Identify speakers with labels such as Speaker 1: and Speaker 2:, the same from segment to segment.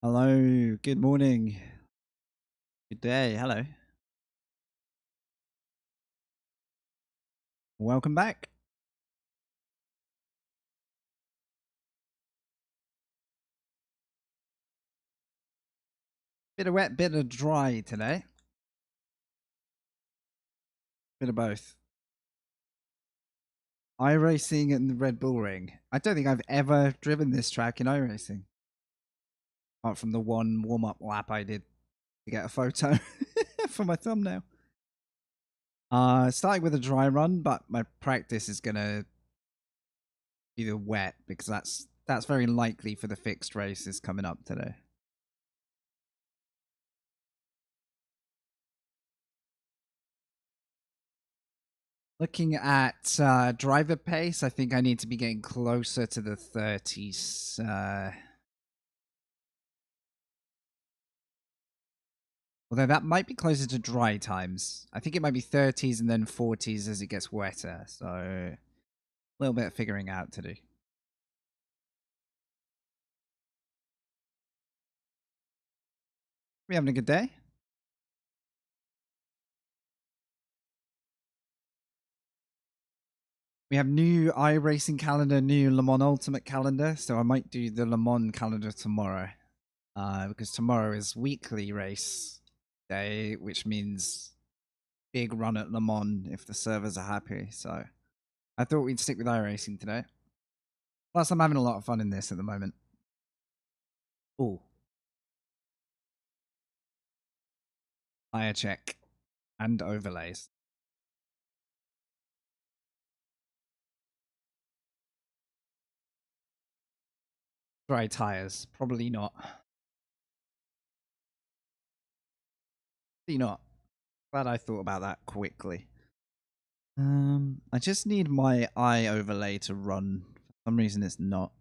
Speaker 1: Hello, good morning, good day, hello. Welcome back. Bit of wet, bit of dry today. Bit of both. iRacing and the Red Bull Ring. I don't think I've ever driven this track in iRacing. Apart from the one warm-up lap I did to get a photo for my thumbnail. Starting with a dry run, but my practice is gonna be the wet because that's very likely for the fixed races coming up today. Looking at driver pace, I think I need to be getting closer to the 30s. Although that might be closer to dry times. I think it might be 30s and then 40s as it gets wetter. So a little bit of figuring out to do. We having a good day? We have new iRacing calendar, new Le Mans Ultimate calendar. So I might do the Le Mans calendar tomorrow. Because tomorrow is weekly race day, which means big run at Le Mans if the servers are happy. So I thought we'd stick with iRacing today. Plus, I'm having a lot of fun in this at the moment. Ooh. Tire check and overlays. Dry tires. Probably not. Probably not. Glad I thought about that quickly. I just need my eye overlay to run. For some reason it's not.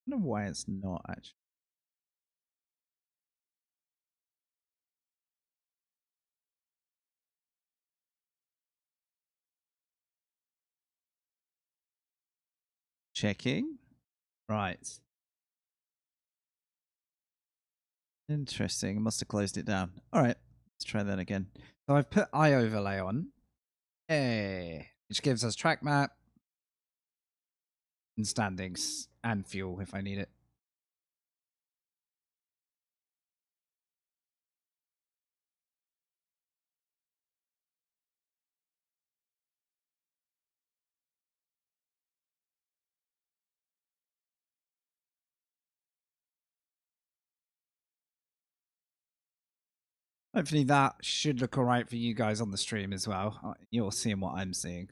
Speaker 1: I don't know why it's not actually. Checking. Right. Interesting. I must have closed it down. Alright. Let's try that again. So I've put eye overlay on. Hey. Which gives us track map and standings and fuel if I need it. Hopefully that should look alright for you guys on the stream as well. You're seeing what I'm seeing.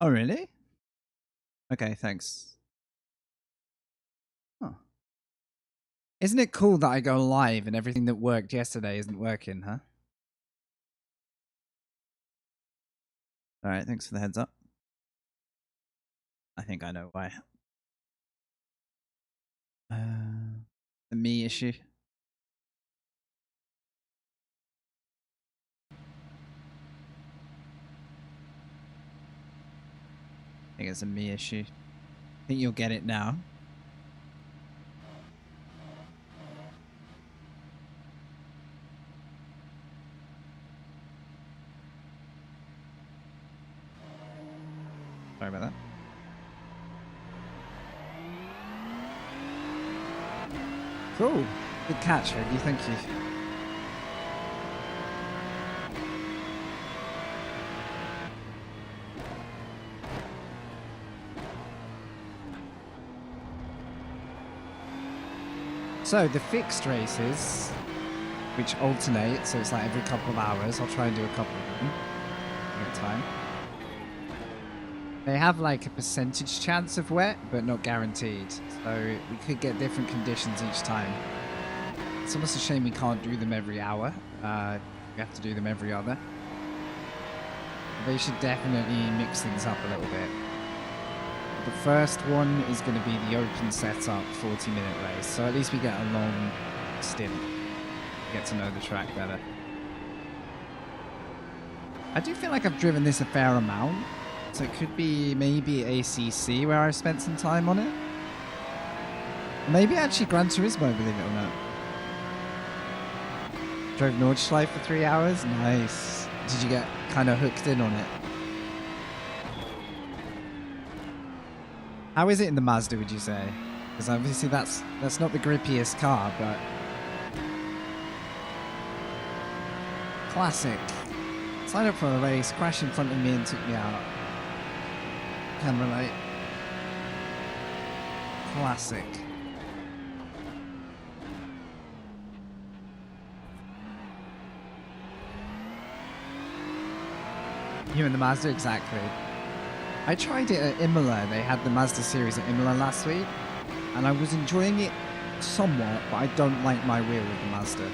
Speaker 1: Oh, really? Okay, thanks. Huh. Isn't it cool that I go live and everything that worked yesterday isn't working, huh? Alright, thanks for the heads up. I think I know why. The me issue. I think it's a me issue. I think you'll get it now. Sorry about that. Cool. Good catch, Reggie. Thank you. So the fixed races, which alternate, so it's like every couple of hours. I'll try and do a couple of them at a time. They have like a percentage chance of wet, but not guaranteed. So we could get different conditions each time. It's almost a shame we can't do them every hour. We have to do them every other. They should definitely mix things up a little bit. The first one is going to be the open setup 40-minute race, so at least we get a long stint. Get to know the track better. I do feel like I've driven this a fair amount, so it could be maybe ACC where I've spent some time on it. Maybe actually Gran Turismo, believe it or not. Drove Nordschleife for 3 hours? Nice. Did you get kind of hooked in on it? How is it in the Mazda, would you say? Because obviously that's not the grippiest car, but... Classic. Signed up for a race, crashed in front of me and took me out. Can relate. Classic. You and the Mazda, exactly. I tried it at Imola. They had the Mazda series at Imola last week, and I was enjoying it somewhat, but I don't like my wheel with the Mazda.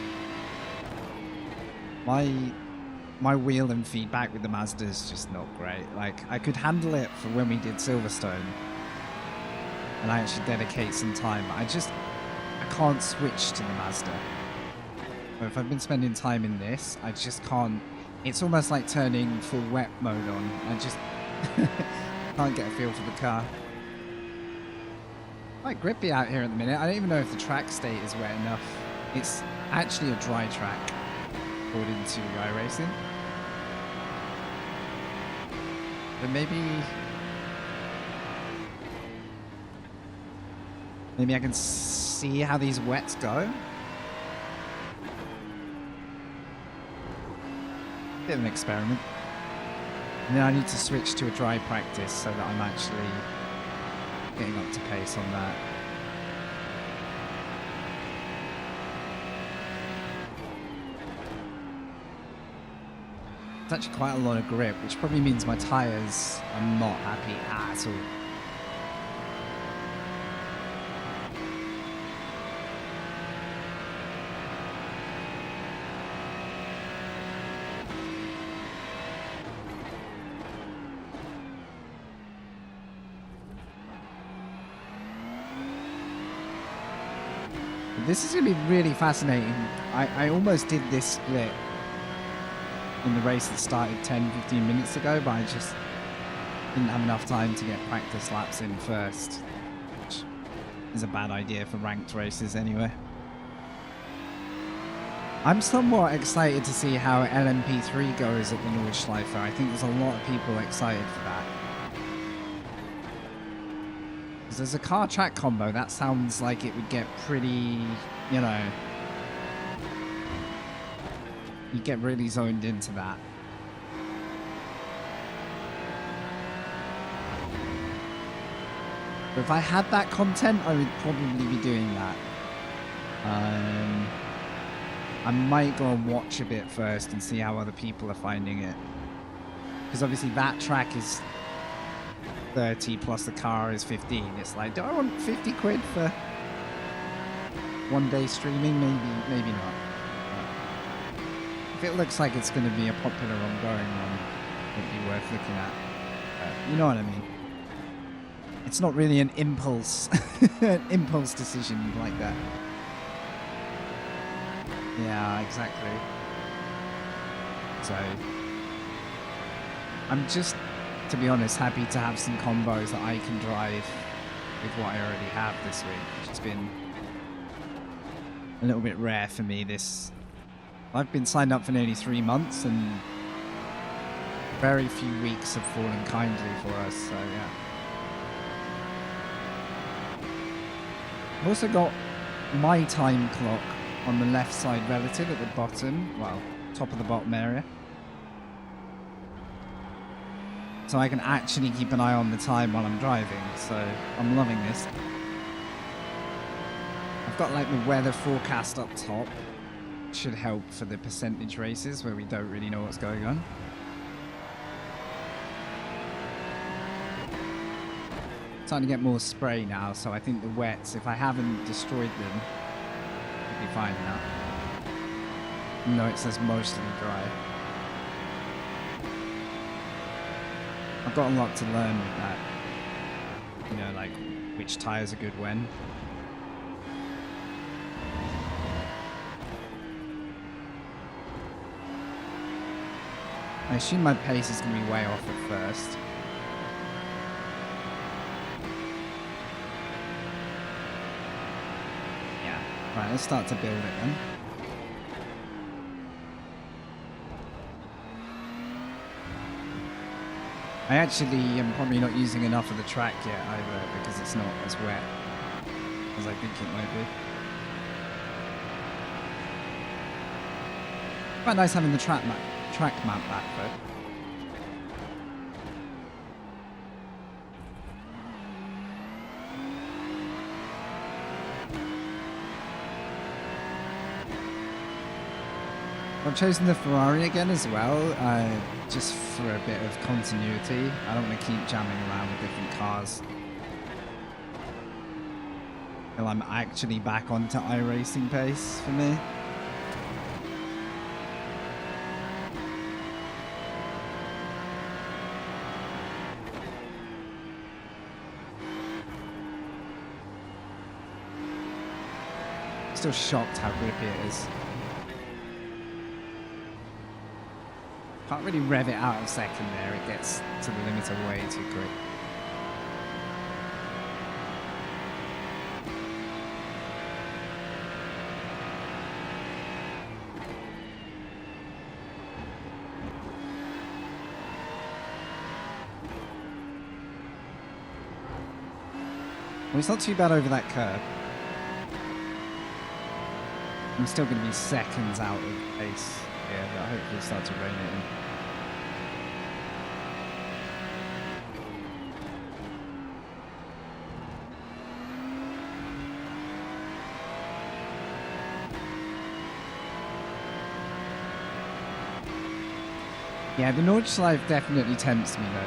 Speaker 1: My wheel and feedback with the Mazda is just not great. Like, I could handle it for when we did Silverstone, and I actually dedicate some time. I can't switch to the Mazda. If I've been spending time in this, I just can't. It's almost like turning full wet mode on. I just can't get a feel for the car. Quite grippy out here at the minute. I don't even know if the track state is wet enough. It's actually a dry track, according to iRacing. But maybe I can see how these wets go. Bit of an experiment. And then I need to switch to a dry practice so that I'm actually getting up to pace on that. It's actually quite a lot of grip, which probably means my tyres are not happy at all. This is going to be really fascinating. I almost did this split in the race that started 10-15 minutes ago, but I just didn't have enough time to get practice laps in first, which is a bad idea for ranked races anyway. I'm somewhat excited to see how LMP3 goes at the Nordschleife. I think there's a lot of people excited for that. There's a car track combo that sounds like it would get pretty, you know, you get really zoned into that. But if I had that content, I would probably be doing that. I might go and watch a bit first and see how other people are finding it, because obviously that track is 30 plus the car is 15. It's like, do I want 50 quid for one day streaming? Maybe not. But if it looks like it's going to be a popular ongoing one, it'd be worth looking at. You know what I mean? It's not really an impulse decision like that. Yeah, exactly. So I'm just, to be honest, happy to have some combos that I can drive with what I already have this week, which has been a little bit rare for me. I've been signed up for nearly 3 months, and very few weeks have fallen kindly for us, so yeah. I've also got my time clock on the left side relative at the bottom, well, top of the bottom area. So I can actually keep an eye on the time while I'm driving, so I'm loving this. I've got like the weather forecast up top. Should help for the percentage races where we don't really know what's going on. Starting to get more spray now, so I think the wets, if I haven't destroyed them, perfectly fine now. No, it says mostly dry. I've got a lot to learn with that. You know, like which tires are good when. I assume my pace is going to be way off at first. Yeah. Right, let's start to build it then. I actually am probably not using enough of the track yet either because it's not as wet as I think it might be. Quite nice having the track map back though. I've chosen the Ferrari again as well, just for a bit of continuity. I don't want to keep jamming around with different cars until I'm actually back onto iRacing pace for me. Still shocked how grippy it is. Can't really rev it out of second there, it gets to the limiter way too quick. Well, it's not too bad over that curb. I'm still going to be seconds out of pace here, but hopefully start to rein it in. Yeah, the Nordschleife definitely tempts me though.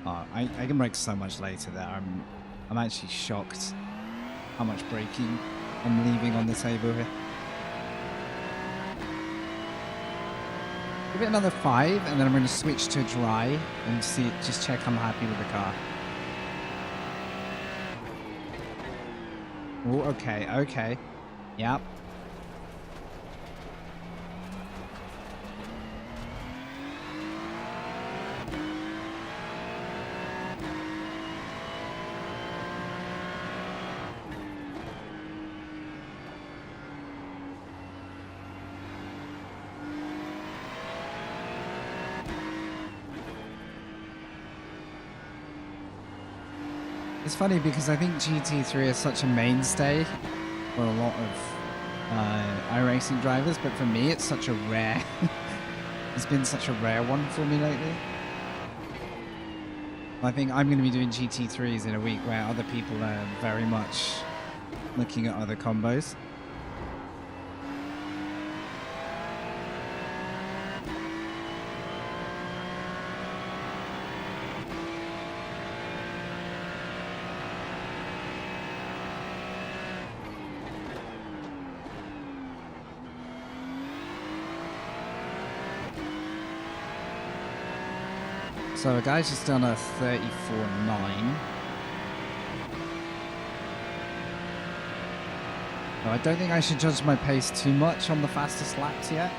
Speaker 1: Oh, I can brake so much later there. I'm actually shocked how much braking I'm leaving on the table here. Give it another 5 and then I'm going to switch to dry and see, just check I'm happy with the car. Oh, okay, okay. Yep. It's funny because I think GT3 is such a mainstay for a lot of iRacing drivers, but for me it's such a rare it's been such a rare one for me lately. I think I'm going to be doing GT3s in a week where other people are very much looking at other combos. So a guy's just done a 34.9. So I don't think I should judge my pace too much on the fastest laps yet.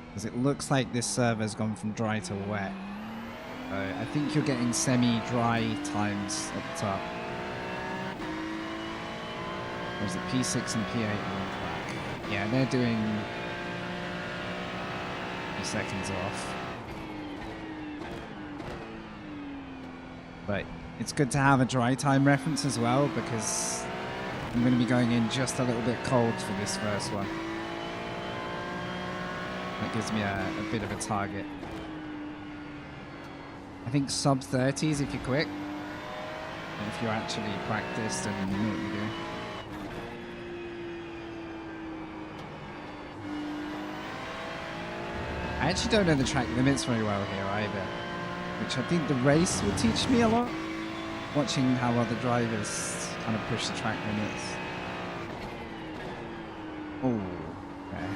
Speaker 1: Because it looks like this server's gone from dry to wet. So I think you're getting semi-dry times at the top. Or is it P6 and P8 on track? Yeah, they're doing a few seconds off. But it's good to have a dry time reference as well because I'm going to be going in just a little bit cold for this first one. That gives me a bit of a target. I think sub 30s if you're quick. And if you're actually practiced and know what you're doing. I actually don't know the track limits very well here either. which I think the race will teach me a lot. Watching how other drivers kind of push the track limits. Oh, okay.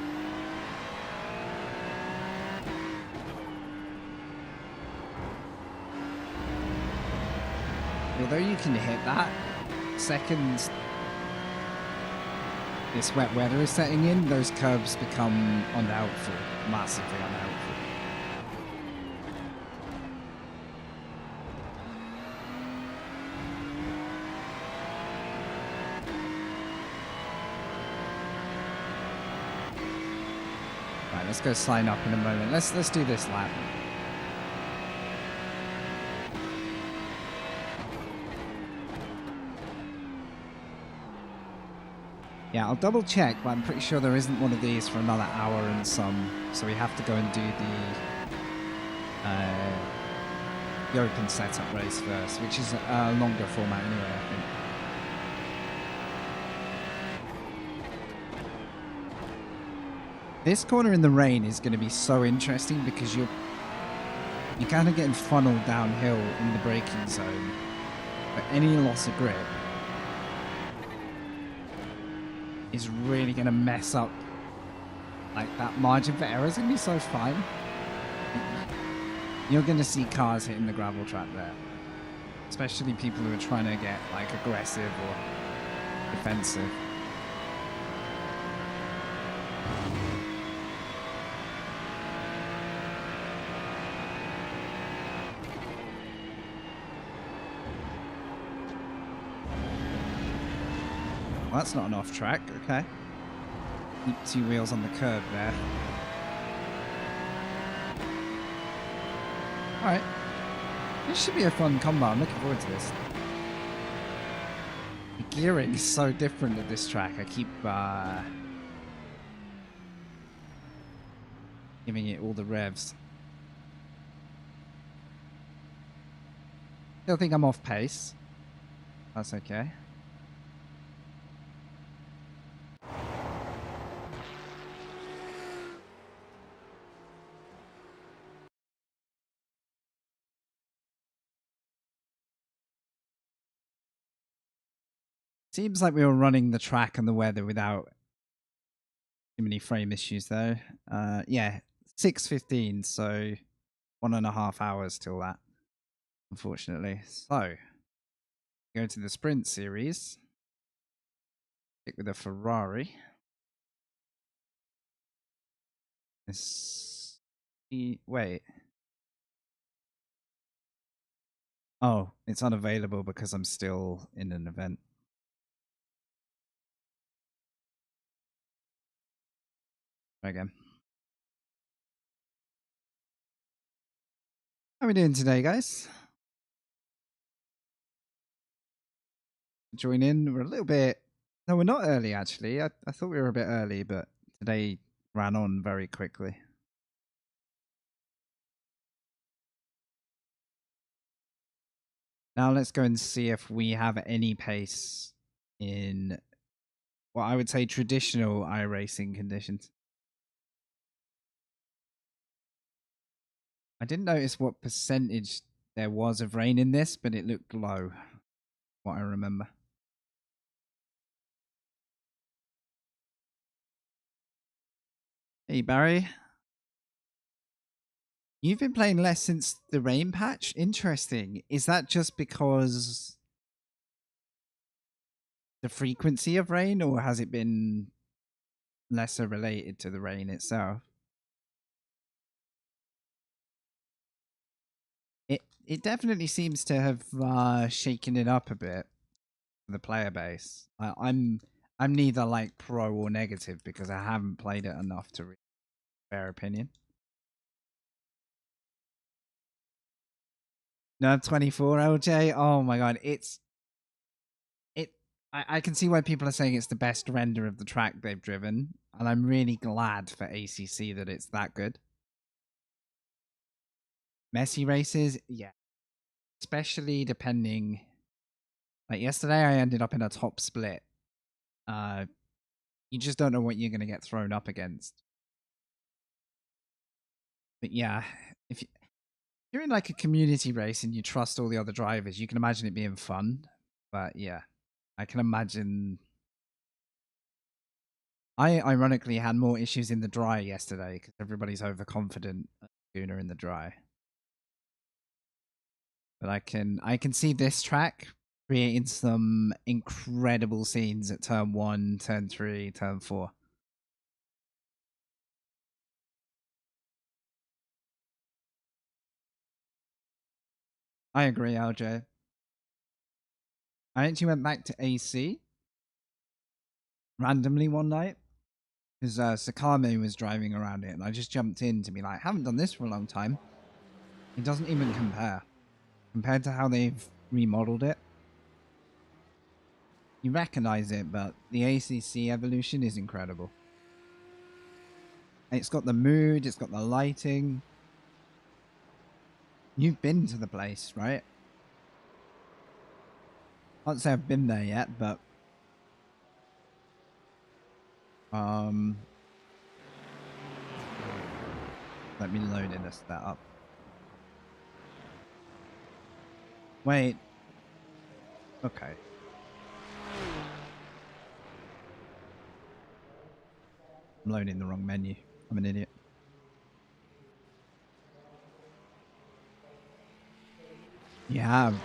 Speaker 1: Although you can hit that, second this wet weather is setting in, those curbs become unhelpful, massively unhelpful. Right, let's go sign up in a moment. Let's do this lap. Yeah, I'll double check, but I'm pretty sure there isn't one of these for another hour and some. So we have to go and do the open setup race first, which is a longer format anyway, I think. This corner in the rain is going to be so interesting because you're kind of getting funneled downhill in the braking zone. But any loss of grip is really going to mess up. Like, that margin for error is going to be so fine. You're going to see cars hitting the gravel trap there. Especially people who are trying to get, like, aggressive or defensive. Well, that's not an off track, okay. Keep 2 wheels on the curb there. Alright. This should be a fun combat. I'm looking forward to this. The gearing is so different at this track. I keep giving it all the revs. Still think I'm off pace. That's okay. Seems like we were running the track and the weather without too many frame issues though. Yeah, 6:15, so 1.5 hours till that, unfortunately. So, go to the sprint series. Stick with a Ferrari. Wait. Oh, it's unavailable because I'm still in an event. Try again. How are we doing today, guys? Join in. We're a little bit... No, we're not early, actually. I thought we were a bit early, but today ran on very quickly. Now let's go and see if we have any pace in what I would say traditional iRacing conditions. I didn't notice what percentage there was of rain in this, but it looked low, what I remember. Hey, Barry. You've been playing less since the rain patch? Interesting. Is that just because the frequency of rain, or has it been lesser related to the rain itself? It definitely seems to have shaken it up a bit, the player base. I'm neither like pro or negative because I haven't played it enough to really fair opinion. No, 24 LJ. Oh my god, I can see why people are saying it's the best render of the track they've driven, and I'm really glad for ACC that it's that good. Messy races, yeah, especially depending. Like yesterday, I ended up in a top split. You just don't know what you're going to get thrown up against. But yeah, if you, you're in like a community race and you trust all the other drivers, you can imagine it being fun. But yeah, I can imagine. I ironically had more issues in the dry yesterday because everybody's overconfident sooner in the dry. But I can see this track creating some incredible scenes at turn 1, turn 3, turn 4. I agree, LJ. I actually went back to AC randomly one night because Sakame was driving around it, and I just jumped in to be like, haven't done this for a long time. It doesn't even compare compared to how they've remodeled it. You recognize it, but the ACC evolution is incredible. It's got the mood, it's got the lighting. You've been to the place, right? Can't say I've been there yet, but let me load in this that up. Wait. Okay. I'm loading the wrong menu. I'm an idiot. You have.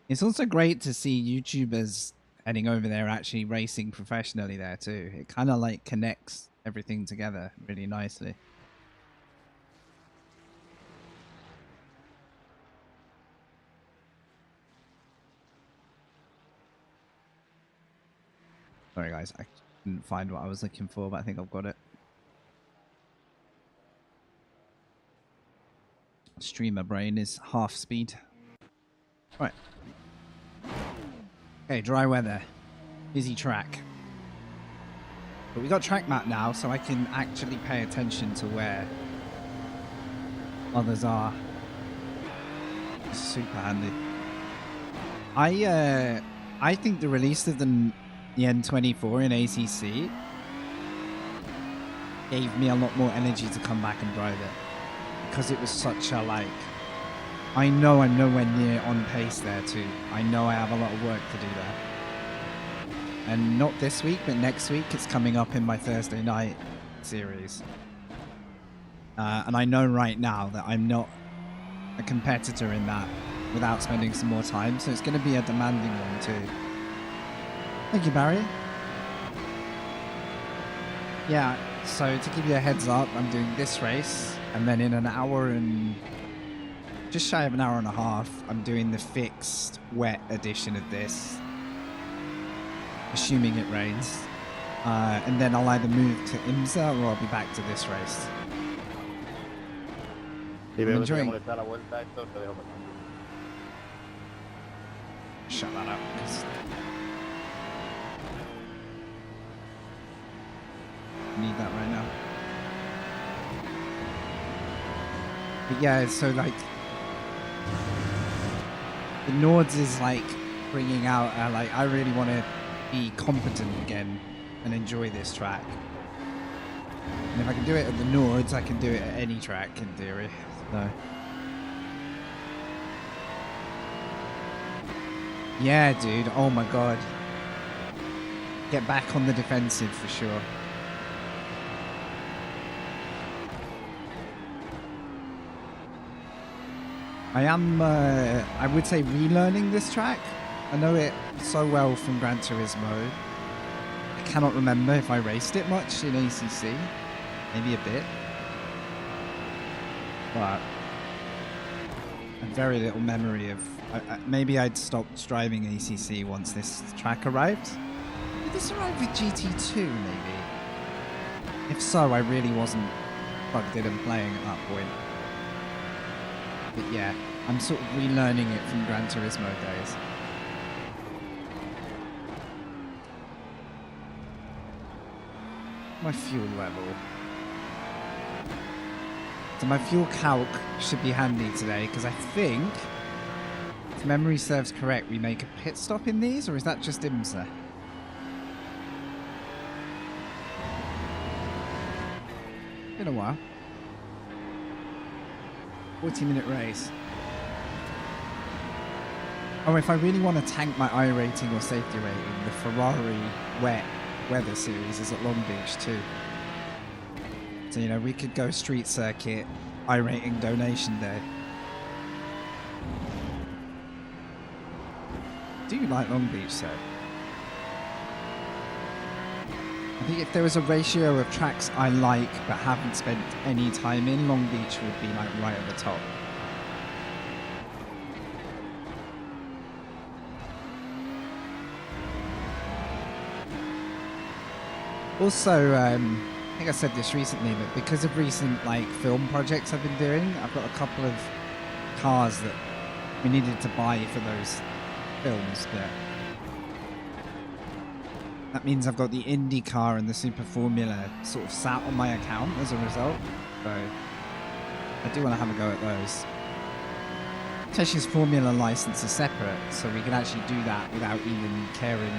Speaker 1: It's also great to see YouTubers heading over there actually racing professionally there too. It kind of like connects everything together really nicely. Sorry guys, I couldn't find what I was looking for, but I think I've got it. Streamer brain is half speed. Right. Okay, dry weather. Busy track. But we got track map now, so I can actually pay attention to where others are. It's super handy. I think the release of the N24 in ACC gave me a lot more energy to come back and drive it. Because it was such a like, I know I'm nowhere near on pace there too. I know I have a lot of work to do there. And not this week, but next week it's coming up in my Thursday night series. And I know right now that I'm not a competitor in that without spending some more time. So it's going to be a demanding one too. Thank you, Barry. Yeah, so to give you a heads up, I'm doing this race. And then in an hour and just shy of an hour and a half, I'm doing the fixed wet edition of this. Assuming it rains. And then I'll either move to IMSA or I'll be back to this race. I'm enjoying... Shut that up. I need that right now. But yeah, so like... The Nords is like bringing out, like, I really want to be competent again and enjoy this track. And if I can do it at the Nords, I can do it at any track in theory. So. Yeah, dude. Oh my god. Get back on the defensive for sure. I am, I would say, relearning this track. I know it so well from Gran Turismo. I cannot remember if I raced it much in ACC. Maybe a bit. But very little memory of... maybe I'd stopped driving ACC once this track arrived. Did this arrive with GT2, maybe? If so, I really wasn't plugged in and playing at that point. But yeah, I'm sort of relearning it from Gran Turismo days. My fuel level. So my fuel calc should be handy today, because I think, if memory serves correct, we make a pit stop in these, or is that just IMSA? Been a while. 40-minute race. Oh, if I really want to tank my iRating or safety rating, the Ferrari wet weather series is at Long Beach too. So, you know, we could go street circuit, iRating donation day. Do you like Long Beach, so? I think if there was a ratio of tracks I like but haven't spent any time in, Long Beach would be like right at the top. Also, I think I said this recently, but because of recent like film projects I've been doing, I've got a couple of cars that we needed to buy for those films, but that means I've got the Indy car and the Super Formula sort of sat on my account as a result, so I do want to have a go at those. Especially as Formula license is separate, so we can actually do that without even caring,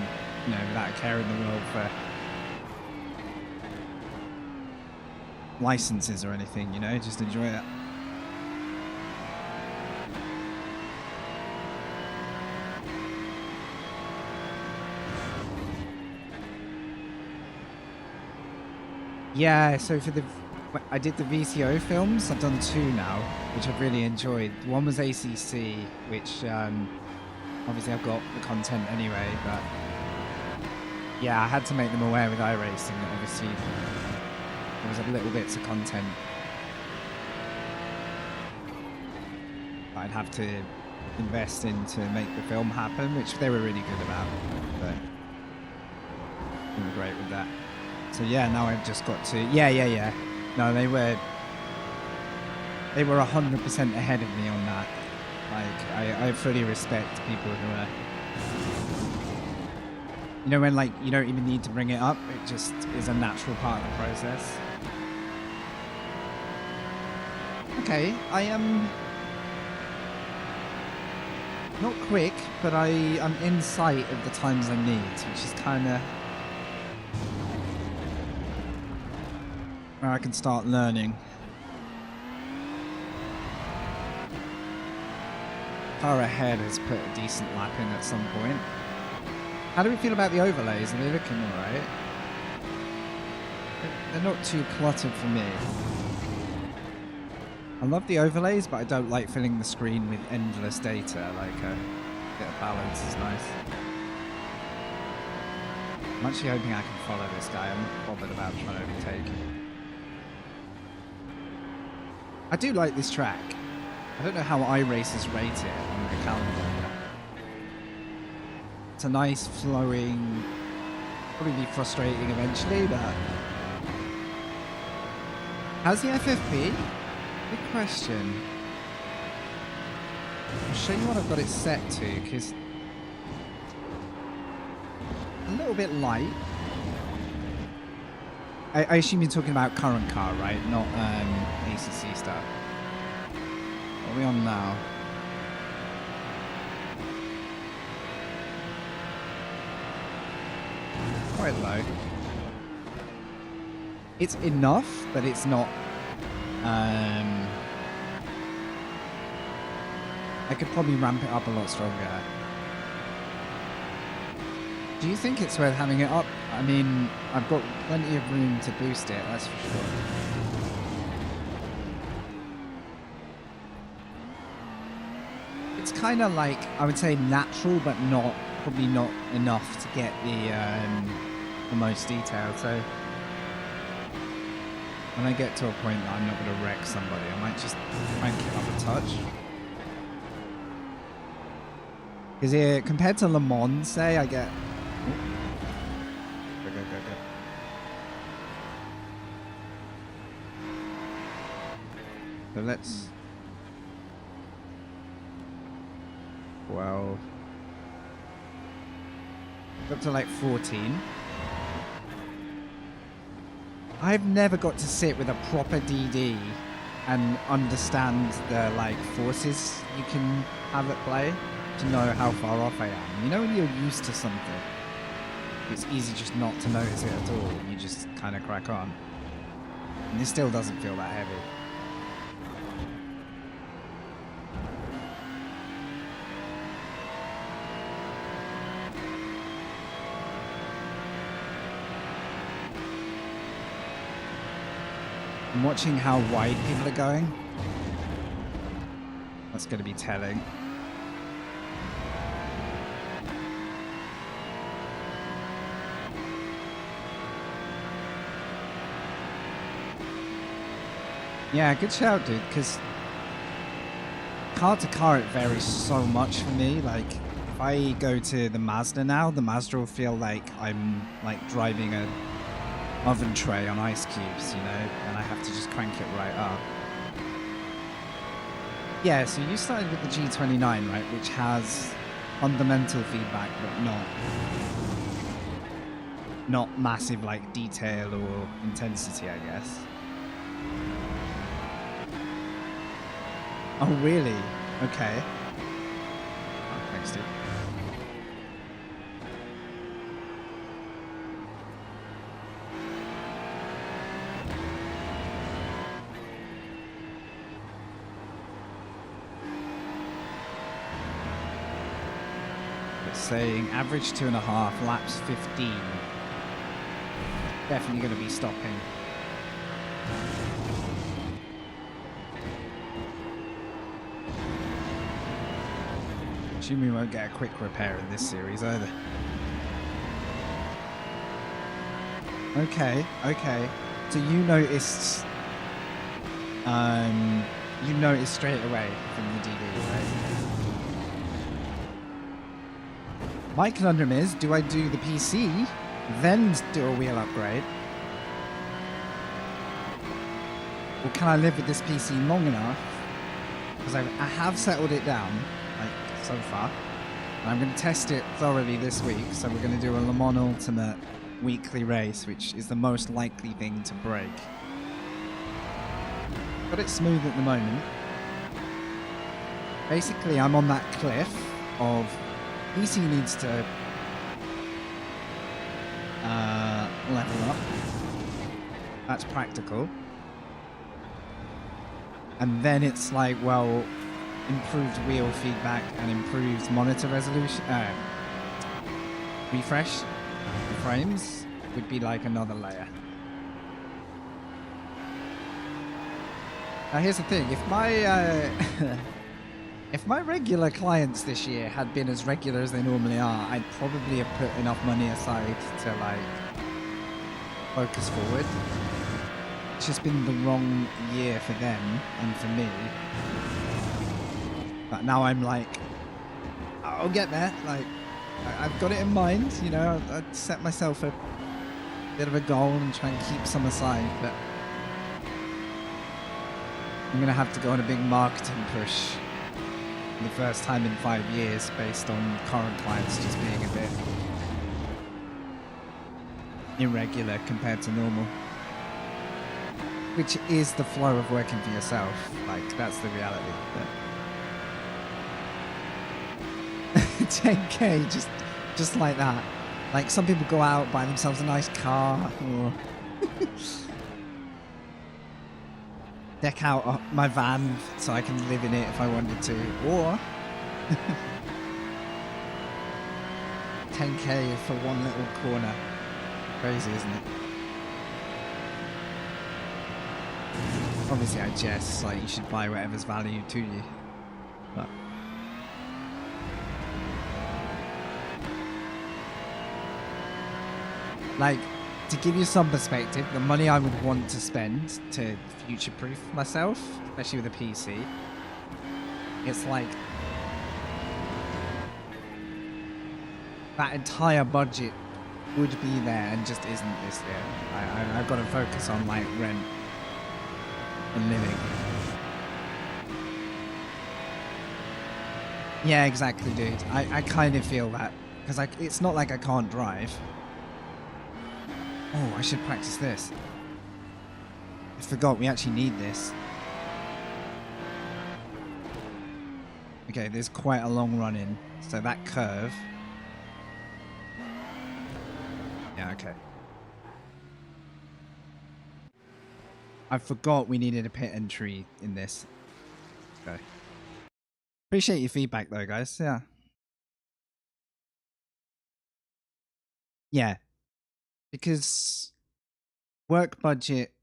Speaker 1: you know, without caring the world for licenses or anything, you know, just enjoy it. Yeah, so I did the VCO films. I've done 2 now, which I've really enjoyed. One was ACC, which obviously I've got the content anyway, but yeah, I had to make them aware with iRacing that obviously there was a little bits of content I'd have to invest in to make the film happen, which they were really good about, but they were great with that. So yeah, now I've just got to... Yeah. No, they were 100% ahead of me on that. Like, I fully respect people who are... You know, when like you don't even need to bring it up, it just is a natural part of the process. Okay, I am not quick, but I'm in sight of the times I need, which is kind of where I can start learning. Car ahead has put a decent lap in at some point. How do we feel about the overlays? Are they looking alright? They're not too cluttered for me. I love the overlays, but I don't like filling the screen with endless data. Like a bit of balance is nice. I'm actually hoping I can follow this guy. I'm not bothered about trying to overtake him. I do like this track. I don't know how iRacers rate it on the calendar. It's a nice flowing, probably be frustrating eventually, but how's the FFP? Good question. I'll show you what I've got it set to, because a little bit light. I assume you're talking about current car, right? Not ACC stuff. What are we on now? Quite low. It's enough, but it's not. I could probably ramp it up a lot stronger. Do you think it's worth having it up? I mean, I've got plenty of room to boost it, that's for sure. It's kind of like, I would say natural, but not, probably not enough to get the most detail. So when I get to a point that I'm not going to wreck somebody, I might just crank it up a touch. Because compared to Le Mans, say, I get... Go. So let's... 12. Up to like 14. I've never got to sit with a proper DD and understand the like forces you can have at play to know how far off I am. You know when you're used to something, it's easy just not to notice it at all. You just kind of crack on. And it still doesn't feel that heavy. I'm watching how wide people are going. That's going to be telling. Yeah, good shout, dude, because car to car it varies so much for me. Like, if I go to the Mazda now, the Mazda will feel like I'm like driving a oven tray on ice cubes, you know, and I have to just crank it right up. Yeah, so you started with the G29, right, which has fundamental feedback, but not massive like detail or intensity, I guess. Oh, really? Okay. Oh, thanks, dude. It's saying average 2.5, laps 15. Definitely going to be stopping. Assume we won't get a quick repair in this series either. Okay, okay. So you noticed straight away from the DD, right? My conundrum is, do I do the PC, then do a wheel upgrade? Or can I live with this PC long enough? Because I have settled it down, like, so far. And I'm going to test it thoroughly this week, so we're going to do a Le Mans Ultimate weekly race, which is the most likely thing to break. Got it smooth at the moment. Basically, I'm on that cliff of PC needs to level up. That's practical. And then it's like, well, improved wheel feedback and improved monitor resolution, refresh frames would be like another layer. Now here's the thing, if my if my regular clients this year had been as regular as they normally are, I'd probably have put enough money aside to like focus forward. It's just been the wrong year for them and for me. But now I'm like, I'll get there. Like, I've got it in mind, you know. I'd set myself a bit of a goal and try and keep some aside, but I'm gonna have to go on a big marketing push for the first time in 5 years based on current clients just being a bit irregular compared to normal. Which is the flow of working for yourself. Like, that's the reality. But 10k just like that. Like, some people go out, buy themselves a nice car, or deck out my van so I can live in it if I wanted to, or 10k for one little corner. Crazy, isn't it? Obviously I jest, like, you should buy whatever's value to you, but like, to give you some perspective, the money I would want to spend to future-proof myself, especially with a PC, it's like that entire budget would be there and just isn't this year. I've got to focus on like rent and living. Yeah, exactly, dude. I kind of feel that because it's not like I can't drive. Oh, I should practice this. I forgot we actually need this. Okay, there's quite a long run in, so that curve. Yeah, okay. I forgot we needed a pit entry in this. Okay. Appreciate your feedback though, guys. Yeah. Yeah. Because work budget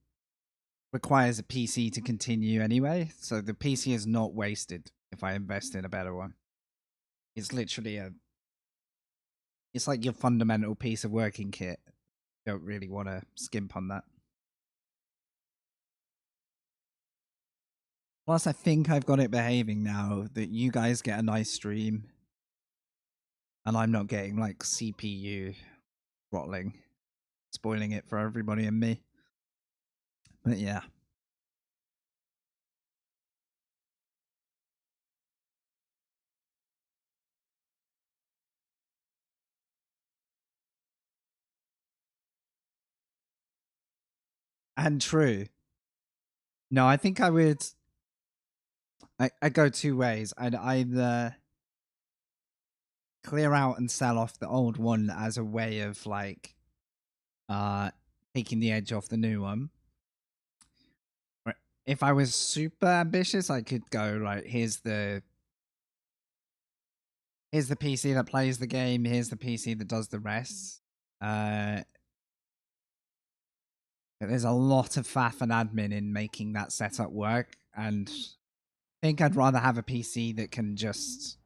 Speaker 1: requires a PC to continue anyway, so the PC is not wasted if I invest in a better one. It's literally it's like your fundamental piece of working kit. Don't really want to skimp on that. Plus, I think I've got it behaving now that you guys get a nice stream and I'm not getting like CPU throttling, spoiling it for everybody and me. But yeah. And true. No, I think I would. I go two ways. I'd either clear out and sell off the old one as a way of like taking the edge off the new one. If I was super ambitious, I could go like, here's the PC that plays the game, here's the PC that does the rest. But there's a lot of faff and admin in making that setup work, and I think I'd rather have a PC that can just...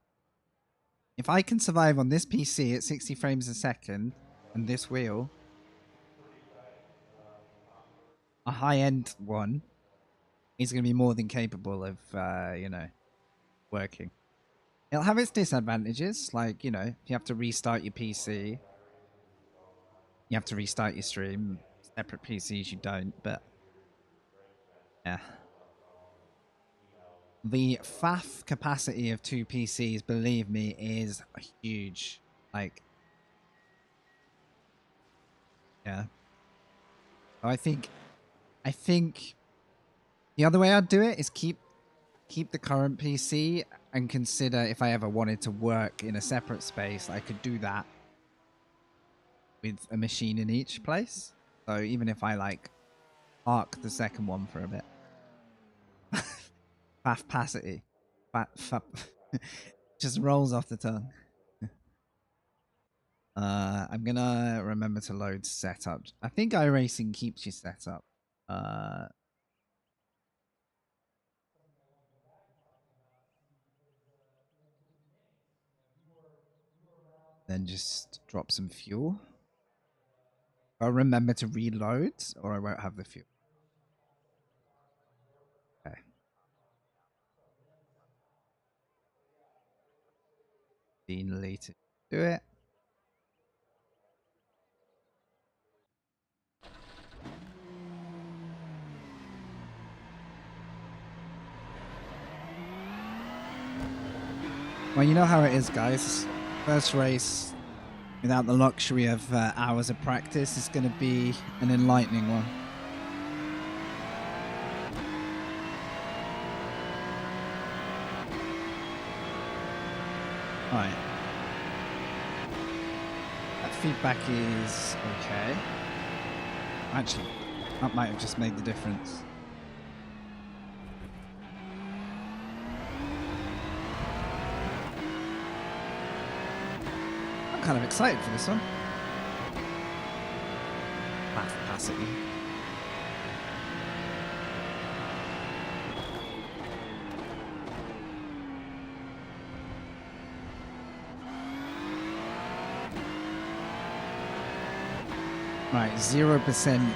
Speaker 1: If I can survive on this PC at 60 frames a second and this wheel, a high-end one is going to be more than capable of, you know, working. It'll have its disadvantages, like, you know, you have to restart your PC, you have to restart your stream. Separate PCs you don't, but yeah. The faff capacity of 2 PCs, believe me, is huge. Like, yeah. So I think the other way I'd do it is keep the current PC and consider if I ever wanted to work in a separate space, I could do that with a machine in each place. So even if I like park the second one for a bit. Faff capacity. Just rolls off the tongue. I'm gonna remember to load setup. I think iRacing keeps you set up. Then just drop some fuel. I'll remember to reload, or I won't have the fuel. Okay. Deanly to do it. Well, you know how it is, guys. First race without the luxury of hours of practice is going to be an enlightening one. Alright. That feedback is okay. Actually, that might have just made the difference. I'm kind of excited for this one. Faff capacity. Right, 0%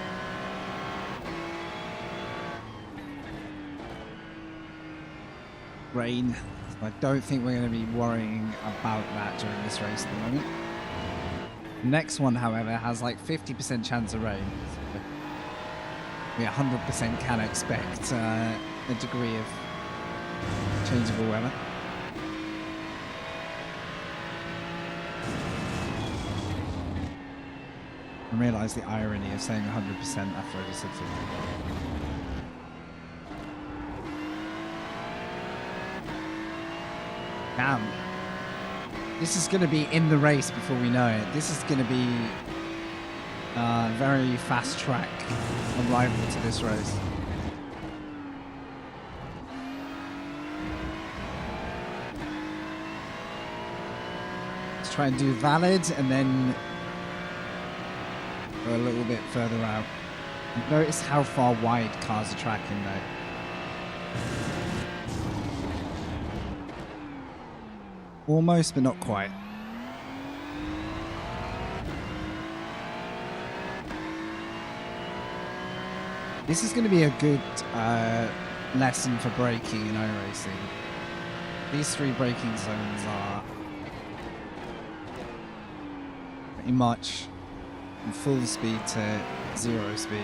Speaker 1: rain. So I don't think we're going to be worrying about that during this race at the moment. The next one, however, has like 50% chance of rain. So we 100% can expect a degree of changeable weather. I realise the irony of saying 100% after I just said 50. Damn. This is going to be in the race before we know it. This is going to be a very fast track arrival to this race. Let's try and do valid and then go a little bit further out. Notice how far wide cars are tracking though. Almost, but not quite. This is going to be a good lesson for braking in iRacing. These 3 braking zones are pretty much from full speed to 0 speed.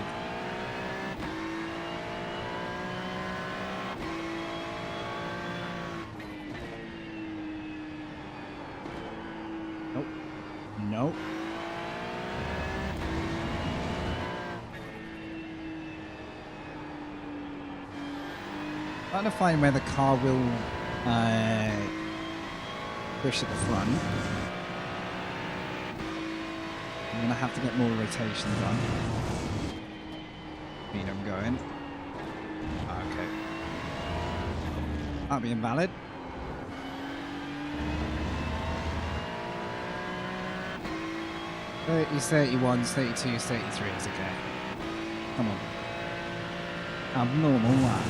Speaker 1: Nope. Nope. Trying to find where the car will push at the front. I'm gonna have to get more rotations on. Speed I'm going. Okay. That'll be invalid. Thirties, 31s, 32s, 33s, okay. Come on. Abnormal one.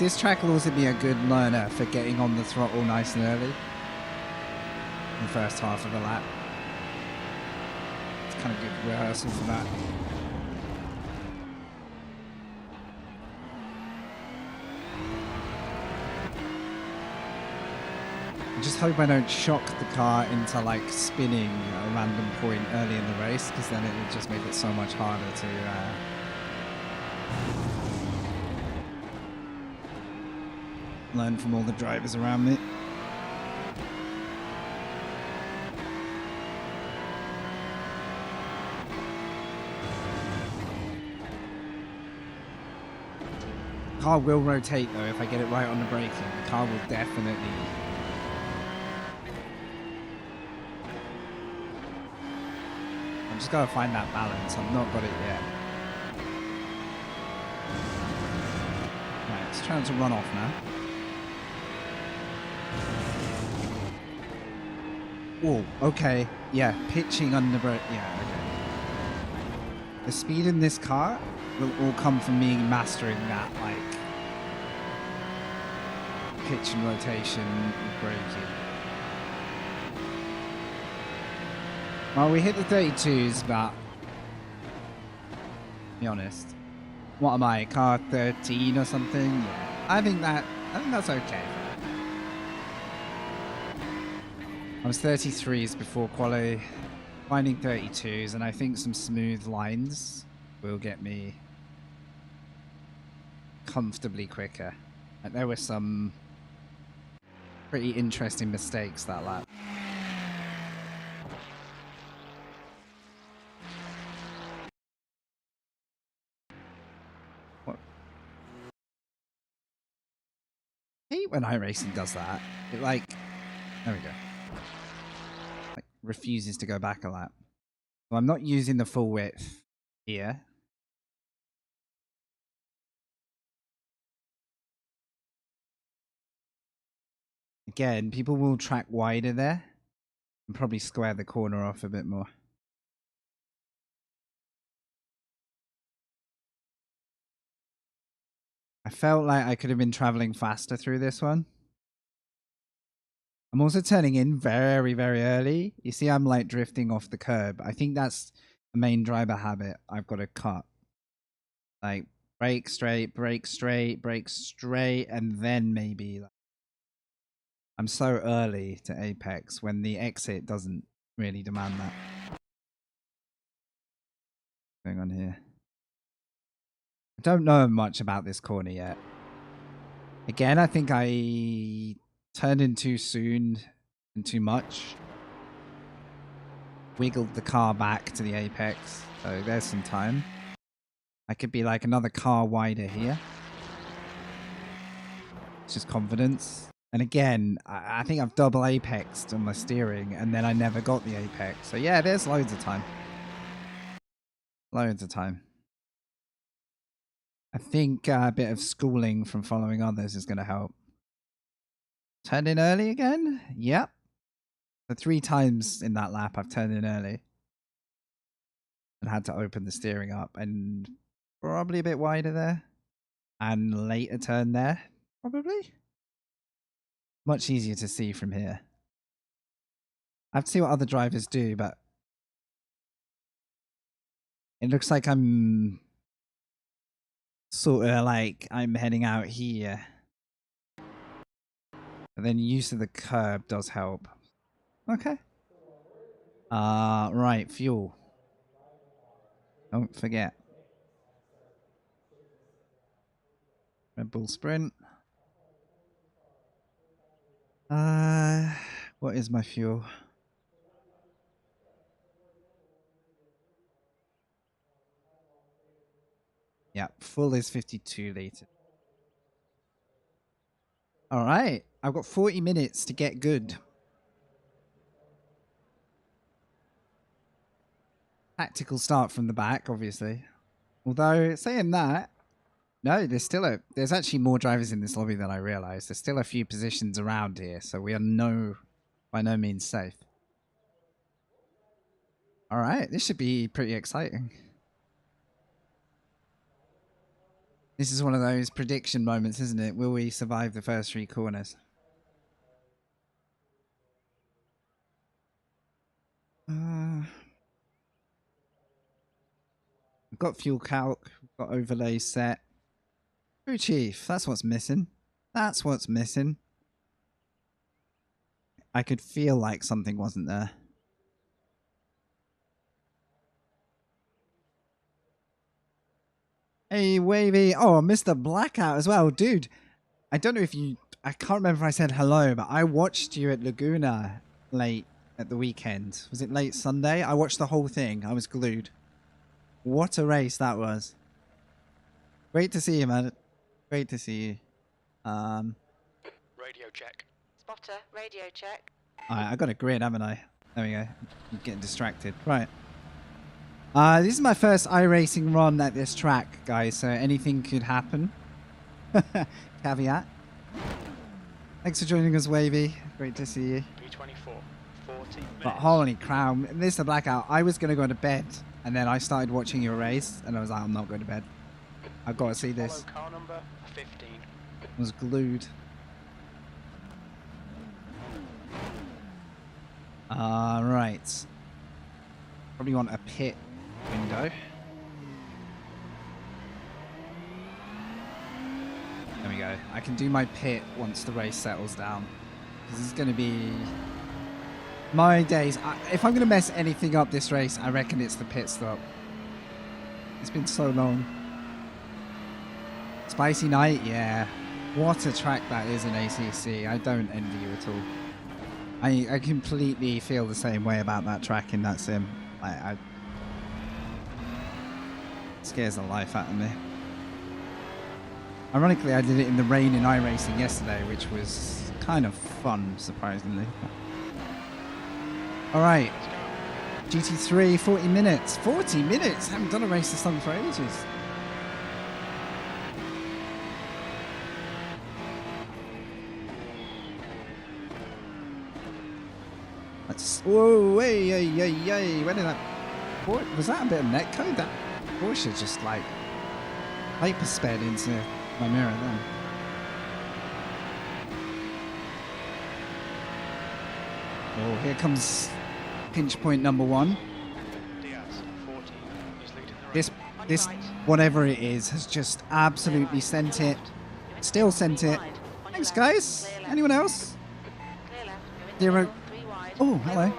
Speaker 1: This track will also be a good learner for getting on the throttle nice and early in the first half of the lap. It's kind of good rehearsal for that. I just hope I don't shock the car into like spinning at a random point early in the race, because then it would just make it so much harder to learn from all the drivers around me. The car will rotate though if I get it right on the braking. The car will definitely. I'm just gotta find that balance. I've not got it yet. Right, it's trying to run off now. Whoa, okay. Yeah, pitching under brake. Yeah, okay. The speed in this car will all come from me mastering that, like, pitch and rotation and braking. Well, we hit the 32s, but to be honest, what am I, car 13 or something? Yeah, I think that's okay. I was 33s before quali, finding 32s, and I think some smooth lines will get me comfortably quicker. Like, there were some pretty interesting mistakes that lap. What? I hate when iRacing does that. It like, there we go. Like refuses to go back a lap. So I'm not using the full width here. Again, people will track wider there and probably square the corner off a bit more. I felt like I could have been traveling faster through this one. I'm also turning in very, very early. You see, I'm like drifting off the curb. I think that's the main driver habit I've got to cut. Like brake straight, brake straight, brake straight, and then maybe like, I'm so early to apex when the exit doesn't really demand that. What's going on here? I don't know much about this corner yet. Again, I think I turned in too soon and too much. Wiggled the car back to the apex, so there's some time. I could be like another car wider here. It's just confidence. And again, I think I've double apexed on my steering, and then I never got the apex. So yeah, there's loads of time. Loads of time. I think a bit of schooling from following others is going to help. Turn in early again? Yep. So 3 times in that lap I've turned in early. And had to open the steering up. And probably a bit wider there. And later turn there. Probably. Much easier to see from here. I have to see what other drivers do, but it looks like I'm sort of like I'm heading out here. And then use of the curb does help. Okay. Right, fuel. Don't forget. Red Bull Sprint. What is my fuel? Yeah, full is 52 liters. All right, I've got 40 minutes to get good. Tactical start from the back, obviously. Although, saying that, no, there's actually more drivers in this lobby than I realized. There's still a few positions around here, so we are by no means safe. All right, this should be pretty exciting. This is one of those prediction moments, isn't it? Will we survive the first 3 corners? We've got fuel calc, we've got overlay set. Crew chief, that's what's missing. That's what's missing. I could feel like something wasn't there. Hey, Wavy. Oh, Mr. Blackout as well. Dude, I don't know if you... I can't remember if I said hello, but I watched you at Laguna late at the weekend. Was it late Sunday? I watched the whole thing. I was glued. What a race that was. Great to see you, man. Great to see you.
Speaker 2: Radio check.
Speaker 3: Spotter, radio check.
Speaker 1: Alright, I got a grid, haven't I? There we go. I'm getting distracted. Right. This is my first iRacing run at this track, guys, so anything could happen. Caveat. Thanks for joining us, Wavy. Great to see you.
Speaker 2: P24, 40 minutes.
Speaker 1: But holy crow, Mr. Blackout, I was going to go to bed, and then I started watching your race, and I was like, I'm not going to bed. I've got to see this.
Speaker 2: Car number 15.
Speaker 1: I was glued. Right. Probably want a pit window. There we go. I can do my pit once the race settles down. This is going to be my days. If I'm going to mess anything up this race, I reckon it's the pit stop. It's been so long. Spicy night, yeah. What a track that is in ACC. I don't envy you at all. I completely feel the same way about that track in that sim. It scares the life out of me. Ironically, I did it in the rain in iRacing yesterday, which was kind of fun, surprisingly. All right. GT3, 40 minutes. 40 minutes? I haven't done a race this long for ages. Whoa, hey, where did that... Was that a bit of netcode? That Porsche just like hyper sped into my mirror then. Oh, here comes pinch point number 1. This whatever it is has just absolutely sent it. Still sent it. Thanks, guys. Anyone else? Zero. Oh, hello.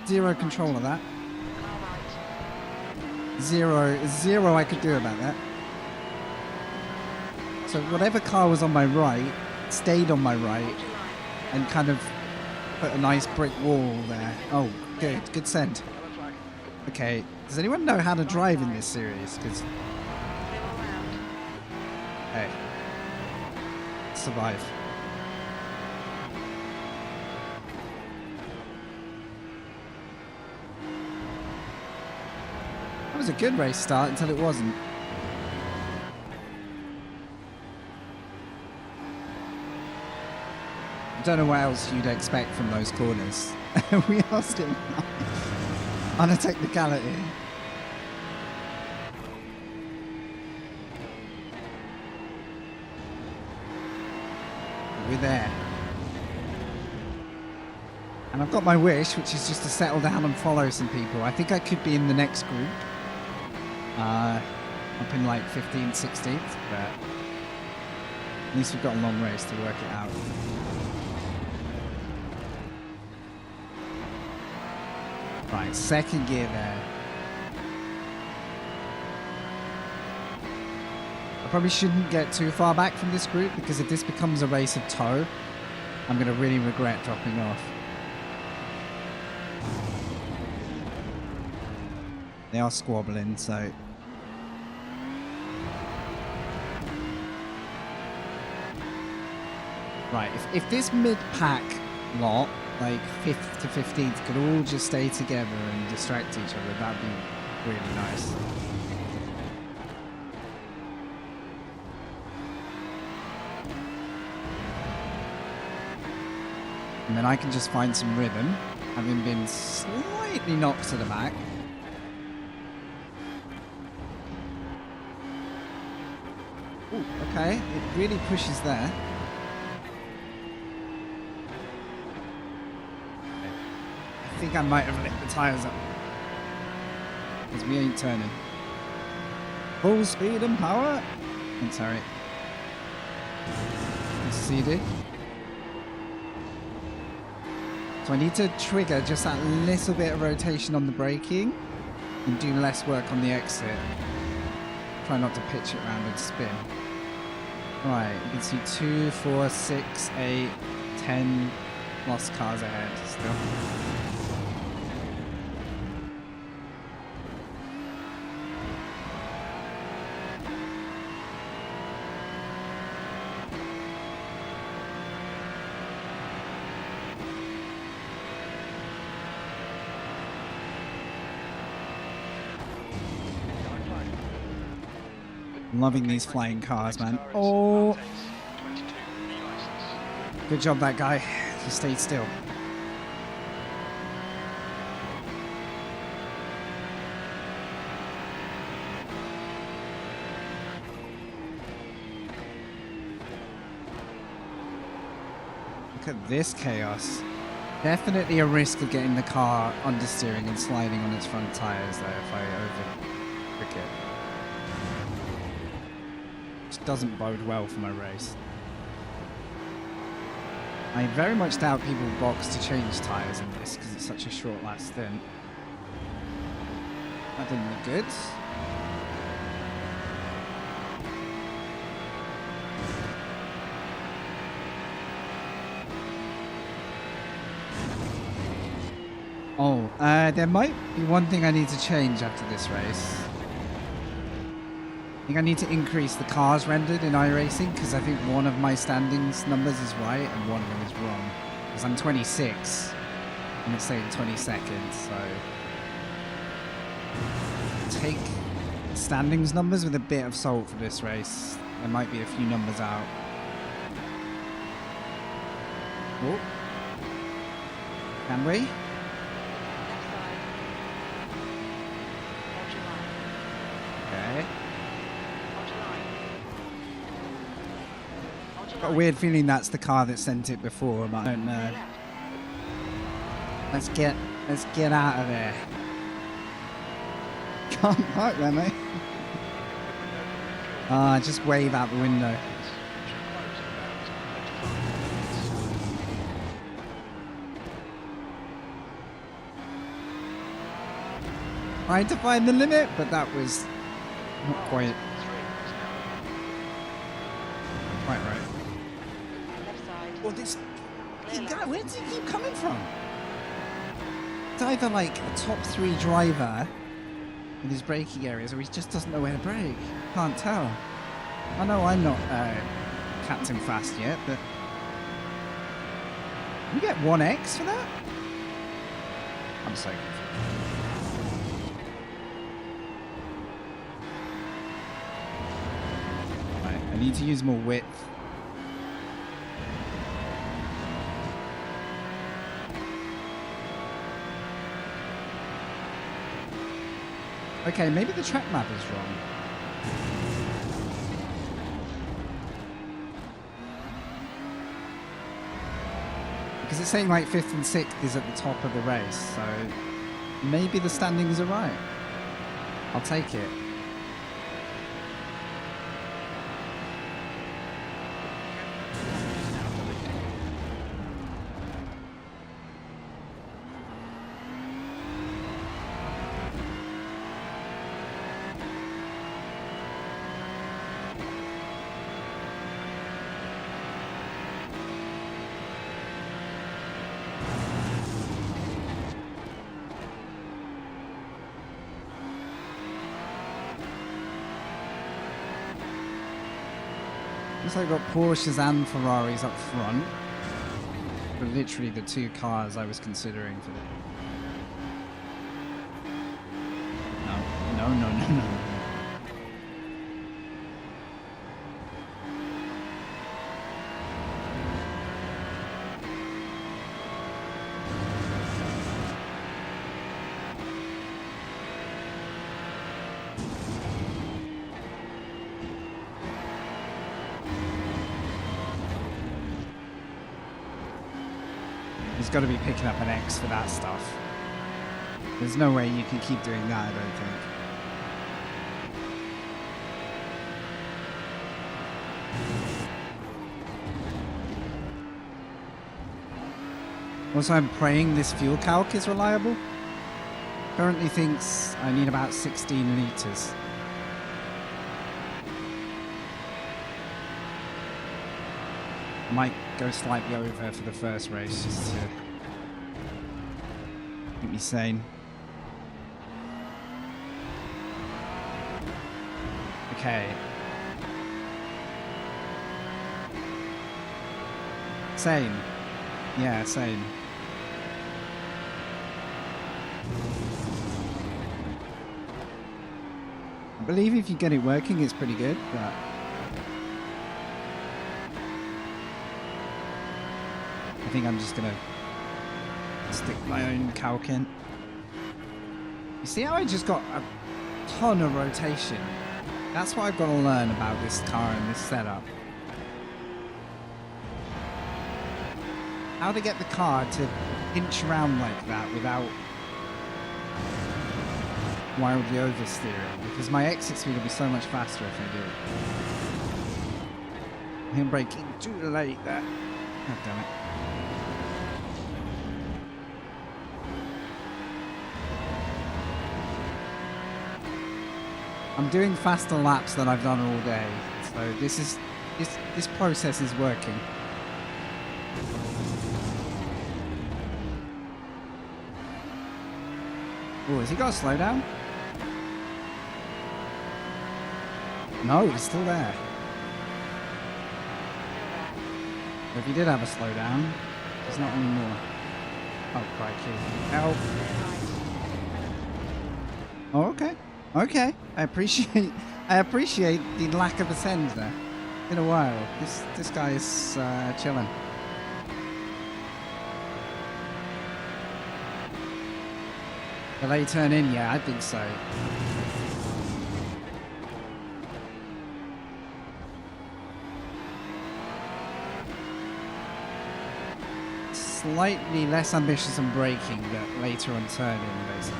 Speaker 1: Zero control of that. Zero I could do about that. So whatever car was on my right stayed on my right and kind of put a nice brick wall there. Oh, good send. Okay, does anyone know how to drive in this series? Because hey, survive. That was a good race start until it wasn't. I don't know what else you'd expect from those corners. We are still on a technicality. We're there. And I've got my wish, which is just to settle down and follow some people. I think I could be in the next group. Up in like 15th, 16th, but at least we've got a long race to work it out. Right, second gear there. I probably shouldn't get too far back from this group because if this becomes a race of tow, I'm going to really regret dropping off. They are squabbling, so... Right, if this mid-pack lot, like 5th to 15th, could all just stay together and distract each other, that'd be really nice. And then I can just find some rhythm, having been slightly knocked to the back. Ooh, okay, it really pushes there. I think I might have lit the tyres up. Because we ain't turning. Full speed and power. I'm sorry. Conceded. So I need to trigger just that little bit of rotation on the braking and do less work on the exit. Try not to pitch it around and spin. Right, you can see 2, 4, 6, 8, 10 lost cars ahead still. I'm loving these flying cars, man. Oh! Good job, that guy. He stayed still. Look at this chaos. Definitely a risk of getting the car understeering and sliding on its front tires, though, if I overpick it. Which doesn't bode well for my race. I very much doubt people box to change tyres in this because it's such a short last stint. That didn't look good. Oh, there might be one thing I need to change after this race. I think I need to increase the cars rendered in iRacing because I think one of my standings numbers is right and one of them is wrong. Because I'm 26 and it's saying 22nd, so take standings numbers with a bit of salt for this race. There might be a few numbers out. Oh. Can we? Okay. Got a weird feeling that's the car that sent it before, but I don't know. Let's get out of there. Can't park there, mate. Just wave out the window. Tried to find the limit, but that was not quite right. Well, this guy, where does he keep coming from? It's either like a top 3 driver in his braking areas, or he just doesn't know where to brake. Can't tell. I know I'm not Captain Fast yet, but we get 1x for that? I'm so confused. Right, I need to use more width. Okay, maybe the track map is wrong. Because it's saying like 5th and 6th is at the top of the race, so maybe the standings are right. I'll take it. Looks like I've got Porsches and Ferraris up front. But literally the two cars I was considering for the... No. He's got to be picking up an X for that stuff. There's no way you can keep doing that, I don't think. Also, I'm praying this fuel calc is reliable. Currently thinks I need about 16 litres. Might go slightly over for the first race just to keep me sane. Okay. Same. Yeah, same. I believe if you get it working, it's pretty good, but I think I'm just gonna stick my own calc in. You see how I just got a ton of rotation? That's what I've got to learn about this car and this setup. How to get the car to inch around like that without wildly oversteering, because my exit speed will be so much faster if I do it. I'm braking too late there. God damn it. I'm doing faster laps than I've done all day, so this process is working. Oh, has he got a slowdown? No, he's still there. If he did have a slowdown, there's not anymore. Oh, crikey. Help. Oh, okay. Okay. I appreciate the lack of a send there. Been a while. This guy is chilling. Will they turn in? Yeah, I think so. Slightly less ambitious on braking, but later on turning, basically.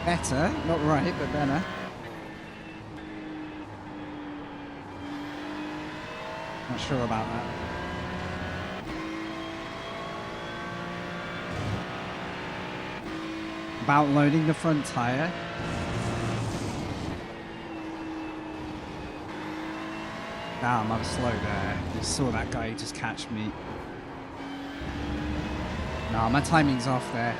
Speaker 1: Better, not right, but better. Not sure about that. About loading the front tyre. Damn, I'm slow there. Just saw that guy just catch me. Nah, my timing's off there.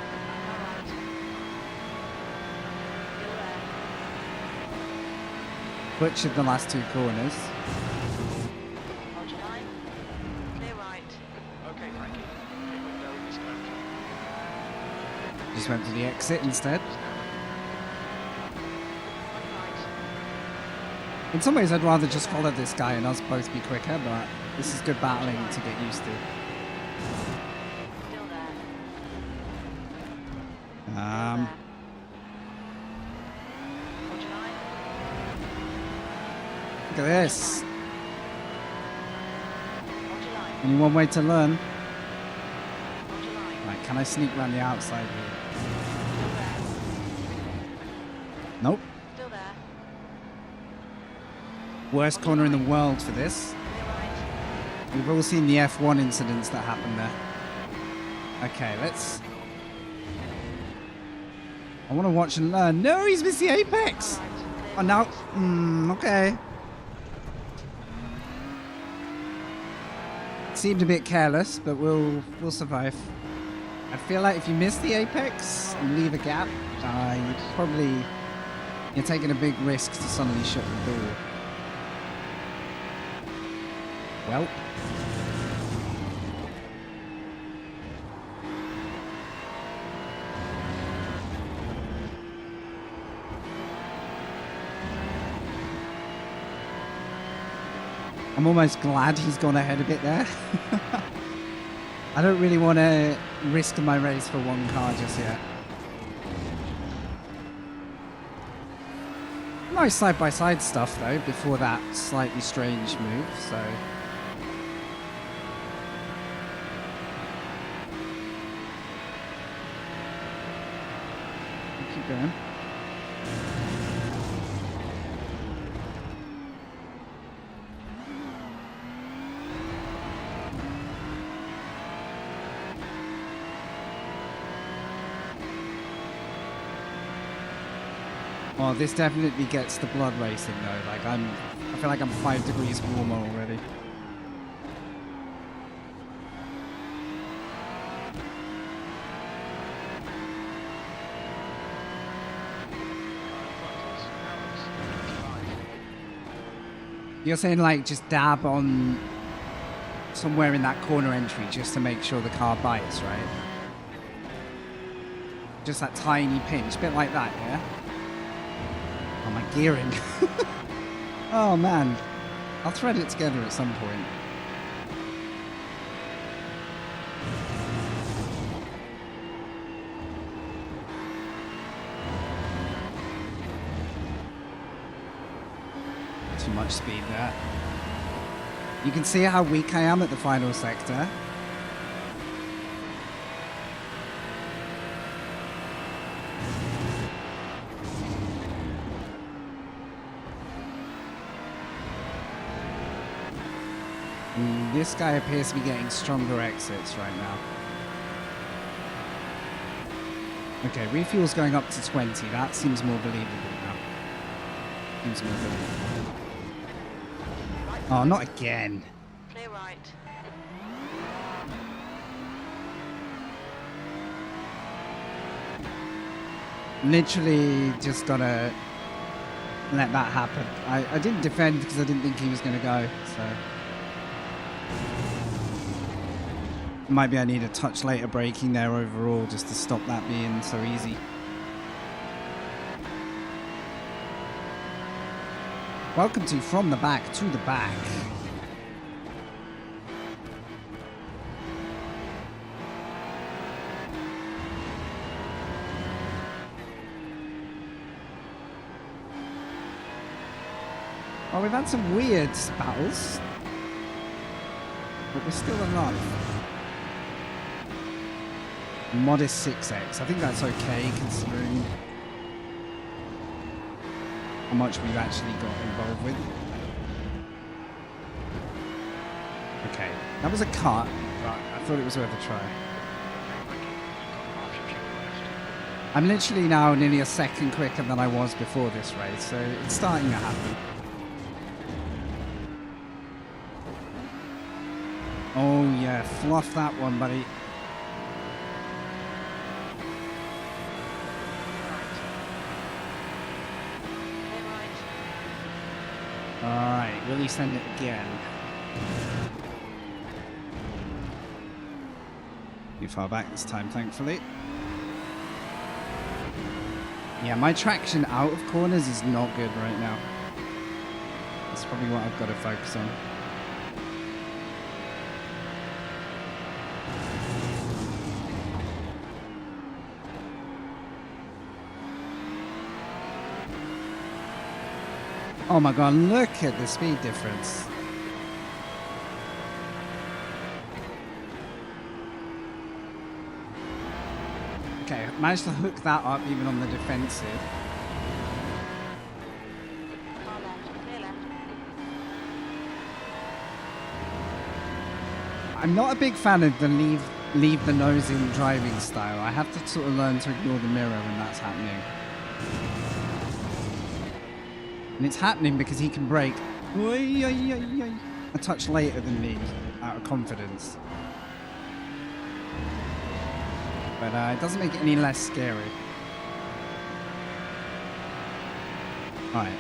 Speaker 1: Butchered the last two corners.
Speaker 3: Hold your line. Clear right.
Speaker 2: Okay, Frankie. Hit window is open.
Speaker 1: Just went to the exit instead. In some ways, I'd rather just follow this guy and us both be quicker, but this is good battling to get used to. Look at this.
Speaker 3: Hold your line.
Speaker 1: Only one way to learn.
Speaker 3: Hold your line.
Speaker 1: Right, can I sneak around the outside here?
Speaker 3: Still there.
Speaker 1: Nope.
Speaker 3: Still there.
Speaker 1: Worst corner in the world for this.
Speaker 3: Clear right.
Speaker 1: We've all seen the F1 incidents that happened there. Okay, let's... I want to watch and learn. No, he's missed the apex.
Speaker 3: Right.
Speaker 1: Oh, no. Okay. Seemed a bit careless, but we'll survive. I feel like if you miss the apex and leave a gap, you're taking a big risk to suddenly shut the door. Well. I'm almost glad he's gone ahead a bit there. I don't really want to risk my race for one car just yet. Nice side-by-side stuff though before that slightly strange move, so... Keep going. Oh, this definitely gets the blood racing though. Like I feel like I'm 5 degrees warmer already. You're saying like just dab on somewhere in that corner entry just to make sure the car bites, right? Just that tiny pinch, bit like that, yeah? Oh, my gearing. Oh, man. I'll thread it together at some point. Too much speed there. You can see how weak I am at the final sector. This guy appears to be getting stronger exits right now. Okay, refuel's going up to 20. That seems more believable now. Seems more believable. Oh, not again.
Speaker 3: Clear right.
Speaker 1: Literally just gotta let that happen. I didn't defend because I didn't think he was gonna go, so... Maybe I need a touch later braking there overall just to stop that being so easy. Welcome to From the Back to the Back. Well, we've had some weird battles, but we're still alive. Modest 6x. I think that's okay considering how much we've actually got involved with. Okay, that was a cut, but I thought it was worth a try. I'm literally now nearly a second quicker than I was before this race, so it's starting to happen. Oh yeah, fluff that one, buddy. Alright, will he send it again? Too far back this time, thankfully. Yeah, my traction out of corners is not good right now. That's probably what I've got to focus on. Oh my god, look at the speed difference. Okay, managed to hook that up even on the defensive.
Speaker 3: Car left, clear left.
Speaker 1: I'm not a big fan of the leave the nose in driving style. I have to sort of learn to ignore the mirror when that's happening. And it's happening because he can brake a touch later than me out of confidence. But it doesn't make it any less scary. Alright.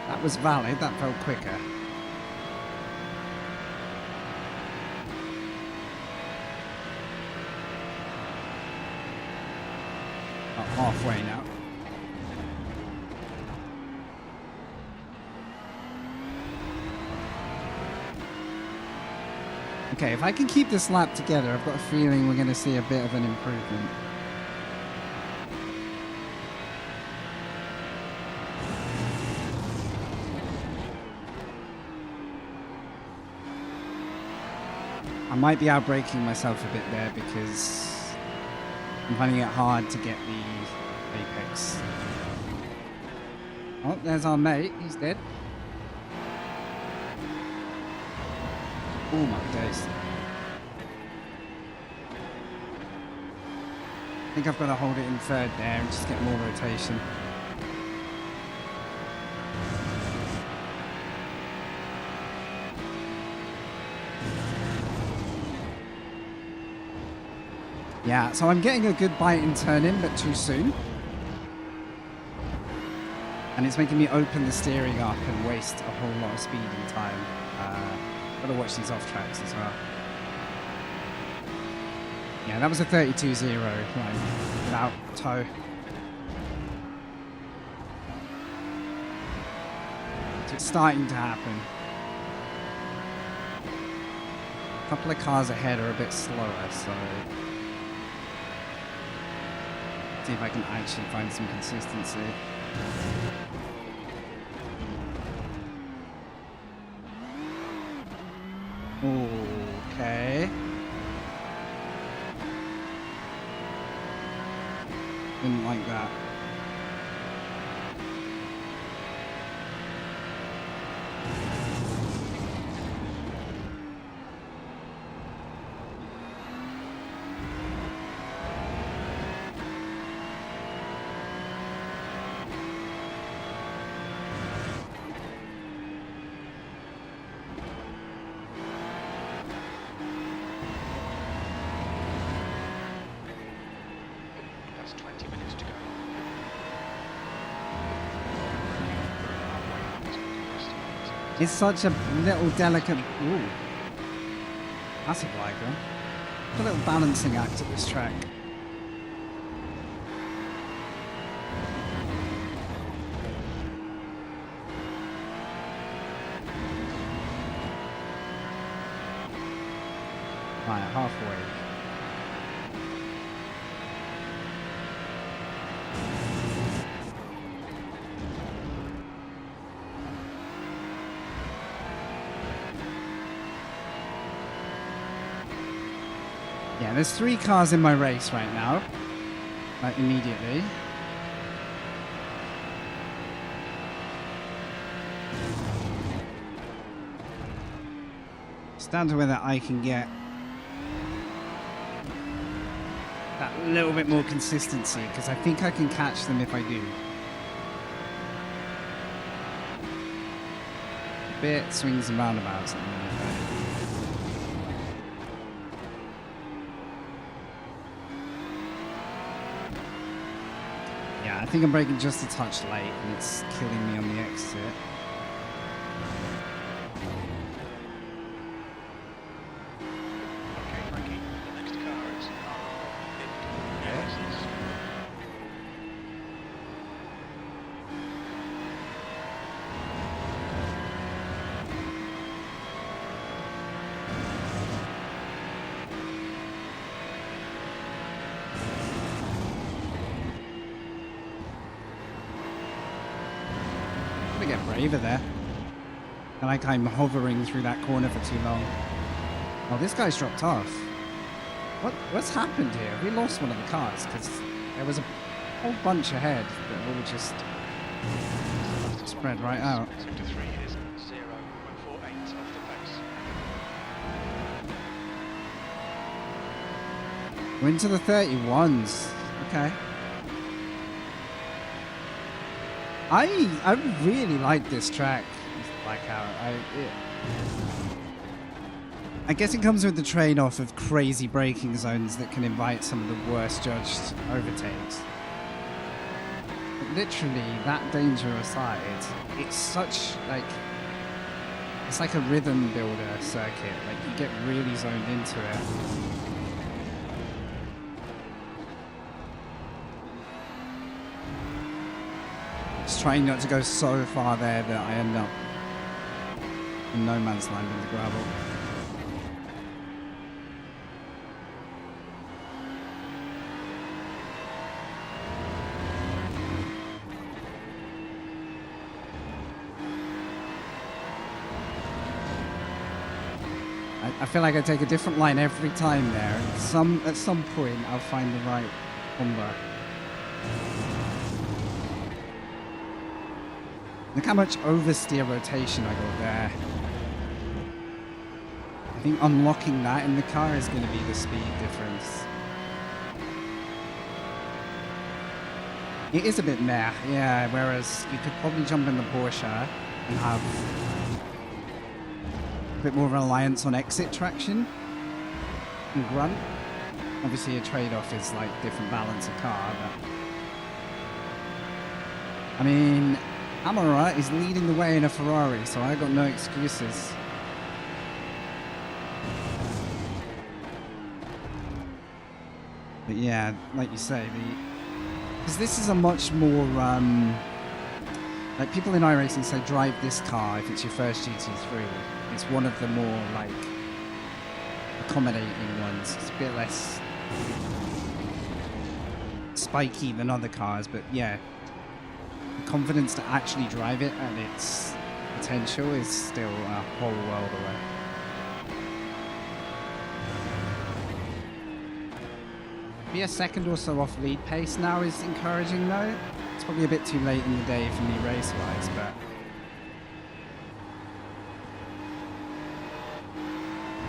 Speaker 1: That was valid, that felt quicker. About halfway now. Okay, if I can keep this lap together, I've got a feeling we're going to see a bit of an improvement. I might be outbraking myself a bit there because I'm finding it hard to get the apex. Oh, there's our mate. He's dead. Oh my days. I think I've got to hold it in third there and just get more rotation. Yeah, so I'm getting a good bite in turn-in, but too soon. And it's making me open the steering up and waste a whole lot of speed and time. Gotta watch these off tracks as well. Yeah, that was a 32-0, like, without toe. So it's starting to happen. A couple of cars ahead are a bit slower, so... see if I can actually find some consistency. Okay. Didn't like that.
Speaker 2: That's 20 minutes to go.
Speaker 1: It's such a little delicate... Ooh. That's a glider. A little balancing act at this track. Right, halfway. Yeah, there's 3 cars in my race right now. Immediately. It's down to whether I can get that little bit more consistency, because I think I can catch them if I do. A bit swings and roundabouts at the moment. Yeah, I think I'm braking just a touch late, and it's killing me on the exit.
Speaker 2: Okay, Frankie, the next car is iRacing.
Speaker 1: braver there. I like I'm hovering through that corner for too long. Oh, this guy's dropped off. What's happened here? We lost one of the cars because there was a whole bunch ahead that all just spread right out.
Speaker 2: Sector 3 is 0.48 off the pace.
Speaker 1: We're into the 31s. Okay. I really like this track, Blackout. I guess it comes with the trade-off of crazy braking zones that can invite some of the worst judged overtakes. But literally, that danger aside, it's such like it's like a rhythm builder circuit. Like you get really zoned into it. Just trying not to go so far there that I end up in no man's land in the gravel. I feel like I take a different line every time there. At some point, I'll find the right combo. Look how much oversteer rotation I got there. I think unlocking that in the car is going to be the speed difference. It is a bit meh, yeah, whereas you could probably jump in the Porsche and have a bit more reliance on exit traction and grunt. Obviously a trade-off is like different balance of car, but I mean, I'm alright, he's leading the way in a Ferrari, so I got no excuses. But yeah, like you say, because this is a much more, like people in iRacing say drive this car if it's your first GT3. It's one of the more like accommodating ones. It's a bit less spiky than other cars, but yeah, the confidence to actually drive it at its potential is still a whole world away. Be a second or so off lead pace now is encouraging though. It's probably a bit too late in the day for me race-wise, but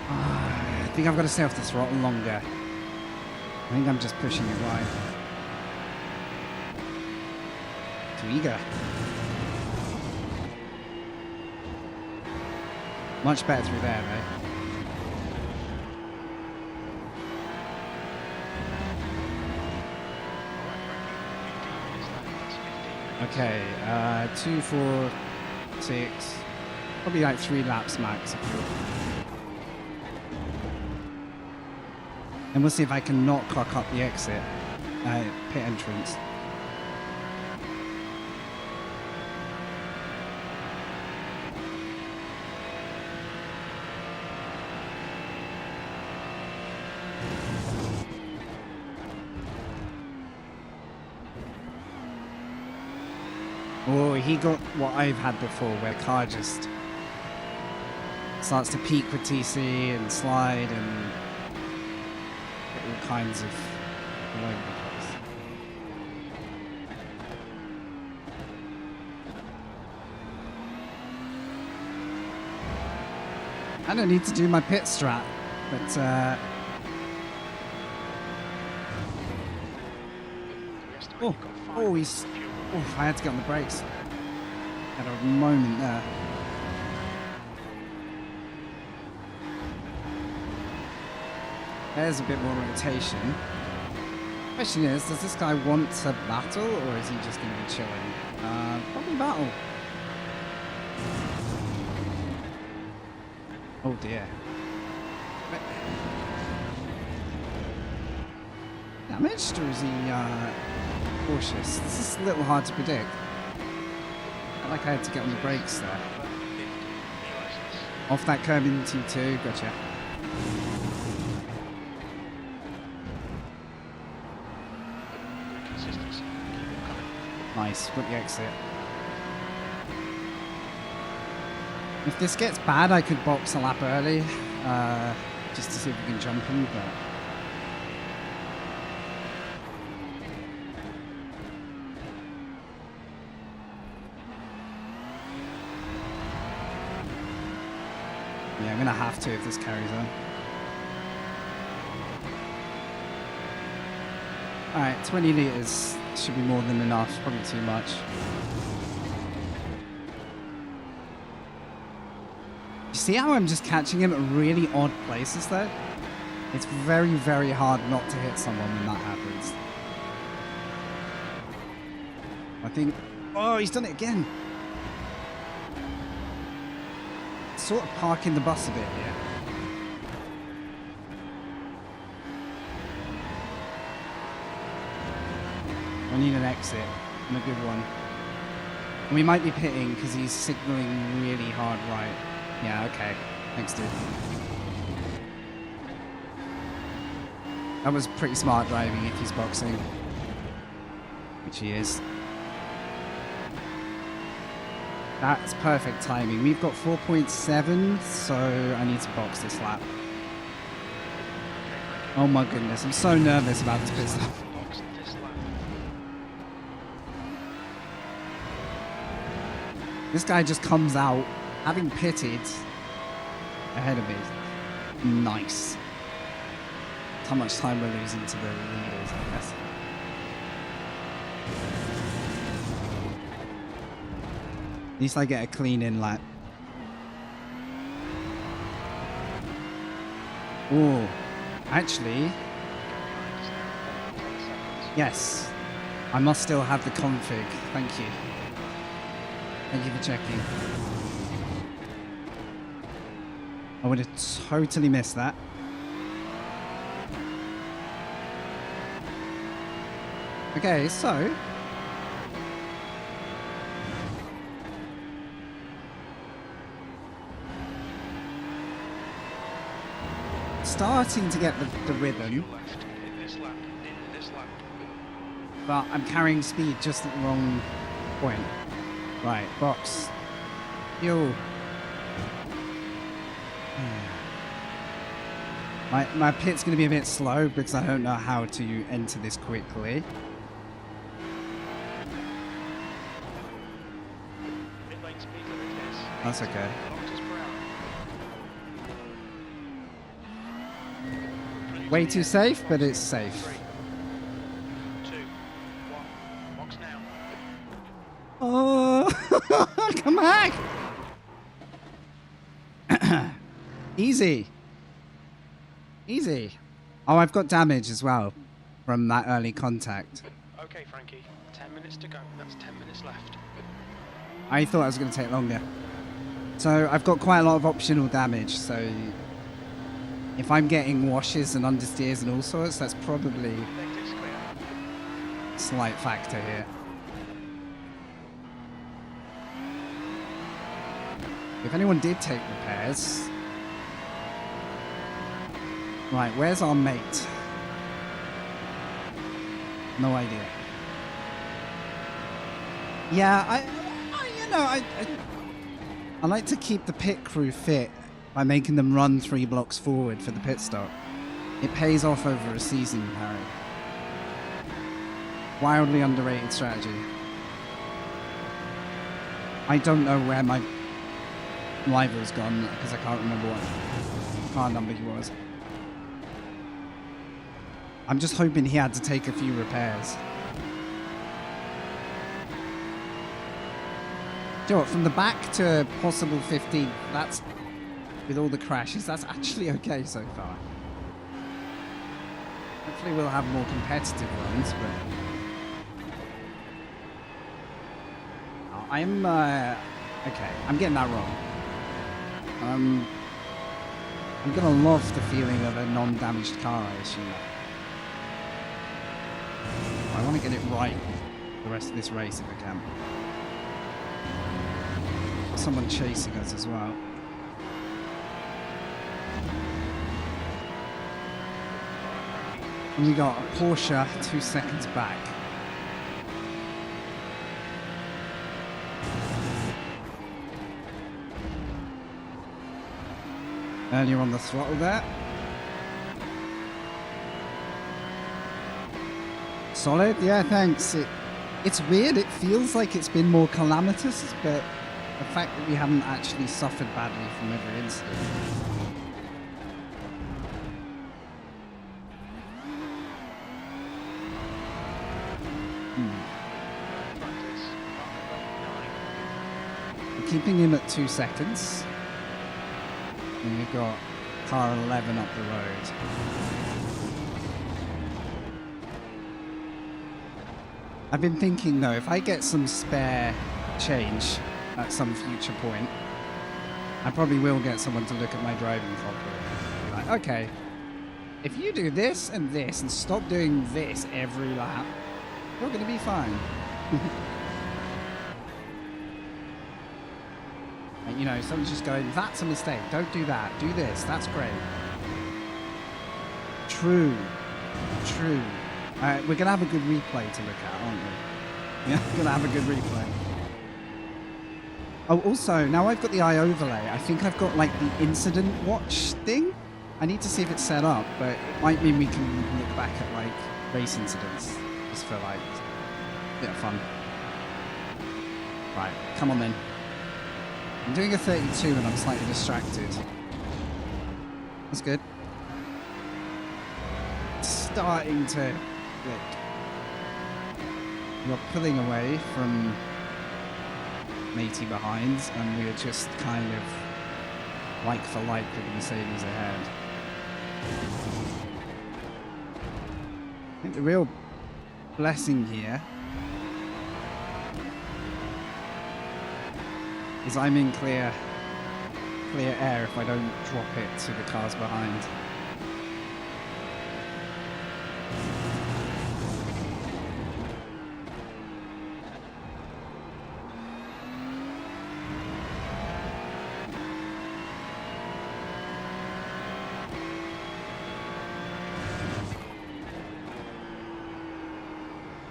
Speaker 1: I think I've got to stay off the throttle longer. I think I'm just pushing it wide. Too eager. Much better through there though. Okay, 2, 4, 6, probably like 3 laps max. And we'll see if I can not cock up the exit, pit entrance. Oh, he got what I've had before, where the car just starts to peak with TC and slide and get all kinds of all over the place. I don't need to do my pit strat, but oh, he's. Oh, I had to get on the brakes. Had a moment there. There's a bit more rotation. Question is, does this guy want to battle, or is he just going to be chilling? Probably battle. Oh dear. Damaged, or is he cautious? This is a little hard to predict. I felt like I had to get on the brakes there. Off that curb in T2, gotcha. Nice, got the exit. If this gets bad, I could box a lap early, just to see if we can jump him, but... Yeah, I'm gonna have to if this carries on. Alright, 20 litres should be more than enough, probably too much. You see how I'm just catching him at really odd places though? It's very, very hard not to hit someone when that happens. I think... Oh, he's done it again! Sort of parking the bus a bit here. I need an exit, and a good one. And we might be pitting because he's signaling really hard right. Yeah, okay. Thanks, dude. That was pretty smart driving if he's boxing. Which he is. That's perfect timing. We've got 4.7, so I need to box this lap. Oh my goodness, I'm so nervous about this pit stop. This guy just comes out, having pitted ahead of me. Nice. That's how much time we're losing to the leaders, I guess. At least I get a clean in lap. Oh, actually, yes. I must still have the config. Thank you. Thank you for checking. I would have totally missed that. Okay, so starting to get the rhythm, but I'm carrying speed just at the wrong point. Right, box. Yo. My pit's going to be a bit slow because I don't know how to enter this quickly. That's okay. Way too safe, but it's safe.
Speaker 2: 3, 2, 1, box now.
Speaker 1: Oh, come back! Easy. Easy. Oh, I've got damage as well from that early contact.
Speaker 2: Okay, Frankie, 10 minutes to go. That's 10 minutes left.
Speaker 1: I thought it was going to take longer. So I've got quite a lot of optional damage, so if I'm getting washes and understeers and all sorts, that's probably
Speaker 2: Exit's clear.
Speaker 1: a slight factor here. If anyone did take repairs... Right, where's our mate? No idea. Yeah, I like to keep the pit crew fit by making them run 3 blocks forward for the pit stop. It pays off over a season, Harry. Wildly underrated strategy. I don't know where my rival's gone because I can't remember what car number he was. I'm just hoping he had to take a few repairs. Do you know what, from the back to possible 15, that's, with all the crashes, that's actually okay so far. Hopefully we'll have more competitive runs, but... Oh, I'm, okay, I'm getting that wrong. I'm gonna love the feeling of a non-damaged car, I assume. I want to get it right the rest of this race if I can. Someone chasing us as well. And we got a Porsche 2 seconds back. Earlier on the throttle there. Solid, yeah, thanks. It's weird, it feels like it's been more calamitous, but the fact that we haven't actually suffered badly from every incident. We're keeping him at 2 seconds. And we've got car 11 up the road. I've been thinking though, if I get some spare change at some future point, I probably will get someone to look at my driving properly. Be like, okay, if you do this and stop doing this every lap, you're going to be fine. And, you know, someone's just going, that's a mistake, don't do that, do this, that's great. True. We're going to have a good replay to look at, aren't we? Yeah, we're going to have a good replay. Oh, also, now I've got the eye overlay, I think I've got, like, the incident watch thing. I need to see if it's set up, but it might mean we can look back at, like, race incidents. Just for, like, a bit of fun. Right, come on then. I'm doing a 32 and I'm slightly distracted. That's good. It's starting to click. We're pulling away from matey behind, and we're just kind of like for like with the Mercedes ahead. I think the real blessing here is I'm in clear air if I don't drop it to the cars behind.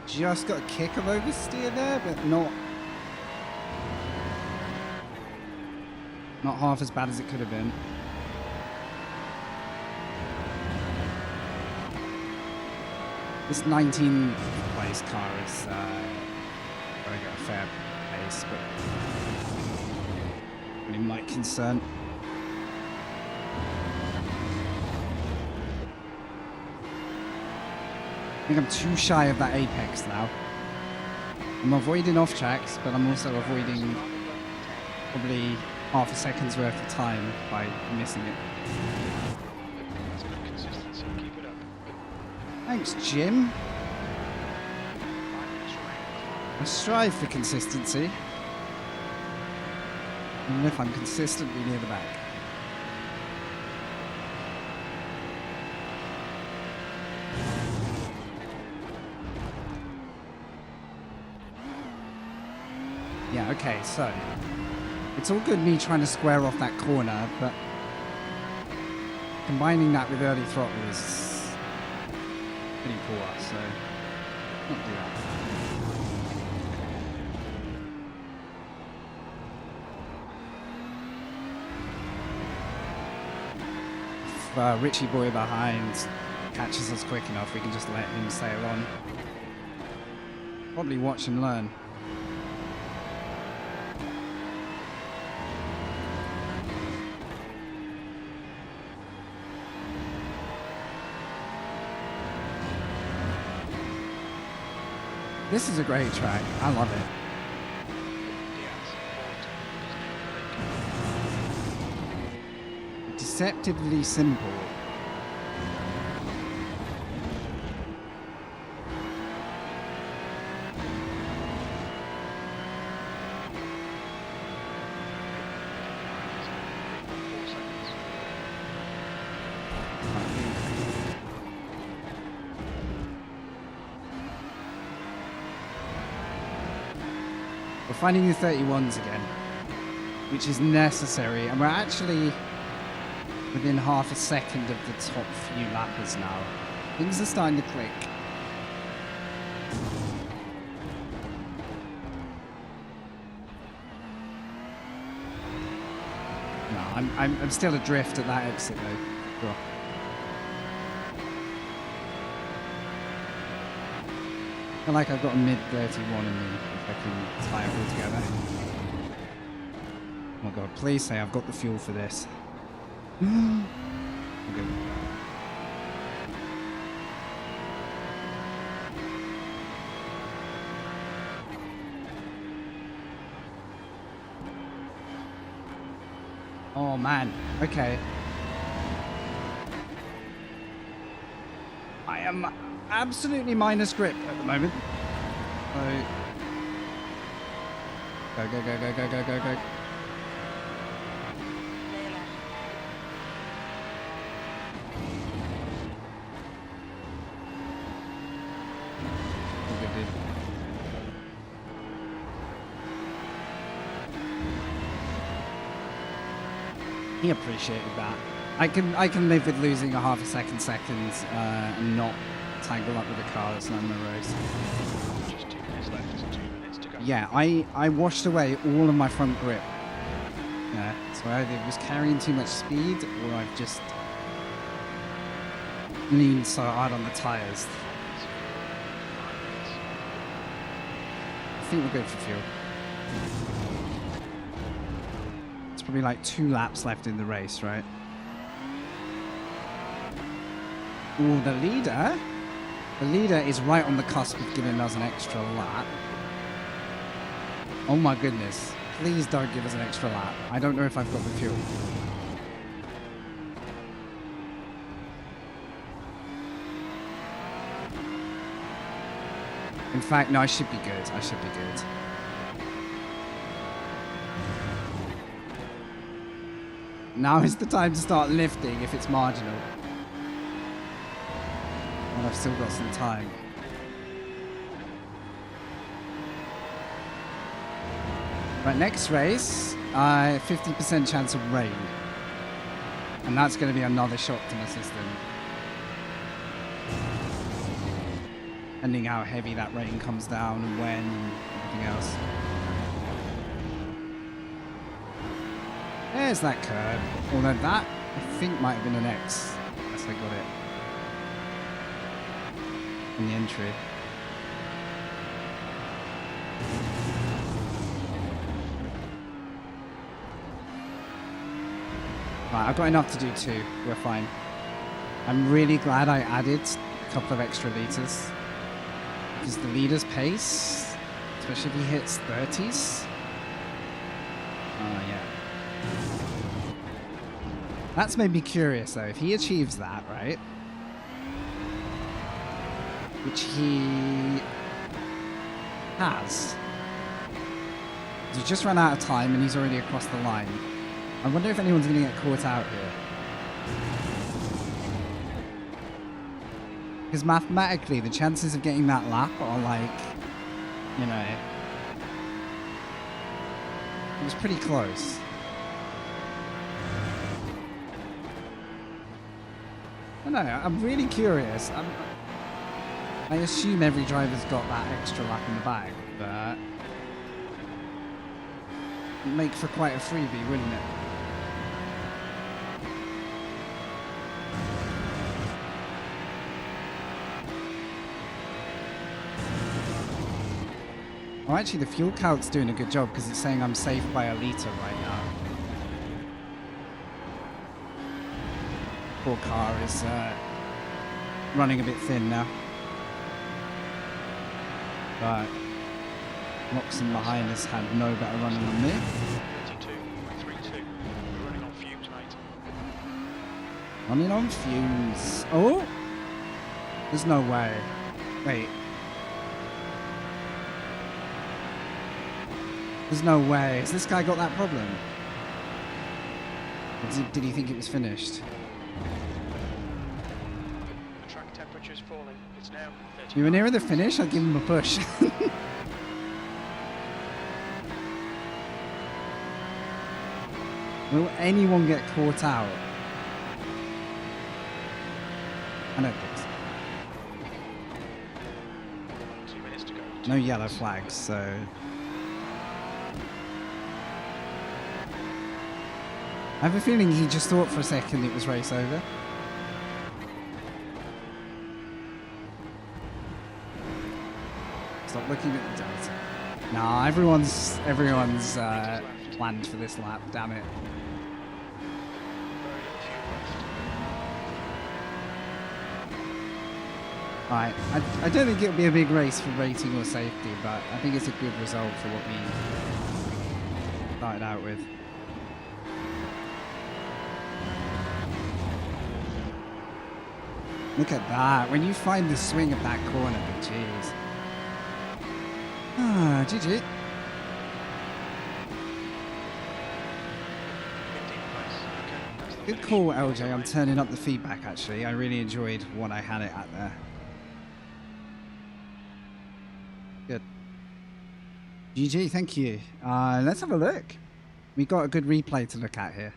Speaker 1: Just got a kick of oversteer there, but not half as bad as it could have been. This 19th place car is going at a fair pace, but really might concern. I think I'm too shy of that apex now. I'm avoiding off tracks, but I'm also avoiding probably half a second's worth of time by missing it.
Speaker 2: That's good consistency. Keep it up.
Speaker 1: Thanks, Jim.
Speaker 2: 5 minutes remaining.
Speaker 1: I strive for consistency, even if I'm consistently near the back. Yeah, okay, so it's all good me trying to square off that corner, but combining that with early throttle is pretty poor, so not do that. If Richie Boy behind catches us quick enough, we can just let him sail on. Probably watch and learn. This is a great track. I love it. Deceptively simple. We're finding the 31s again, which is necessary, and we're actually within half a second of the top few lappers now. Things are starting to click. No, I'm still adrift at that exit though. Sure. I feel like I've got a mid 31 in me if I can tie it all together. Oh my god, please say I've got the fuel for this. Okay. Oh man, okay. I am absolutely minus grip at the moment. So go, go, go, go, go, go, go, go.
Speaker 3: Clear left.
Speaker 1: All good, dude. He appreciated that. I can live with losing a half a second and not tangle up with a car that's not in the race.
Speaker 2: Just 2 minutes left, 2 minutes to go.
Speaker 1: Yeah, I washed away all of my front grip. Yeah, so I either was carrying too much speed or I've just leaned so hard on the tyres. I think we're good for fuel. It's probably like 2 laps left in the race, right? Ooh, the leader? The leader is right on the cusp of giving us an extra lap. Oh my goodness. Please don't give us an extra lap. I don't know if I've got the fuel. In fact, no, I should be good. I should be good. Now is the time to start lifting if it's marginal. And I've still got some time. Right, next race, 50% chance of rain. And that's going to be another shock to my system. Depending how heavy that rain comes down and when, and everything else. There's that curb. Although that, I think, might have been an X. Yes, I got it. In the entry. Right, I've got enough to do 2. We're fine. I'm really glad I added a couple of extra liters. Because the leader's pace, especially if he hits 30s. Oh, yeah. That's made me curious, though. If he achieves that, right? Which he has. He's just run out of time and he's already across the line. I wonder if anyone's going to get caught out here. Because mathematically, the chances of getting that lap are like, you know, it was pretty close. I don't know, I'm really curious. I assume every driver's got that extra lap in the bag, but it'd make for quite a freebie, wouldn't it? Oh, actually, the fuel calc's doing a good job because it's saying I'm safe by a litre right now. Poor car is running a bit thin now. But Moxon behind us had no better running than me.
Speaker 2: 32.32. We're running on fumes, mate.
Speaker 1: Running on fumes. Oh! There's no way. Wait. There's no way. Has this guy got that problem? Or did he think it was finished?
Speaker 2: The track temperature is falling. It's now 30.
Speaker 1: If we were nearer the finish, I'd give him a push. Will anyone get caught out? I don't think so.
Speaker 2: 2 minutes to go.
Speaker 1: No yellow flags, so... I have a feeling he just thought for a second it was race over. Stop looking at the data. Nah, everyone's planned for this lap. Damn it. Right, I don't think it'll be a big race for rating or safety, but I think it's a good result for what we started out with. Look at that. When you find the swing of that corner, jeez. Ah, GG. Good call, LJ. I'm turning up the feedback, actually. I really enjoyed what I had it at there. Good. GG, thank you. Let's have a look. We got a good replay to look at here.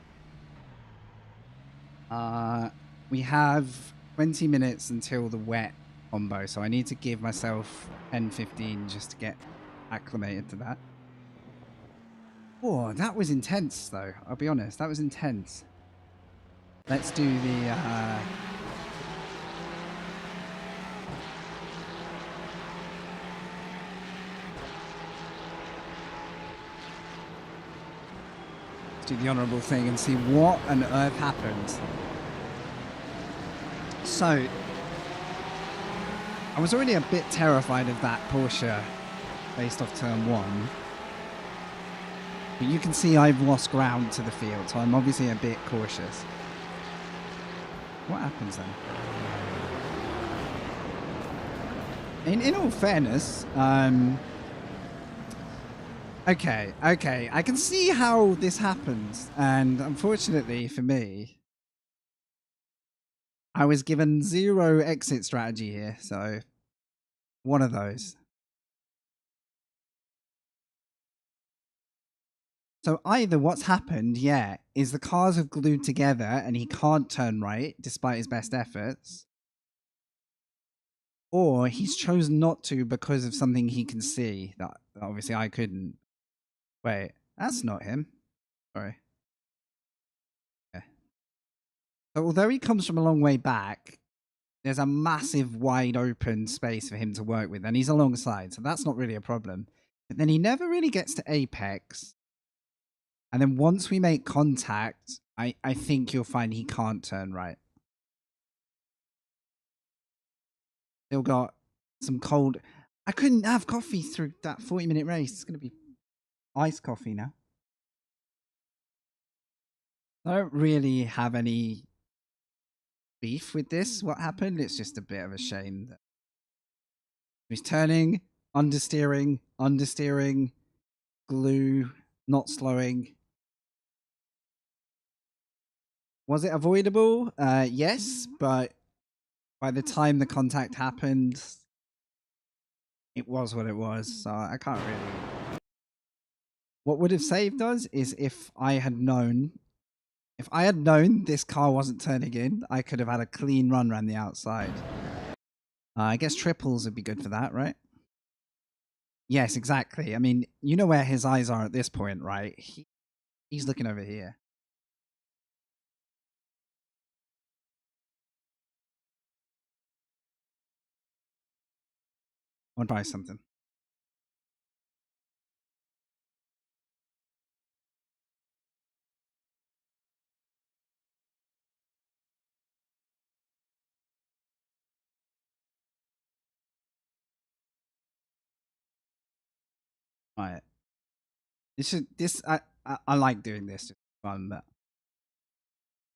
Speaker 1: We have 20 minutes until the wet combo, so I need to give myself 10-15 just to get acclimated to that. Oh, that was intense, though. I'll be honest, that was intense. Let's do the... do the honourable thing and see what on earth happened. So, I was already a bit terrified of that Porsche based off turn 1. But you can see I've lost ground to the field, so I'm obviously a bit cautious. What happens then? In all fairness, okay, I can see how this happens, and unfortunately for me, I was given 0 exit strategy here, so one of those. So either what's happened, yeah, is the cars have glued together and he can't turn right despite his best efforts, or he's chosen not to because of something he can see that obviously I couldn't. Wait, that's not him. Sorry. Okay. So although he comes from a long way back, there's a massive wide open space for him to work with, and he's alongside, so that's not really a problem. But then he never really gets to apex. And then once we make contact, I think you'll find he can't turn right. Still got some cold... I couldn't have coffee through that 40-minute race. It's going to be iced coffee now. I don't really have any beef with this, what happened. It's just a bit of a shame that he's turning, understeering, glue, not slowing. Was it avoidable? Yes, but by the time the contact happened, it was what it was, so I can't really... What would have saved us is if I had known this car wasn't turning in, I could have had a clean run around the outside. I guess triples would be good for that, right? Yes, exactly. I mean, you know where his eyes are at this point, right? He's looking over here. I want to buy something. Right. I like doing this. It's fun, but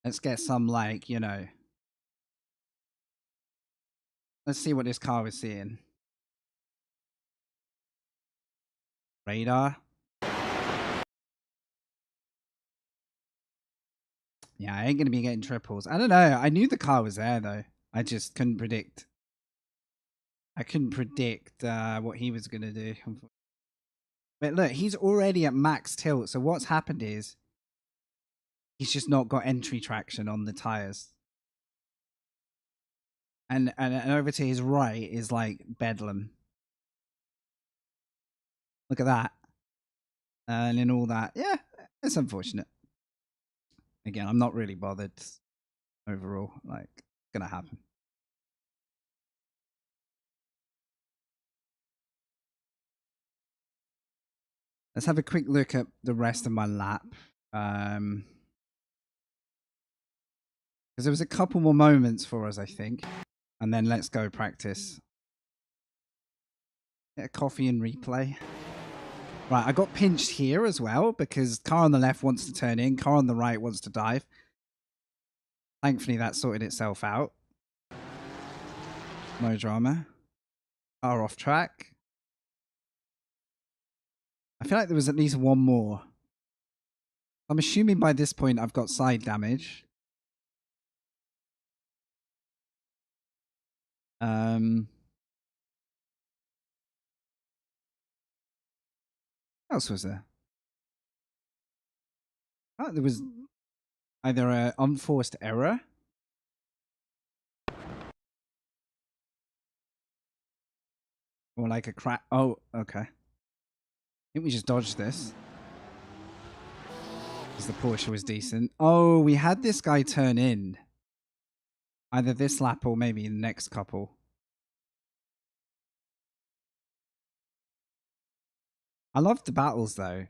Speaker 1: let's get some, like, you know, let's see what this car was seeing. Radar. Yeah, I ain't going to be getting triples. I don't know. I knew the car was there, though. I just couldn't predict. I couldn't predict what he was going to do. But look, he's already at max tilt. So what's happened is he's just not got entry traction on the tires. And over to his right is like bedlam. Look at that. And in all that. Yeah, it's unfortunate. Again, I'm not really bothered overall. Like, it's gonna happen. Let's have a quick look at the rest of my lap. Because there was a couple more moments for us, I think. And then let's go practice. Get a coffee and replay. Right, I got pinched here as well because car on the left wants to turn in, car on the right wants to dive. Thankfully, that sorted itself out. No drama. Car off track. I feel like there was at least one more. I'm assuming by this point I've got side damage. What else was there? Oh, there was either an unforced error or like a crack. Oh, okay. I think we just dodged this. Because the Porsche was decent. Oh, we had this guy turn in. Either this lap or maybe the next couple. I love the battles though.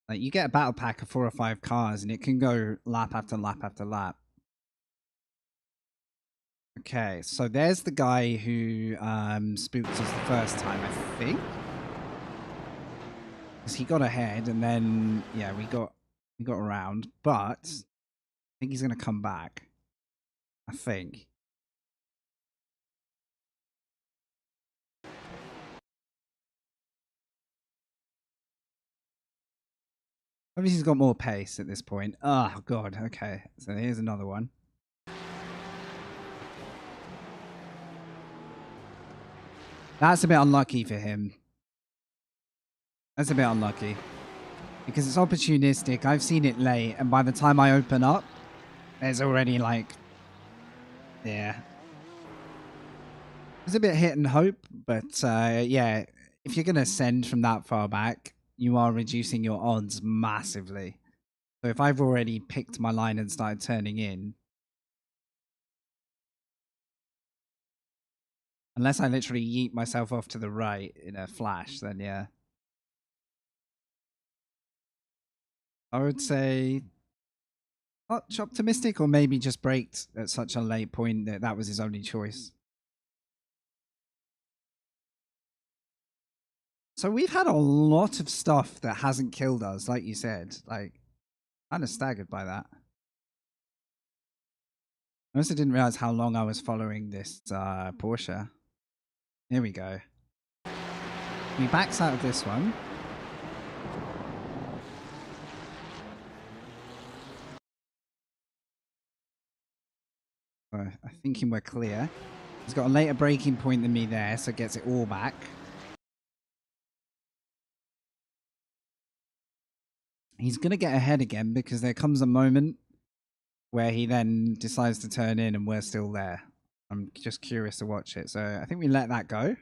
Speaker 1: Like you get a battle pack of 4 or 5 cars and it can go lap after lap after lap. Okay, so there's the guy who spooked us the first time, I think. Because he got ahead and then yeah, we got around, but I think he's gonna come back. I think. Obviously he's got more pace at this point. Oh god, okay. So here's another one. That's a bit unlucky for him. That's a bit unlucky. Because it's opportunistic. I've seen it late, and by the time I open up, there's already like... Yeah. It's a bit hit and hope, but yeah, if you're going to send from that far back, you are reducing your odds massively. So if I've already picked my line and started turning in, unless I literally yeet myself off to the right in a flash, then yeah. I would say much optimistic, or maybe just braked at such a late point that that was his only choice. So we've had a lot of stuff that hasn't killed us, like you said. Like, kind of staggered by that. I also didn't realize how long I was following this Porsche. Here we go. He backs out of this one. I'm thinking we're clear. He's got a later braking point than me there, so gets it all back. He's going to get ahead again because there comes a moment where he then decides to turn in and we're still there. I'm just curious to watch it. So I think we let that go.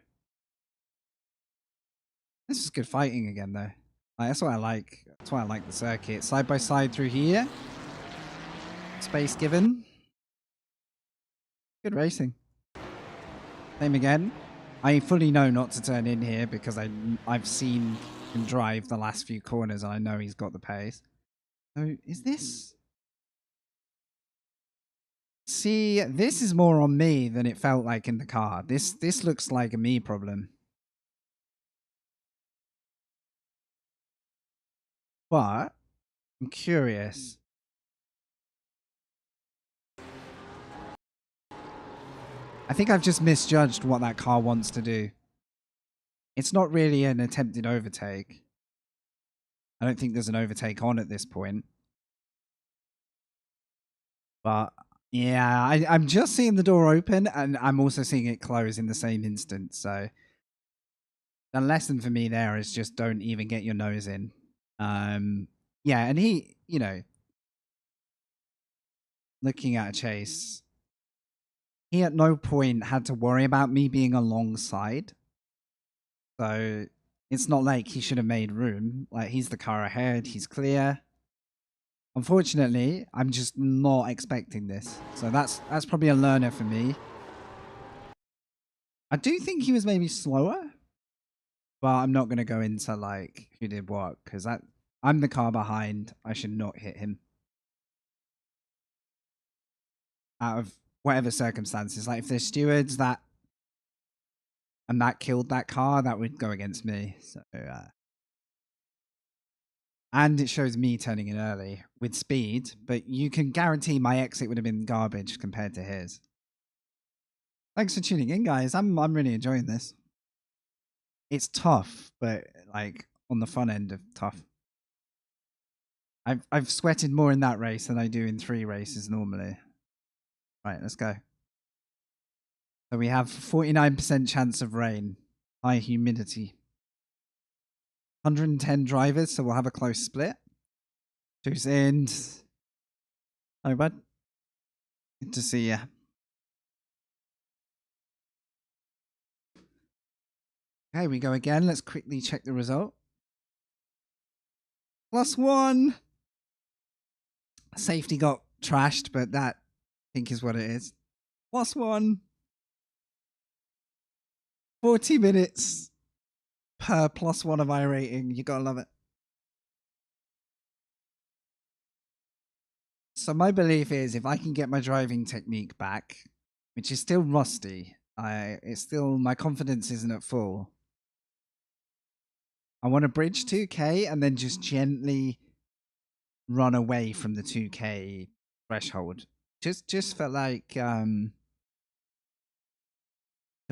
Speaker 1: This is good fighting again, though. Like, that's what I like. That's why I like the circuit. Side by side through here. Space given. Good racing. Same again. I fully know not to turn in here because I've seen him drive the last few corners and I know he's got the pace. So is this... See, this is more on me than it felt like in the car. This looks like a me problem. But I'm curious. I think I've just misjudged what that car wants to do. It's not really an attempted overtake. I don't think there's an overtake on at this point. But yeah, I'm just seeing the door open and I'm also seeing it close in the same instant. So the lesson for me there is just don't even get your nose in. Yeah, and he, you know, looking at a chase, he at no point had to worry about me being alongside. So it's not like he should have made room. Like, he's the car ahead, he's clear. Unfortunately, I'm just not expecting this. So that's probably a learner for me. I do think he was maybe slower, but I'm not going to go into like who did what because I'm the car behind. I should not hit him out of whatever circumstances. Like if there's stewards that killed that car, that would go against me. So and it shows me turning in early with speed, but you can guarantee my exit would have been garbage compared to his. Thanks for tuning in, guys. I'm really enjoying this. It's tough, but like on the fun end of tough. I've sweated more in that race than I do in 3 races normally. Right, let's go. So we have 49% chance of rain, high humidity. 110 drivers, so we'll have a close split. Who's in? Oh, bud. Good to see you. Okay, we go again. Let's quickly check the result. +1. Safety got trashed, but that I think is what it is. +1. 40 minutes per +1 of iRating. You gotta love it. So my belief is if I can get my driving technique back, which is still rusty, it's still my confidence isn't at full. I want to bridge 2K and then just gently run away from the 2K threshold. Just for like to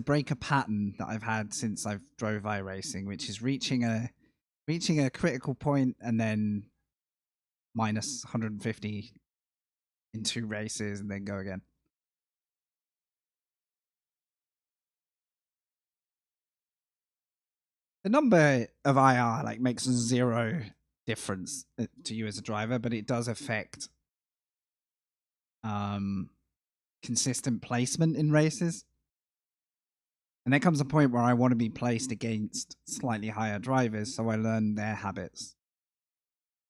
Speaker 1: break a pattern that I've had since I've drove iRacing, which is reaching a critical point and then minus 150 in 2 races and then go again. The number of IR like makes 0 difference to you as a driver, but it does affect consistent placement in races. And there comes a point where I want to be placed against slightly higher drivers, so I learn their habits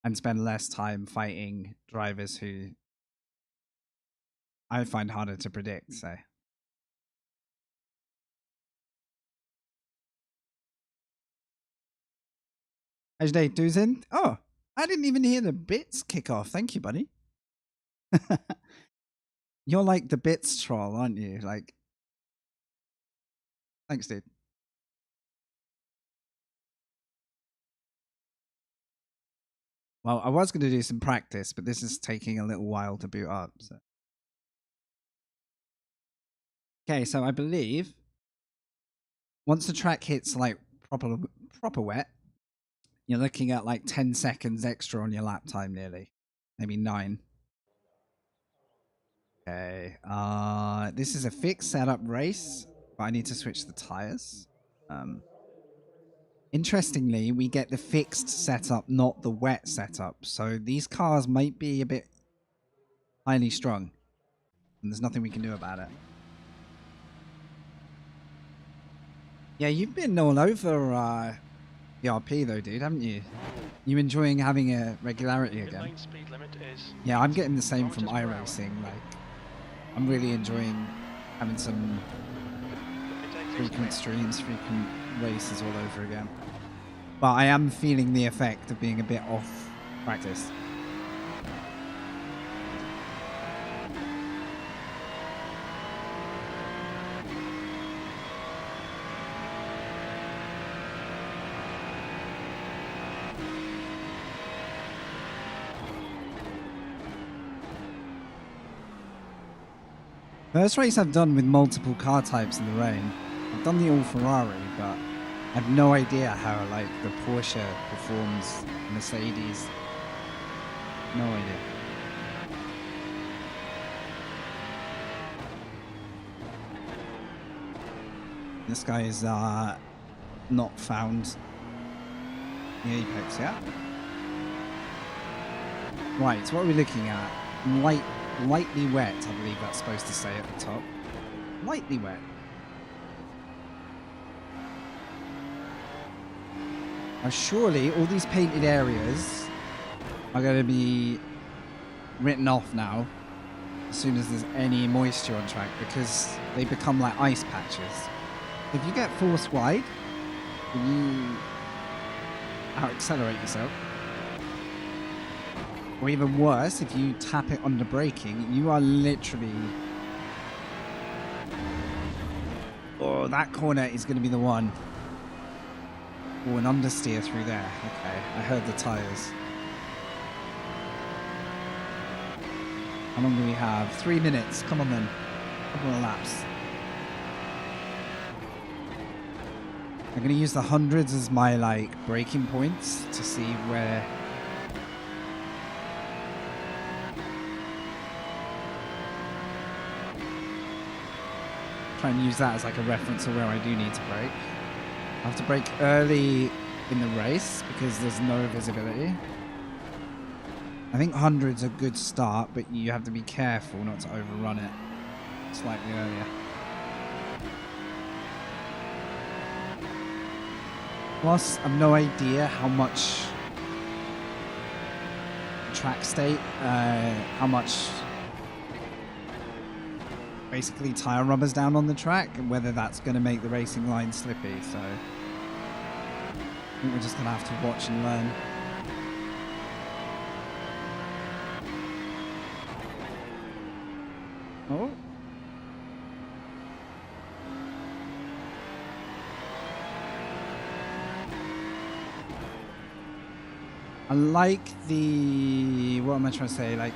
Speaker 1: and spend less time fighting drivers who I find harder to predict, so. How's your day, Duzin? Oh, I didn't even hear the bits kick off. Thank you, buddy. You're like the bits troll, aren't you? Like, thanks, dude. Well, I was going to do some practice, but this is taking a little while to boot up. So. Okay, so I believe once the track hits like proper wet, you're looking at like 10 seconds extra on your lap time nearly. Maybe 9. Okay. This is a fixed setup race, but I need to switch the tires. Interestingly, we get the fixed setup, not the wet setup. So these cars might be a bit highly strung, and there's nothing we can do about it. Yeah, you've been all over the RP though, dude, haven't you? You enjoying having a regularity again? Yeah, I'm getting the same from iRacing. Like, I'm really enjoying having some frequent streams, frequent races all over again. But I am feeling the effect of being a bit off practice. First race I've done with multiple car types in the rain. I've done the all Ferrari, but I have no idea how like the Porsche performs, Mercedes. No idea. This guy is not found the apex yet. Right, so what are we looking at? Lightly wet, I believe that's supposed to say at the top. Lightly wet. Now surely all these painted areas are going to be written off now as soon as there's any moisture on track because they become like ice patches. If you get forced wide, you out-accelerate yourself. Or even worse, if you tap it under braking, you are literally... Oh, that corner is going to be the one. Oh, an understeer through there. Okay, I heard the tyres. How long do we have? 3 minutes. Come on then. Couple of laps. I'm going to use the hundreds as my like braking points to see where... Try and use that as like a reference of where I do need to brake. I have to brake early in the race because there's no visibility. I think 100's a good start, but you have to be careful not to overrun it slightly earlier. Plus, I've no idea how much track state, how much basically tire rubbers down on the track and whether that's going to make the racing line slippy. So I think we're just going to have to watch and learn. Oh. I like the... What am I trying to say? Like...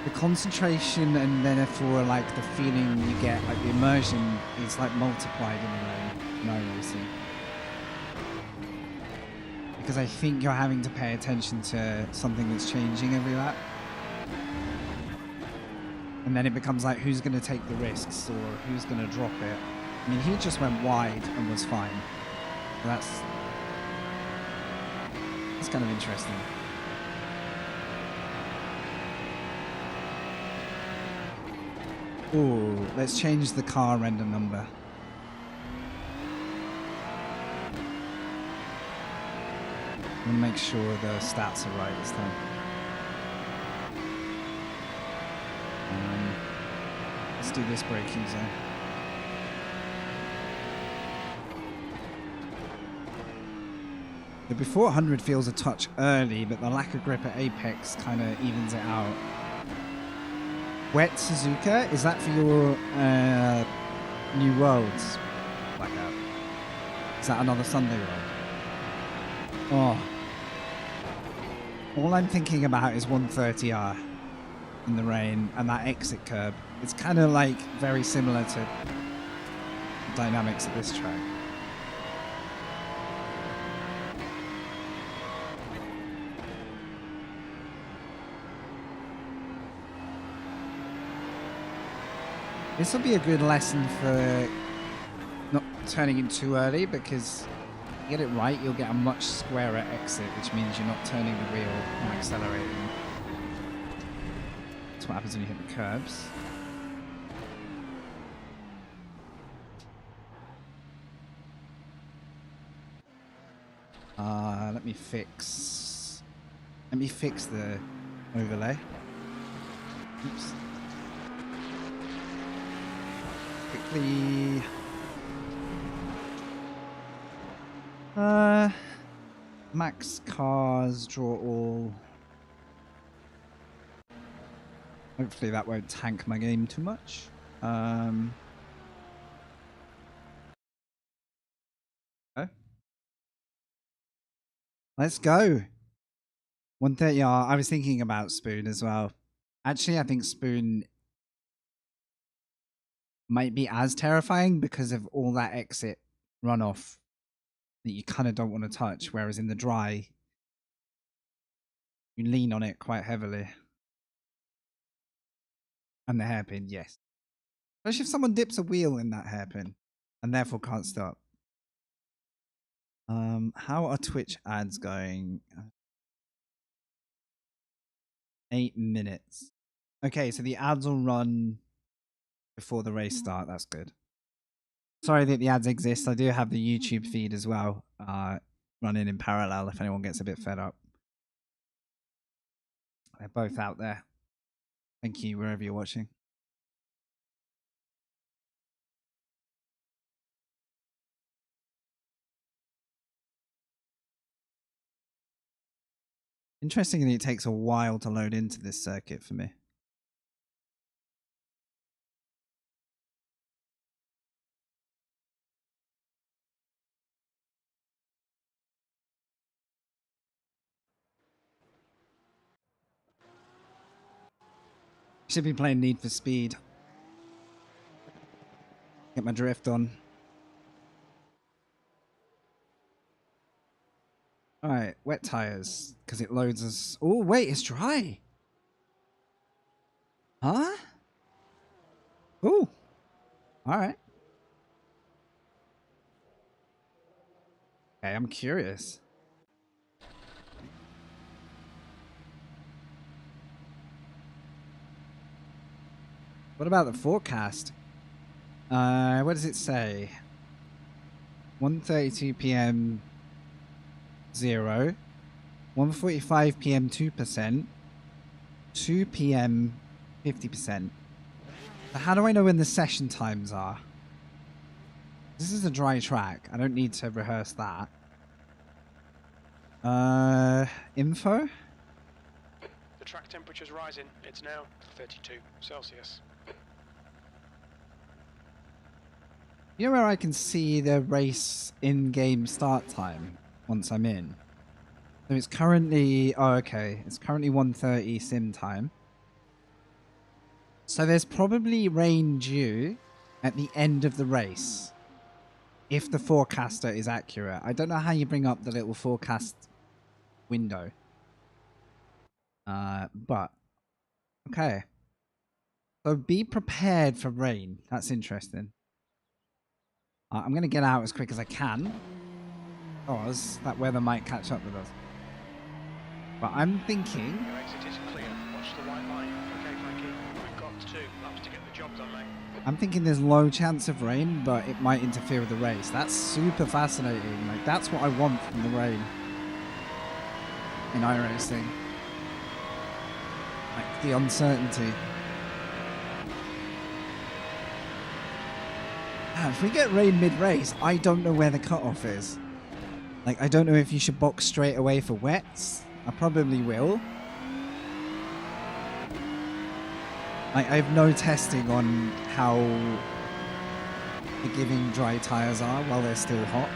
Speaker 1: The concentration and then for like the feeling you get, like the immersion is like multiplied in iRacing. Because I think you're having to pay attention to something that's changing every lap. And then it becomes like who's going to take the risks or who's going to drop it. I mean, he just went wide and was fine. So that's kind of interesting. Ooh, let's change the car render number. And make sure the stats are right this time. Let's do this braking zone. The before 100 feels a touch early, but the lack of grip at apex kind of evens it out. Wet Suzuka, is that for your New Worlds blackout? Is that another Sunday roll? Oh. All I'm thinking about is 130R in the rain and that exit curb. It's kind of like very similar to the dynamics of this track. This will be a good lesson for not turning in too early, because if you get it right, you'll get a much squarer exit, which means you're not turning the wheel and accelerating. That's what happens when you hit the curbs. Let me fix the overlay. Oops. Quickly. Max cars, draw all. Hopefully that won't tank my game too much. Okay. Let's go. 130R. I was thinking about Spoon as well. Actually, I think Spoon might be as terrifying because of all that exit runoff that you kind of don't want to touch, whereas in the dry, you lean on it quite heavily. And the hairpin, yes. Especially if someone dips a wheel in that hairpin and therefore can't stop. How are Twitch ads going? 8 minutes. Okay, so the ads will run before the race start. That's good. Sorry that the ads exist. I do have the YouTube feed as well, running in parallel if anyone gets a bit fed up. They're both out there. Thank you, wherever you're watching. Interestingly, it takes a while to load into this circuit for me. Should be playing Need for Speed. Get my drift on. Alright, wet tires, because it loads us. Oh, wait, it's dry. Huh? Oh. Alright. Okay, I'm curious. What about the forecast? What does it say? 1:32 p.m. 0, 1:45 p.m. 2%, 2 p.m. 50%. So how do I know when the session times are? This is a dry track. I don't need to rehearse that. Info?
Speaker 2: The track temperature's rising. It's now 32 Celsius.
Speaker 1: You know where I can see the race in-game start time once I'm in? So it's currently... Oh, okay. It's currently 1:30 sim time. So there's probably rain due at the end of the race. If the forecaster is accurate. I don't know how you bring up the little forecast window. But... Okay. So be prepared for rain. That's interesting. I'm going to get out as quick as I can, because that weather might catch up with us. But I'm thinking...
Speaker 2: Your exit is clear. Watch the white line. Okay, Frankie. We've got 2 laps to get the job done, mate.
Speaker 1: I'm thinking there's low chance of rain, but it might interfere with the race. That's super fascinating. Like, that's what I want from the rain in iRacing. Like, the uncertainty. If we get rain mid-race, I don't know where the cutoff is. Like, I don't know if you should box straight away for wets. I probably will. Like, I have no testing on how forgiving dry tyres are while they're still hot.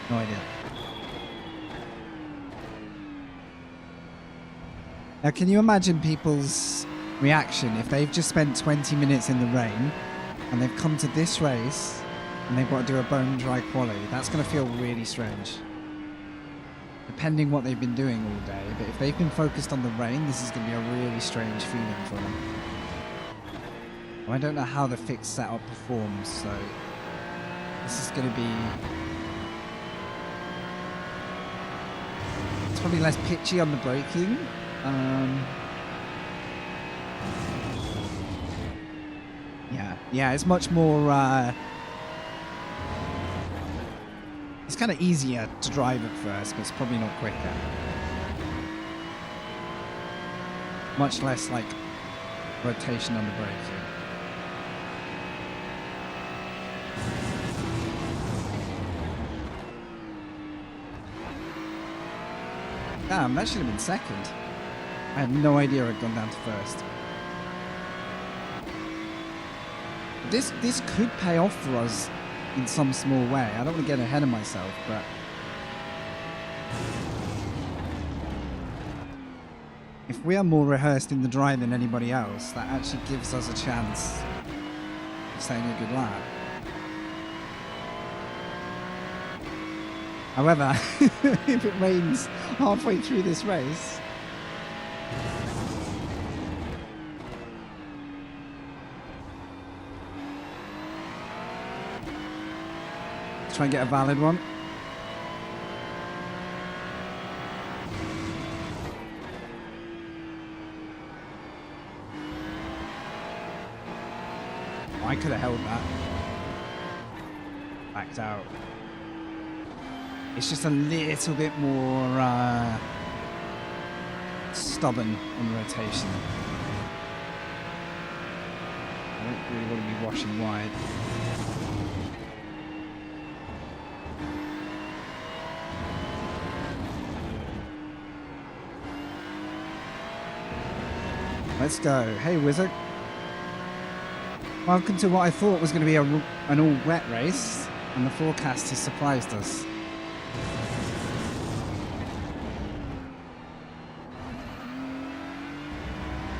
Speaker 1: No idea. Now, can you imagine people's reaction if they've just spent 20 minutes in the rain and they've come to this race and they've got to do a bone dry quali? That's going to feel really strange. Depending what they've been doing all day, but if they've been focused on the rain, this is going to be a really strange feeling for them. I don't know how the fixed setup performs, so this is going to be... It's probably less pitchy on the braking. Yeah, it's much more, it's kind of easier to drive at first, but it's probably not quicker. Much less, like, rotation on the braking. Damn, that should have been second. I had no idea I'd gone down to first. This could pay off for us in some small way. I don't want to get ahead of myself, but... if we are more rehearsed in the dry than anybody else, that actually gives us a chance of staying a good lap. However, if it rains halfway through this race... Let's try and get a valid one. Oh, I could have held that. Backed out. It's just a little bit more stubborn on rotation. I don't really want to be washing wide. Let's go. Hey, Wizard. Welcome to what I thought was going to be an all-wet race, and the forecast has surprised us.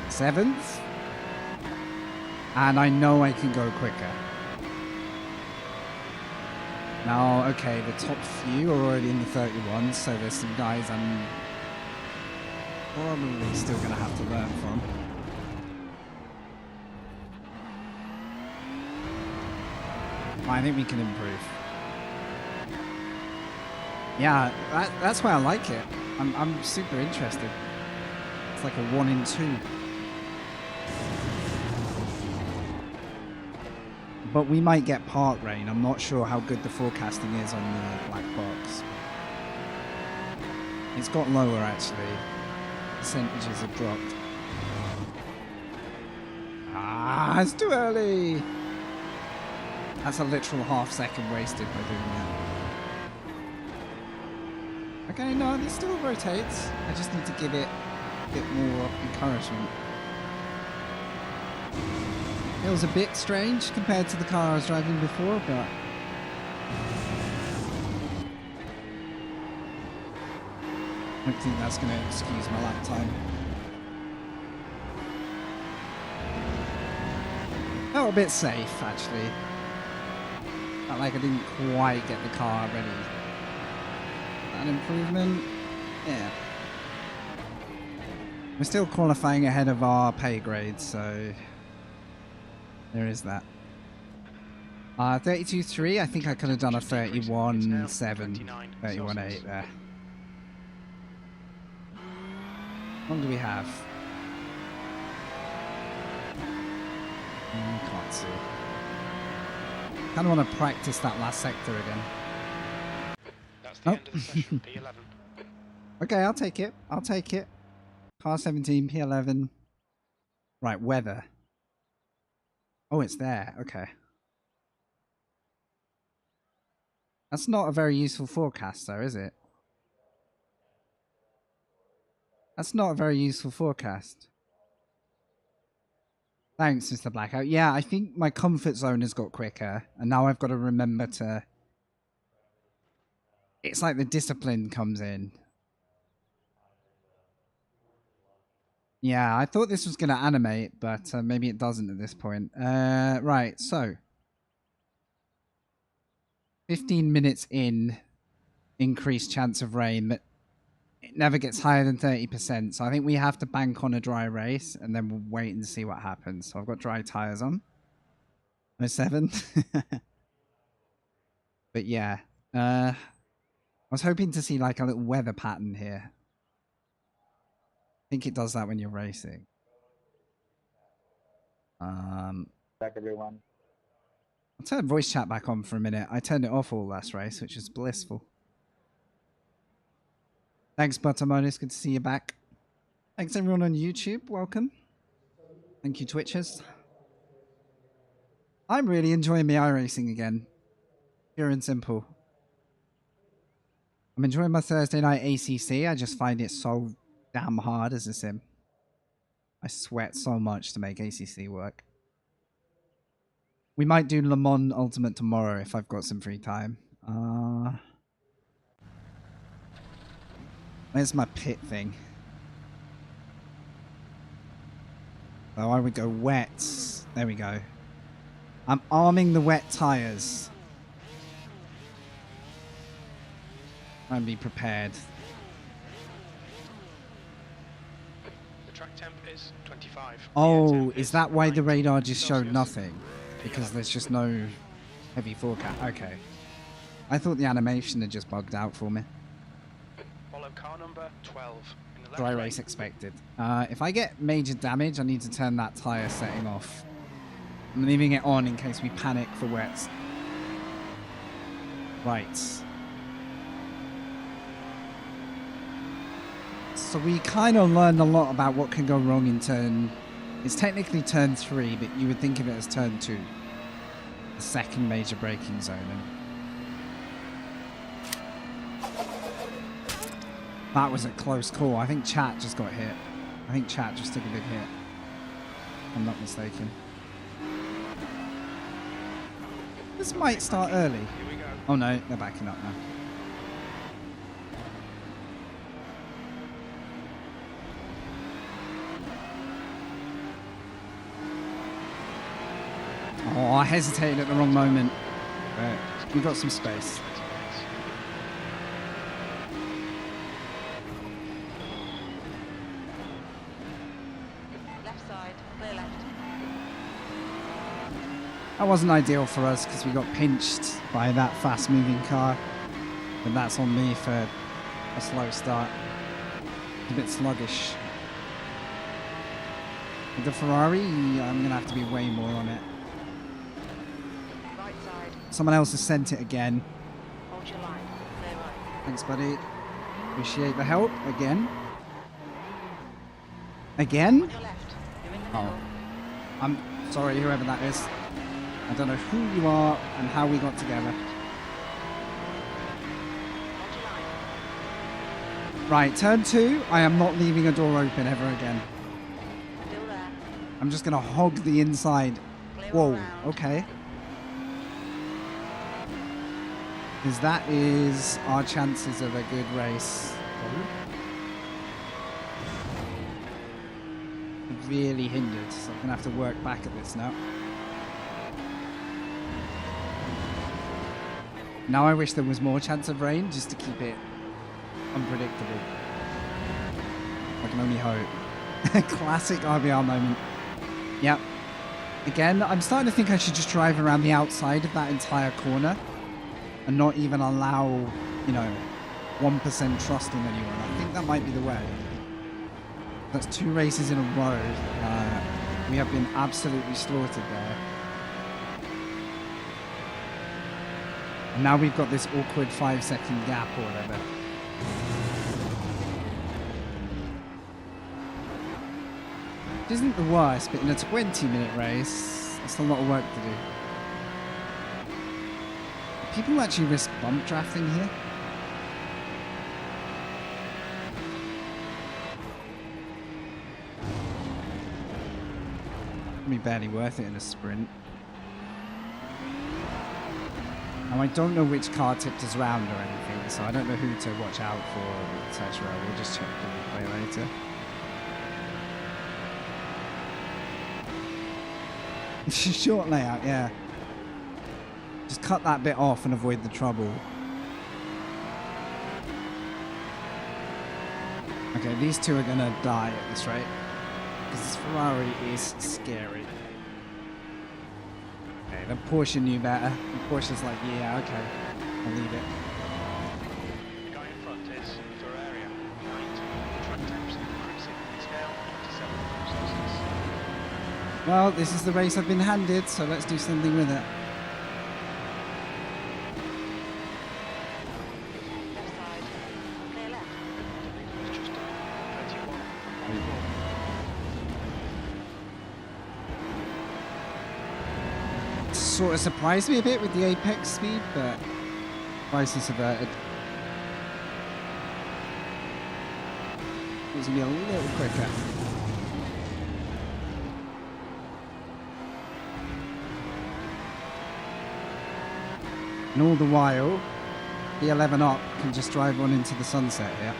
Speaker 1: Seventh. And I know I can go quicker. Now, okay, the top few are already in the 31, so there's some guys I'm probably still going to have to learn from. I think we can improve. Yeah, that's why I like it. I'm super interested. It's like a 1 in 2. But we might get part rain. I'm not sure how good the forecasting is on the black box. It's got lower actually. Percentages have dropped. Ah, it's too early. That's a literal half-second wasted by doing that. Okay, no, it still rotates. I just need to give it a bit more encouragement. Feels a bit strange compared to the car I was driving before, but I don't think that's going to excuse my lap time. Felt a bit safe, actually. Felt like I didn't quite get the car ready. An improvement? Yeah. We're still qualifying ahead of our pay grade, so there is that. 32.3, I think I could have done a 31.7, 31.8 there. How long do we have? I can't see. Kind of want to practice that last sector again.
Speaker 2: That's the end of the session, P11.
Speaker 1: Okay, I'll take it. I'll take it. Car 17, P11. Right, weather. Oh, it's there. Okay. That's not a very useful forecast, though, is it? That's not a very useful forecast. Thanks, Mr. Blackout. Yeah, I think my comfort zone has got quicker, and now I've got to remember to... It's like the discipline comes in. Yeah, I thought this was going to animate, but maybe it doesn't at this point. Right, so... 15 minutes in, increased chance of rain, but it never gets higher than 30%. So I think we have to bank on a dry race, and then we'll wait and see what happens. So I've got dry tyres on. 07. But yeah, I was hoping to see like a little weather pattern here. I think it does that when you're racing.
Speaker 4: Back everyone.
Speaker 1: I'll turn voice chat back on for a minute. I turned it off all last race, which is blissful. Thanks, Buttermonis. Good to see you back. Thanks, everyone on YouTube. Welcome. Thank you, Twitchers. I'm really enjoying my iRacing again. Pure and simple. I'm enjoying my Thursday night ACC. I just find it so damn hard as a sim. I sweat so much to make ACC work. We might do Le Mans Ultimate tomorrow if I've got some free time. Where's my pit thing? Oh, I would go wets. There we go. I'm arming the wet tires. Try and be prepared.
Speaker 2: The track temp is 25.
Speaker 1: Oh, is that why the radar just showed nothing? Because there's just no heavy forecast. Okay. I thought the animation had just bugged out for me.
Speaker 2: Follow car number 12. In the left
Speaker 1: Dry
Speaker 2: lane.
Speaker 1: race expected. If I get major damage, I need to turn that tyre setting off. I'm leaving it on in case we panic for wets. Right. So we kind of learned a lot about what can go wrong in turn. It's technically turn 3, but you would think of it as turn 2. The second major braking zone. And that was a close call. I think chat just got hit. I think chat just took a big hit. If I'm not mistaken. This might start early.
Speaker 2: Here we go.
Speaker 1: Oh no, they're backing up now. Oh, I hesitated at the wrong moment. But we got some space.
Speaker 3: Left side, clear left.
Speaker 1: That wasn't ideal for us because we got pinched by that fast moving car. But that's on me for a slow start. A bit sluggish. With the Ferrari, I'm going to have to be way more on it.
Speaker 3: Right side,
Speaker 1: Someone else has sent it again.
Speaker 3: hold your line, clear right.
Speaker 1: Thanks, buddy. Appreciate the help. Again. Again?
Speaker 3: On your left, you're in the
Speaker 1: Oh.
Speaker 3: middle.
Speaker 1: I'm sorry, whoever that is. I don't know who you are and how we got together.
Speaker 3: Hold your line.
Speaker 1: Right, turn 2. I am not leaving a door open ever again.
Speaker 3: Still there.
Speaker 1: I'm just going to hog the inside.
Speaker 3: Clear all
Speaker 1: Whoa,
Speaker 3: round.
Speaker 1: okay. Because that is our chances of a good race. Really hindered, so I'm going to have to work back at this now. Now I wish there was more chance of rain just to keep it unpredictable. I can only hope. Classic RBR moment. Yep. Again, I'm starting to think I should just drive around the outside of that entire corner and not even allow, 1% trust in anyone. I think that might be the way. That's 2 races in a row. We have been absolutely slaughtered there. And now we've got this awkward 5-second gap or whatever. Which isn't the worst, but in a 20-minute race, that's a lot of work to do. People actually risk bump drafting here. Be barely worth it in a sprint. And I don't know which car tipped us round or anything, so I don't know who to watch out for, etc. We'll just check the replay later. Short layout, yeah. Just cut that bit off and avoid the trouble. Okay, these two are gonna die at this rate. Because this Ferrari is scary. Okay, the Porsche knew better. The Porsche's like, yeah, okay, I'll leave it.
Speaker 2: The guy in front is Ferrari. Behind, track temps increasing. It's now 27 Celsius.
Speaker 1: Well, this is the race I've been handed, so let's do something with it.
Speaker 3: Left side, clear left.
Speaker 2: It's just 31.
Speaker 1: Sort of surprised me a bit with the apex speed, but crisis averted. It was going to be a little quicker. And all the while, the 11 up can just drive on into the sunset here.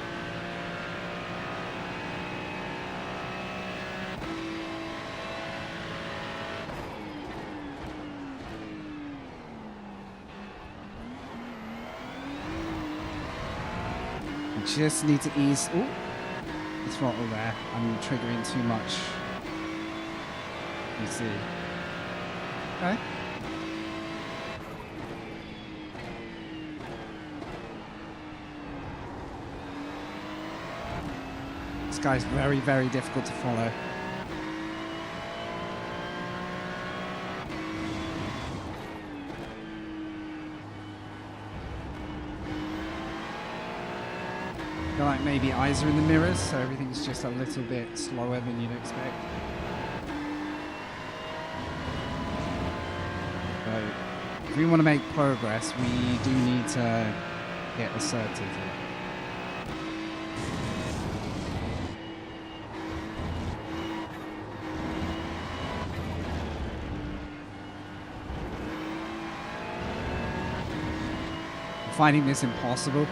Speaker 1: I just need to ease. Oh, the throttle there. I'm triggering too much. You see. Okay. This guy's very, very difficult to follow. I feel like like maybe eyes are in the mirrors, so everything's just a little bit slower than you'd expect. So, if we want to make progress, we do need to get assertive here. I'm finding this impossible.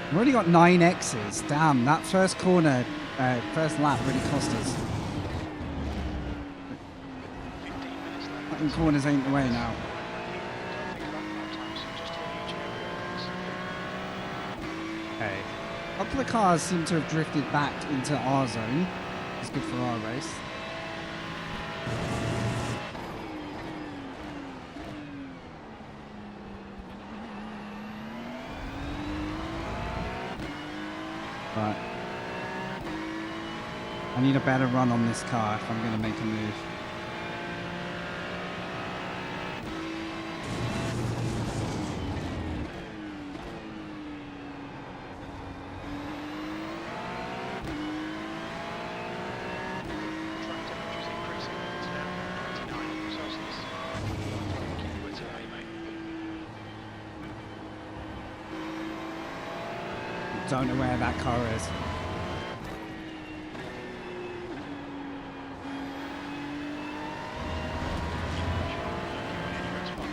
Speaker 1: We've already got 9 X's. Damn, that first corner, first lap really cost us.
Speaker 2: 15 minutes left.
Speaker 1: Fucking corners ain't the way now.
Speaker 2: Don't think about lap times, just a huge area.
Speaker 1: Okay. A couple of cars seem to have drifted back into our zone. It's good for our race. But I need a better run on this car if I'm going to make a move.
Speaker 2: Track temperature's increasing. It's now 29 Celsius. Keep your wits about you, mate.
Speaker 1: Don't know where that car is.
Speaker 2: Anywhere spot.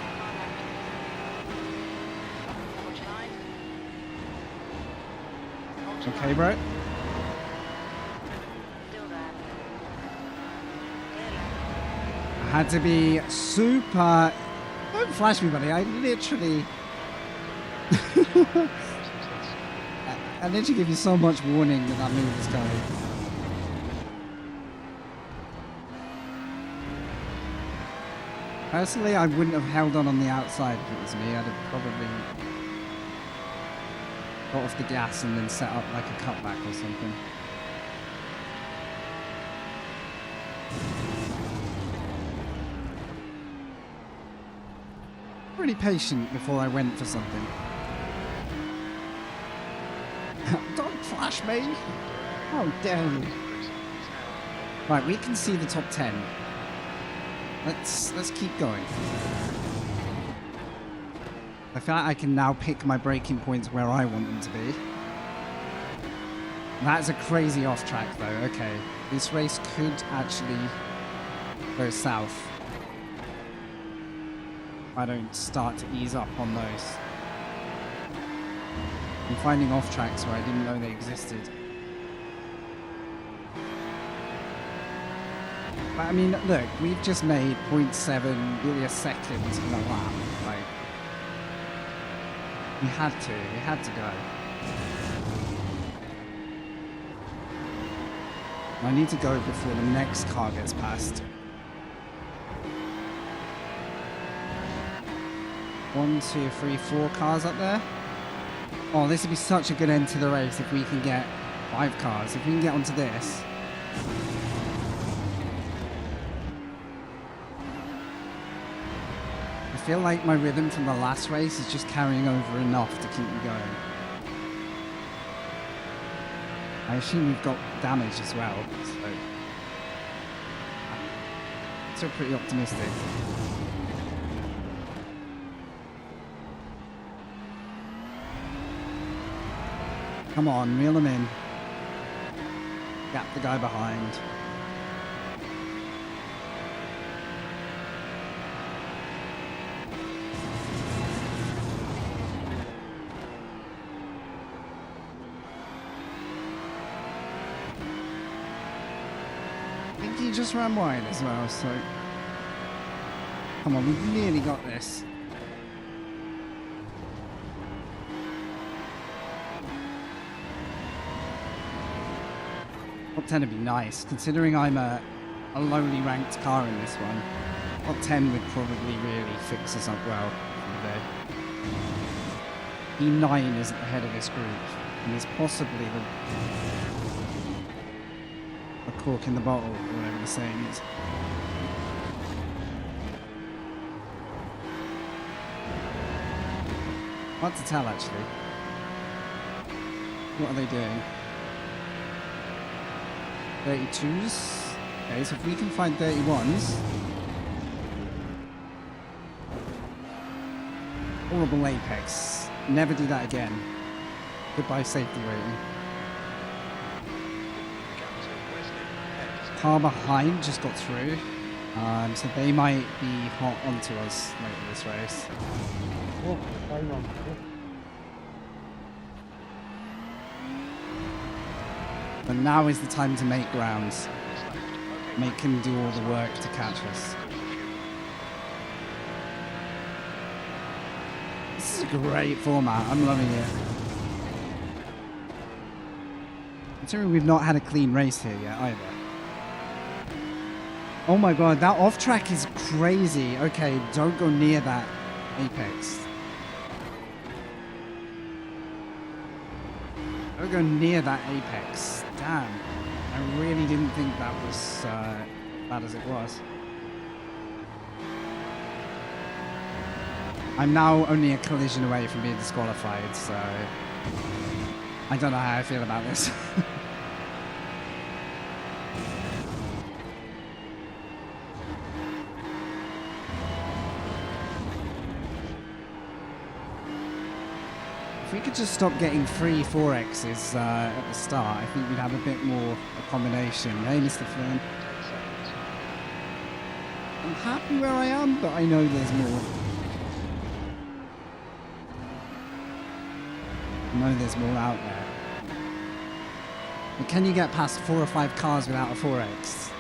Speaker 3: Far left. Hold your line. Hold your
Speaker 1: Okay,
Speaker 3: line.
Speaker 1: bro.
Speaker 3: Still there. Clear left.
Speaker 1: I had to be super... Don't flash me, buddy. I literally... I literally give you so much warning that that move is coming. Personally, I wouldn't have held on the outside if it was me. I'd have probably got off the gas and then set up like a cutback or something. Pretty patient before I went for something. Don't flash me! How dare you! Right, we can see the top 10. Let's keep going. I feel like I can now pick my braking points where I want them to be. That's a crazy off track though. Okay, this race could actually go south. I don't start to ease up on those. I'm finding off tracks where I didn't know they existed. But I mean, look, we've just made 0.7, nearly a second in a lap. Like, we had to go. I need to go before the next car gets past. 1, 2, 3, 4 cars up there. Oh, this would be such a good end to the race if we can get 5 cars. If we can get onto this. I feel like my rhythm from the last race is just carrying over enough to keep me going. I assume we've got damage as well, so I'm still pretty optimistic. Come on, reel him in. Gap the guy behind. I think he just ran wide as well, so... Come on, we've nearly got this. Top 10 would be nice, considering I'm a lowly ranked car in this one. Top 10 would probably really fix us up well for the day. E9 is at the head of this group, and is possibly the cork in the bottle, or whatever the saying is. Hard to tell, actually. What are they doing? 32s? Okay, so if we can find 31s... Horrible apex. Never do that again. Goodbye safety rating.
Speaker 2: Gap to Wesley ahead is
Speaker 1: Car behind just got through. So they might be hot onto us later this race.
Speaker 4: Oh, time on.
Speaker 1: But now is the time to make grounds.
Speaker 2: seconds left. Okay,
Speaker 1: Make him do all the work to catch us. This is a great format. I'm loving it. Considering we've not had a clean race here yet either. Oh my god, that off track is crazy. Okay, don't go near that apex. Don't go near that apex. Damn. I really didn't think that was bad as it was. I'm now only a collision away from being disqualified, so I don't know how I feel about this. If we could just stop getting 3 4Xs at the start, I think we'd have a bit more accommodation. Hey, Mr. Flynn.
Speaker 2: 10 seconds.
Speaker 1: I'm happy where I am, but I know there's more. I know there's more out there. But can you get past 4 or 5 cars without a 4X?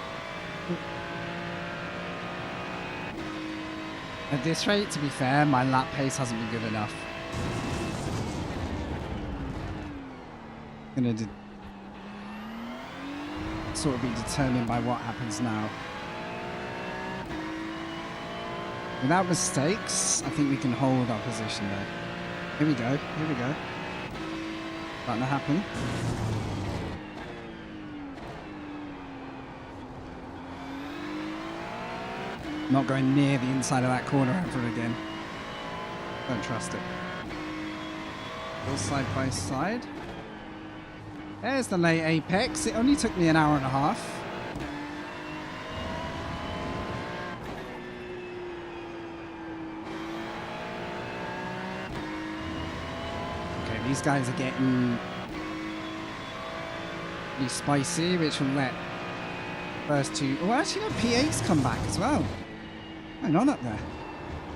Speaker 1: At this rate, to be fair, my lap pace hasn't been good enough. Gonna sort of be determined by what happens now. Without mistakes, I think we can hold our position there. Here we go, here we go. Starting to happen. Not going near the inside of that corner ever again. Don't trust it. All side by side. There's the late apex. It only took me an hour and a half. Okay, these guys are getting really spicy, which will let first two... Oh, actually, no, P8's come back as well. Hang on up there.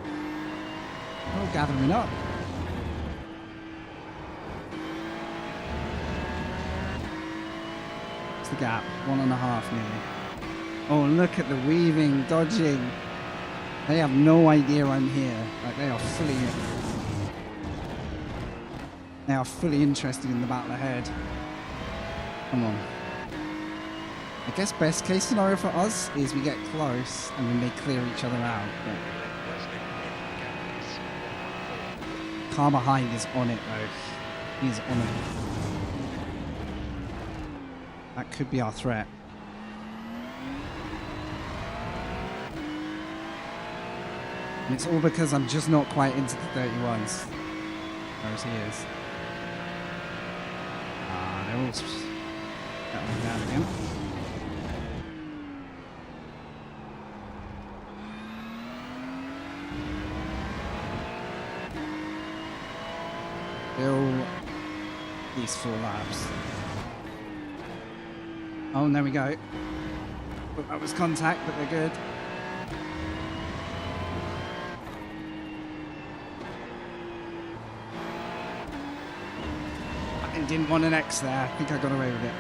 Speaker 1: They're all gathering up. What's the gap? 1.5 nearly. Oh, look at the weaving, dodging. They have no idea I'm here. Like, they are fully interested in the battle ahead. Come on. I guess best case scenario for us is we get close and then they clear each other out. But
Speaker 2: Wesley in gap is 1.4.
Speaker 1: car behind is on it though. He is on it. That could be our threat. And it's all because I'm just not quite into the 31s. Whereas he is. Ah, they're all settling down again. Still these 4 laps. Oh, and there we go. But that was contact, but they're good. I didn't want an X there. I think I got away with it.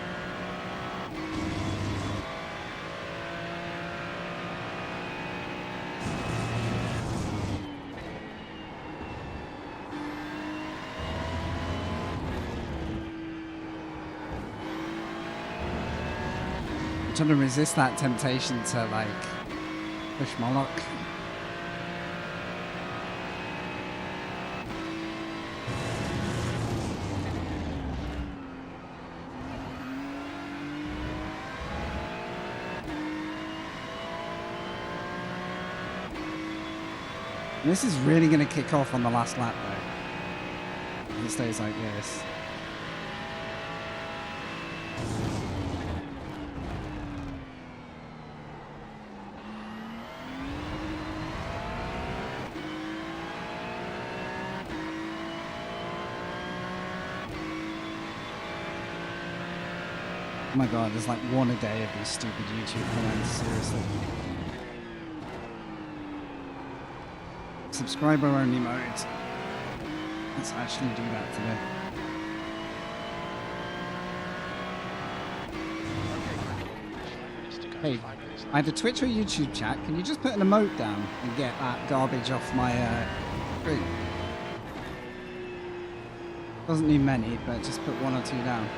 Speaker 1: I'm trying to resist that temptation to like push my luck. And this is really going to kick off on the last lap though. If it stays like this. Oh my god, there's like one a day of these stupid YouTube comments, seriously. Subscriber only mode. Let's actually do that today. Hey, either Twitch or YouTube chat, can you just put an emote down and get that garbage off my screen? Doesn't need many, but just put 1 or 2 down.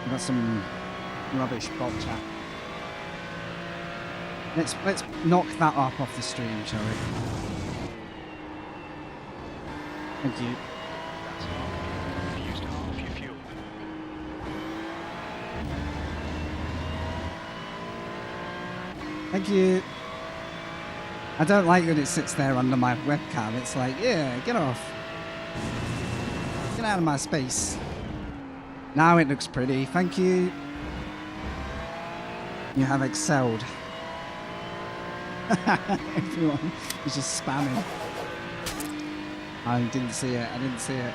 Speaker 1: I've got some rubbish bot chat. Let's knock that up off the stream, shall we? Thank you.
Speaker 2: That's half. You used half your fuel.
Speaker 1: Thank you. I don't like that it sits there under my webcam. It's like, yeah, get off. Get out of my space. Now it looks pretty. Thank you. You have excelled. Everyone is just spamming. I didn't see it. I didn't see it.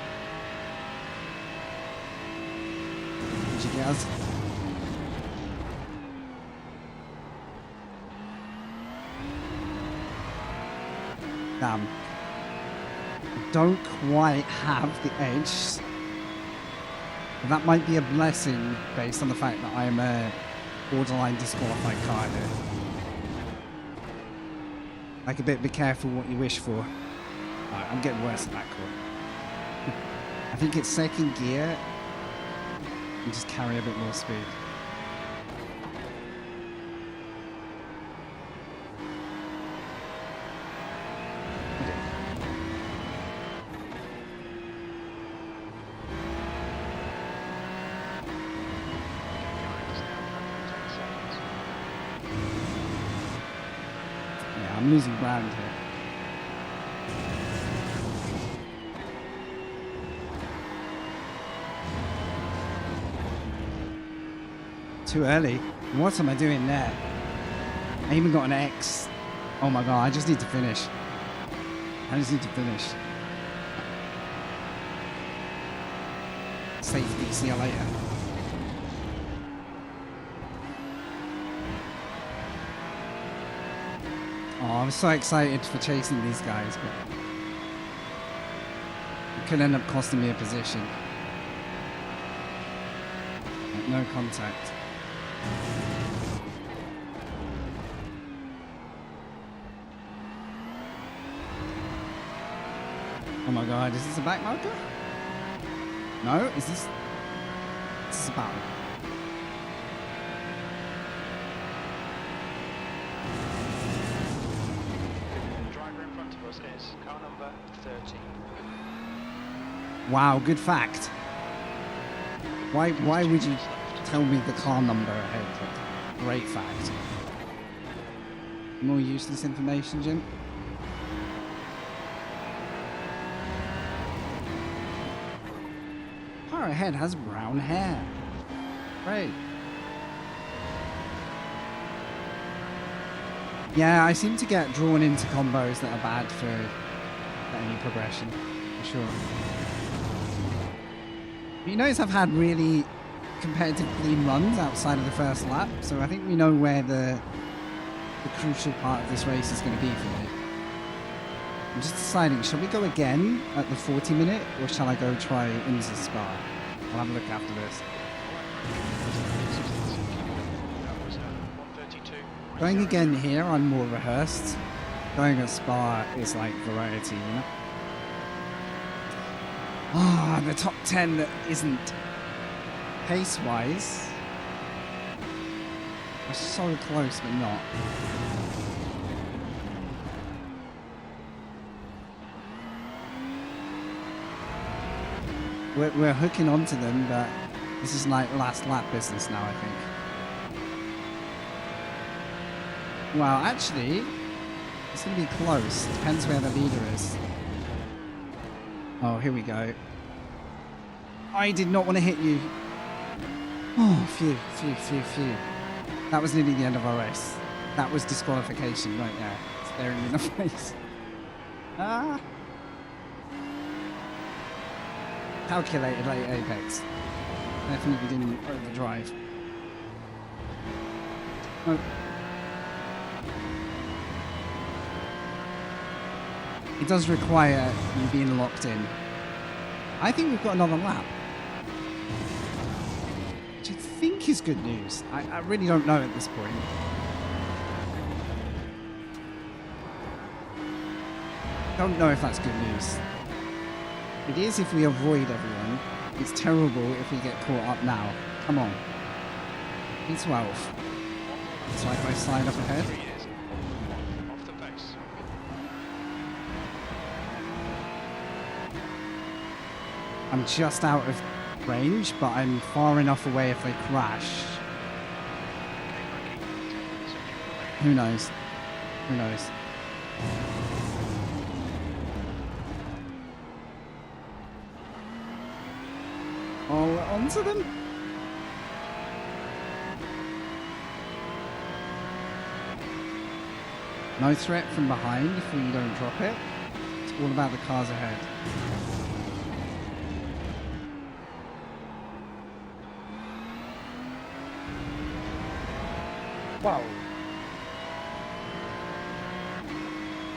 Speaker 1: Did you guys? Damn. I don't quite have the edge. But that might be a blessing based on the fact that I am a borderline disqualified car here. Like a bit, be careful what you wish for. Right, I'm getting worse at that car. I think it's second gear and just carry a bit more speed. Yeah, I'm losing ground here. Too early. What am I doing there? I even got an X. Oh my god, I just need to finish. I just need to finish. Safety, see you later. Oh, I'm so excited for chasing these guys, but it could end up costing me a position. Like, no contact. Oh my god, is this a back marker? No, is this? This is a battle.
Speaker 2: The driver in front of us is car number 13.
Speaker 1: Wow, good fact. Why would you tell me the car number ahead? Great fact. More useless information, Jim? Car ahead has brown hair. Great. Yeah, I seem to get drawn into combos that are bad for any progression, for sure. You notice I've had really competitive clean runs outside of the first lap, so I think we know where the crucial part of this race is going to be for me. I'm just deciding, shall we go again at the 40 minute, or shall I go try IMSA Spa? I'll have a look after this.
Speaker 2: That was 132.
Speaker 1: Going again here, I'm more rehearsed. Going at Spa is like variety, you know? Ah, the top 10 that isn't pace-wise. We're so close, but not. We're hooking onto them, but this is like last lap business now, I think. Well, actually, it's going to be close. Depends where the leader is. Oh, here we go. I did not want to hit you. Oh, phew. That was nearly the end of our race. That was disqualification right there. Staring me in the face. Ah. Calculated late apex. Definitely didn't overdrive. Oh. It does require you being locked in. I think we've got another lap. Which I think is good news. I really don't know at this point. Don't know if that's good news. It is if we avoid everyone. It's terrible if we get caught up now. Come on. P12. Side by side up ahead.
Speaker 2: 3 years off the pace.
Speaker 1: I'm just out of range, but I'm far enough away if I crash.
Speaker 2: Okay, Mikey, 10 minutes of fuel remaining.
Speaker 1: Who knows? Who knows? Oh, we're onto them. No threat from behind if we don't drop it. It's all about the cars ahead.
Speaker 4: Wow.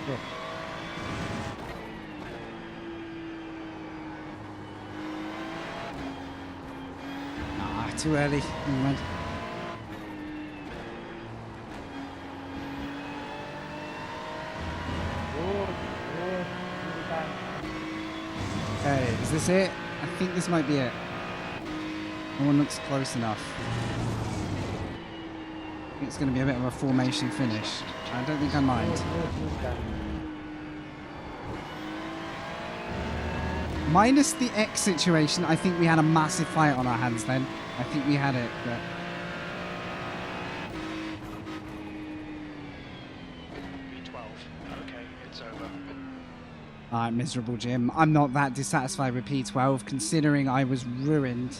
Speaker 4: Yeah.
Speaker 1: Nah, too early. Never mind. Okay, is this it? I think this might be it. No one looks close enough. I think it's going to be a bit of a formation finish. I don't think I mind. Minus the X situation, I think we had a massive fight on our hands then. I think we had it, but...
Speaker 2: B12. Okay, it's over.
Speaker 1: Alright, miserable Jim. I'm not that dissatisfied with P12, considering I was ruined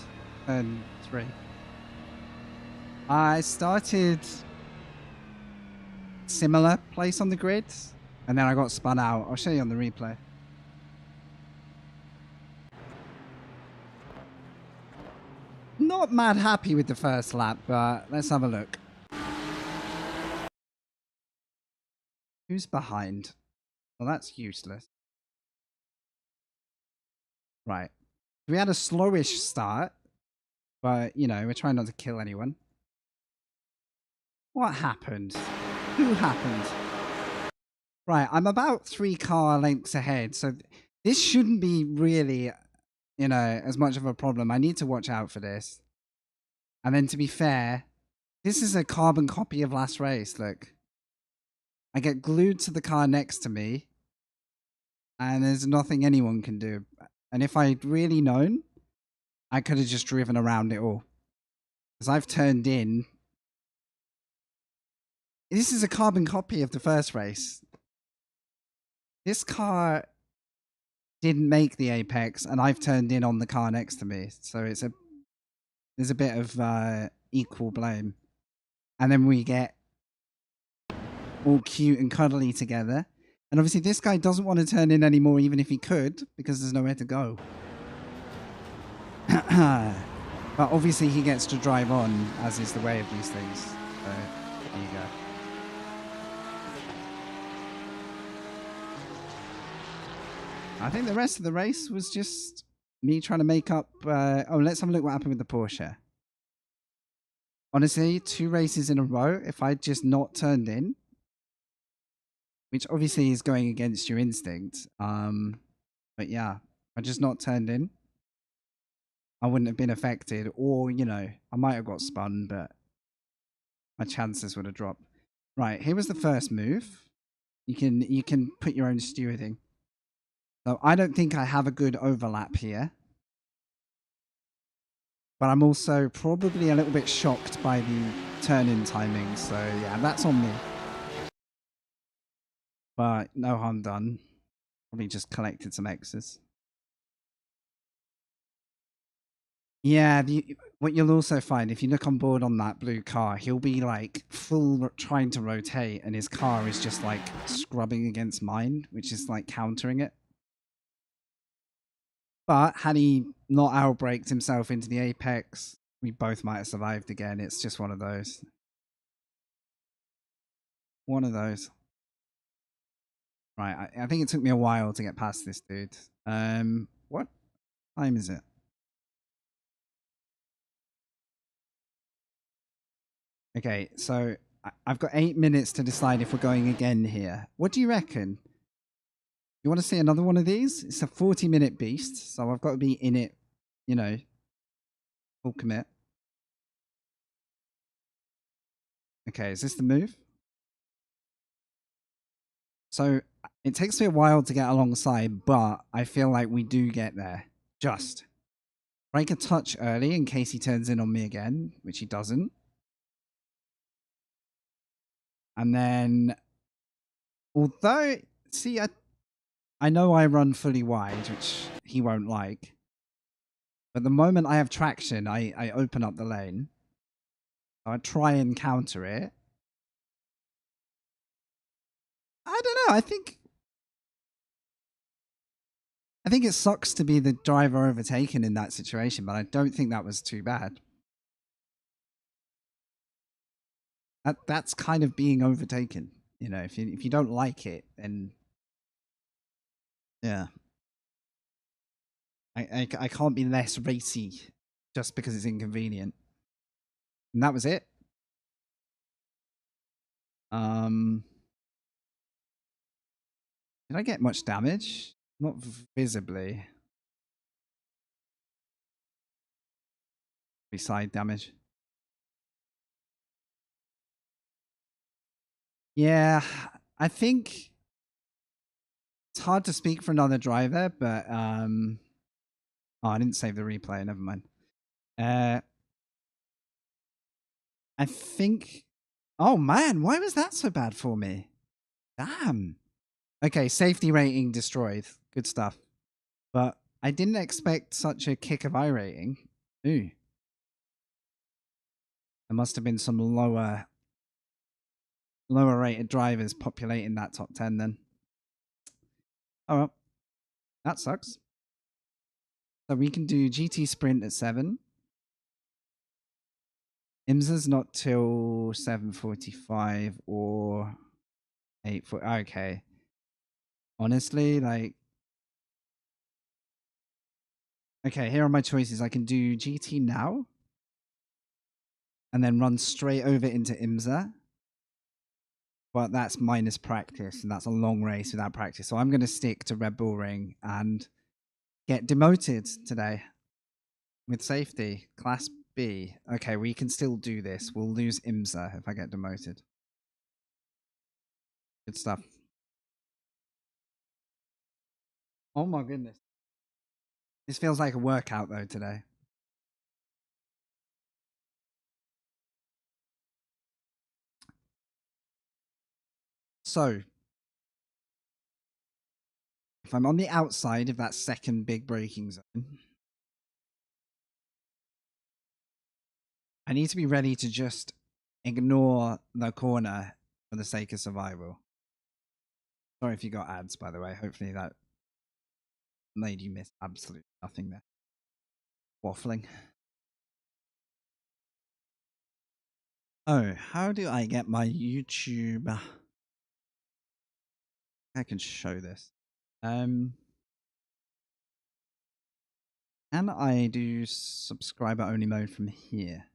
Speaker 1: turn 3. I started similar place on the grid, and then I got spun out. I'll show you on the replay. Not mad happy with the first lap, but let's have a look. Who's behind? Well, that's useless. Right. We had a slowish start, but, you know, we're trying not to kill anyone. What happened? Who happened? Right, I'm about 3 car lengths ahead, so this shouldn't be really, you know, as much of a problem. I need to watch out for this. And then to be fair, this is a carbon copy of last race, look. I get glued to the car next to me, and there's nothing anyone can do. And if I'd really known, I could have just driven around it all. Because I've turned in. This is a carbon copy of the first race. This car didn't make the apex, and I've turned in on the car next to me. So there's a bit of equal blame. And then we get all cute and cuddly together. And obviously this guy doesn't want to turn in anymore, even if he could, because there's nowhere to go. But obviously he gets to drive on, as is the way of these things. So there you go. I think the rest of the race was just me trying to make up... oh, let's have a look what happened with the Porsche. Honestly, 2 races in a row, if I'd just not turned in, which obviously is going against your instinct, but yeah, if I just not turned in, I wouldn't have been affected, or, you know, I might have got spun, but my chances would have dropped. Right, here was the first move. You can put your own stewarding. So I don't think I have a good overlap here. But I'm also probably a little bit shocked by the turn-in timing. So yeah, that's on me. But no harm done. Probably just collected some X's. Yeah, what you'll also find if you look on board on that blue car, he'll be like trying to rotate, and his car is just like scrubbing against mine, which is like countering it. But had he not outbraked himself into the apex, we both might have survived again. It's just one of those. One of those. Right, I think it took me a while to get past this dude. What time is it? Okay, so I've got 8 minutes to decide if we're going again here. What do you reckon? You want to see another one of these? It's a 40-minute beast, so I've got to be in it, you know, full commit. Okay, is this the move? So it takes me a while to get alongside, but I feel like we do get there. Just break a touch early in case he turns in on me again, which he doesn't. And then, although, see, I know I run fully wide, which he won't like. But the moment I have traction, I open up the lane. I try and counter it. I don't know. I think it sucks to be the driver overtaken in that situation, but I don't think that was too bad. That's kind of being overtaken. You know, if you don't like it, then yeah, I can't be less racy just because it's inconvenient. And that was it. Did I get much damage? Not visibly. Side damage. Yeah, I think it's hard to speak for another driver, but oh, I didn't save the replay. Never mind. I think. Oh man, why was that so bad for me? Damn. Okay, safety rating destroyed. Good stuff. But I didn't expect such a kick of iRating. Ooh. There must have been some lower rated drivers populating that top 10 then. Oh well. That sucks. So we can do GT Sprint at 7. IMSA's not till 7:45 or 8. Okay. Honestly, like. Okay, here are my choices. I can do GT now. And then run straight over into IMSA. But that's minus practice, and that's a long race without practice. So I'm going to stick to Red Bull Ring and get demoted today with safety. Class B. Okay, we can still do this. We'll lose IMSA if I get demoted. Good stuff. Oh my goodness. This feels like a workout though today. So, if I'm on the outside of that second big braking zone, I need to be ready to just ignore the corner for the sake of survival. Sorry if you got ads, by the way. Hopefully that made you miss absolutely nothing there. Waffling. Oh, how do I get my YouTube? I can show this. Can I do subscriber only mode from here?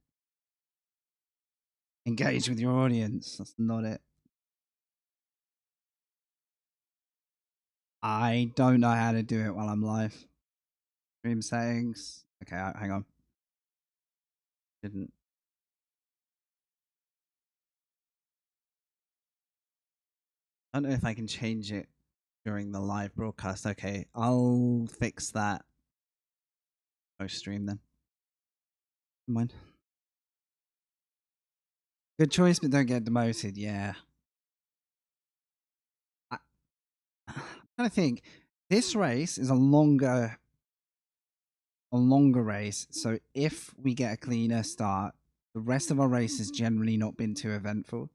Speaker 1: Engage with your audience. That's not it. I don't know how to do it while I'm live. Stream settings. Okay, hang on. Didn't. I don't know if I can change it during the live broadcast. Okay, I'll fix that post stream then. Never mind. Good choice, but don't get demoted. Yeah. I'm trying to think. This race is a longer a longer race. So if we get a cleaner start, the rest of our race has generally not been too eventful.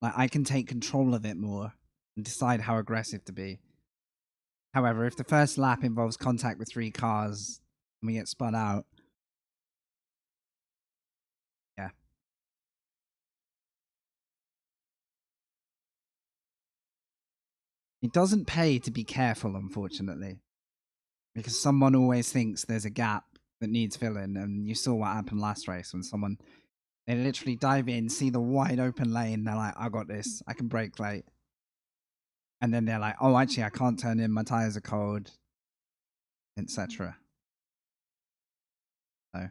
Speaker 1: Like, I can take control of it more and decide how aggressive to be. However, if the first lap involves contact with 3 cars and we get spun out, yeah. It doesn't pay to be careful, unfortunately, because someone always thinks there's a gap that needs filling, and you saw what happened last race when someone, they literally dive in, see the wide open lane, they're like, I got this, I can brake late. And then they're like, oh, actually, I can't turn in, my tires are cold, etc. So,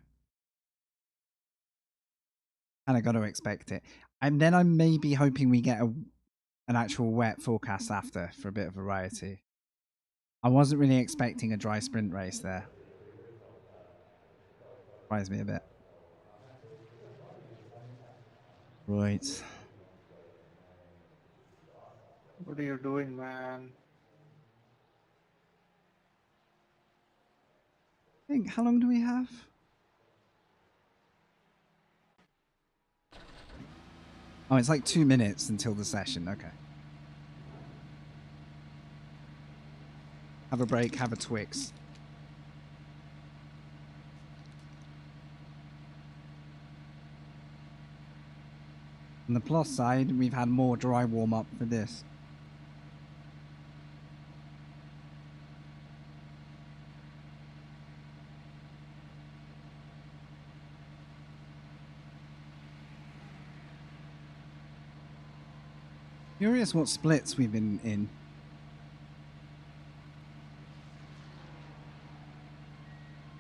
Speaker 1: kind of got to expect it. And then I'm maybe hoping we get an actual wet forecast after for a bit of variety. I wasn't really expecting a dry sprint race there. Surprised me a bit. Right.
Speaker 5: What are you doing, man?
Speaker 1: I think, how long do we have? Oh, it's like 2 minutes until the session. Okay. Have a break, have a Twix. On the plus side, we've had more dry warm up for this. Curious what splits we've been in.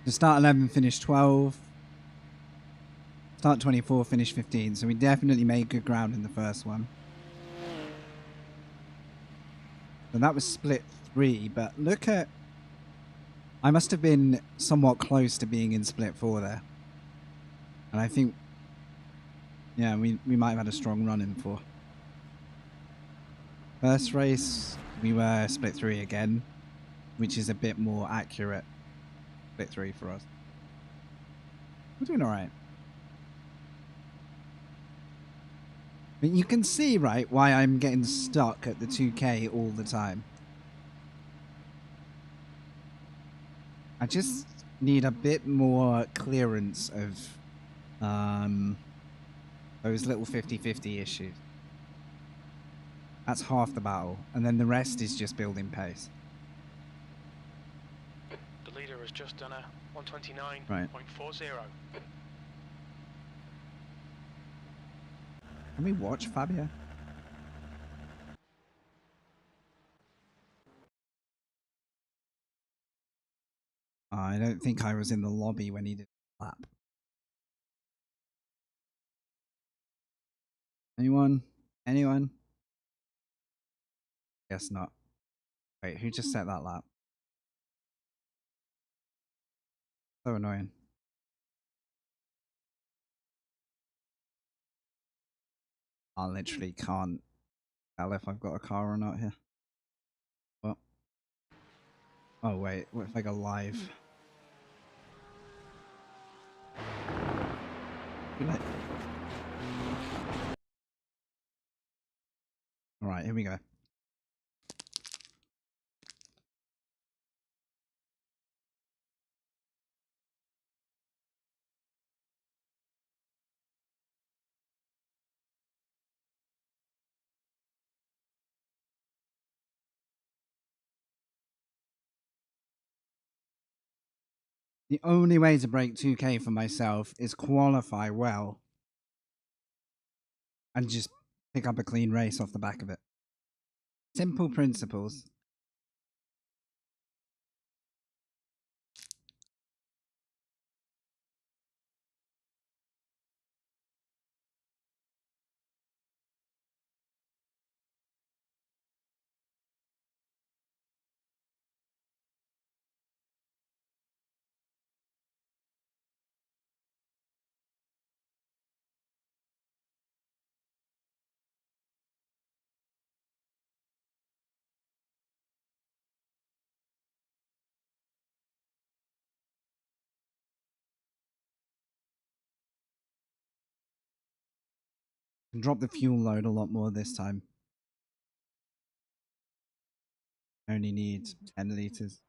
Speaker 1: To start 11, finish 12. Start 24, finish 15. So we definitely made good ground in the first one. So that was split 3, but look at... I must have been somewhat close to being in split 4 there. And I think... yeah, we might have had a strong run in 4. First race, we were split 3 again, which is a bit more accurate split 3 for us. We're doing alright. But you can see, right, why I'm getting stuck at the 2K all the time. I just need a bit more clearance of those little 50-50 issues. That's half the battle, and then the rest is just building pace.
Speaker 2: The leader has just done a 129.40.
Speaker 1: Right. Can we watch Fabio? I don't think I was in the lobby when he did the lap. Anyone? Anyone? Guess not. Wait, who just set that lap? So annoying. I literally can't tell if I've got a car or not here. What? Oh wait, what if I go live? Alright, here we go. The only way to break 2K for myself is qualify well and just pick up a clean race off the back of it. Simple principles. Can drop the fuel load a lot more this time. Only need 10 liters.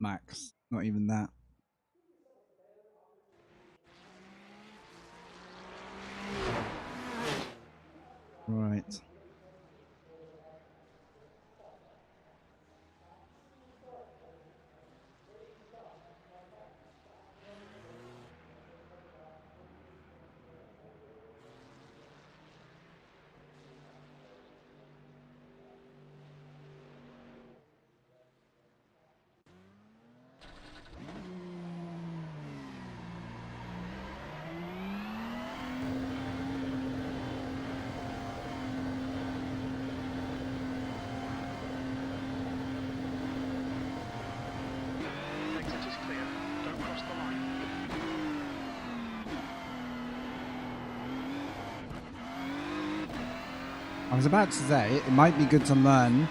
Speaker 1: Max. Not even that. Right.
Speaker 2: Exit is clear. Don't cross the line.
Speaker 1: I was about to say, it might be good to learn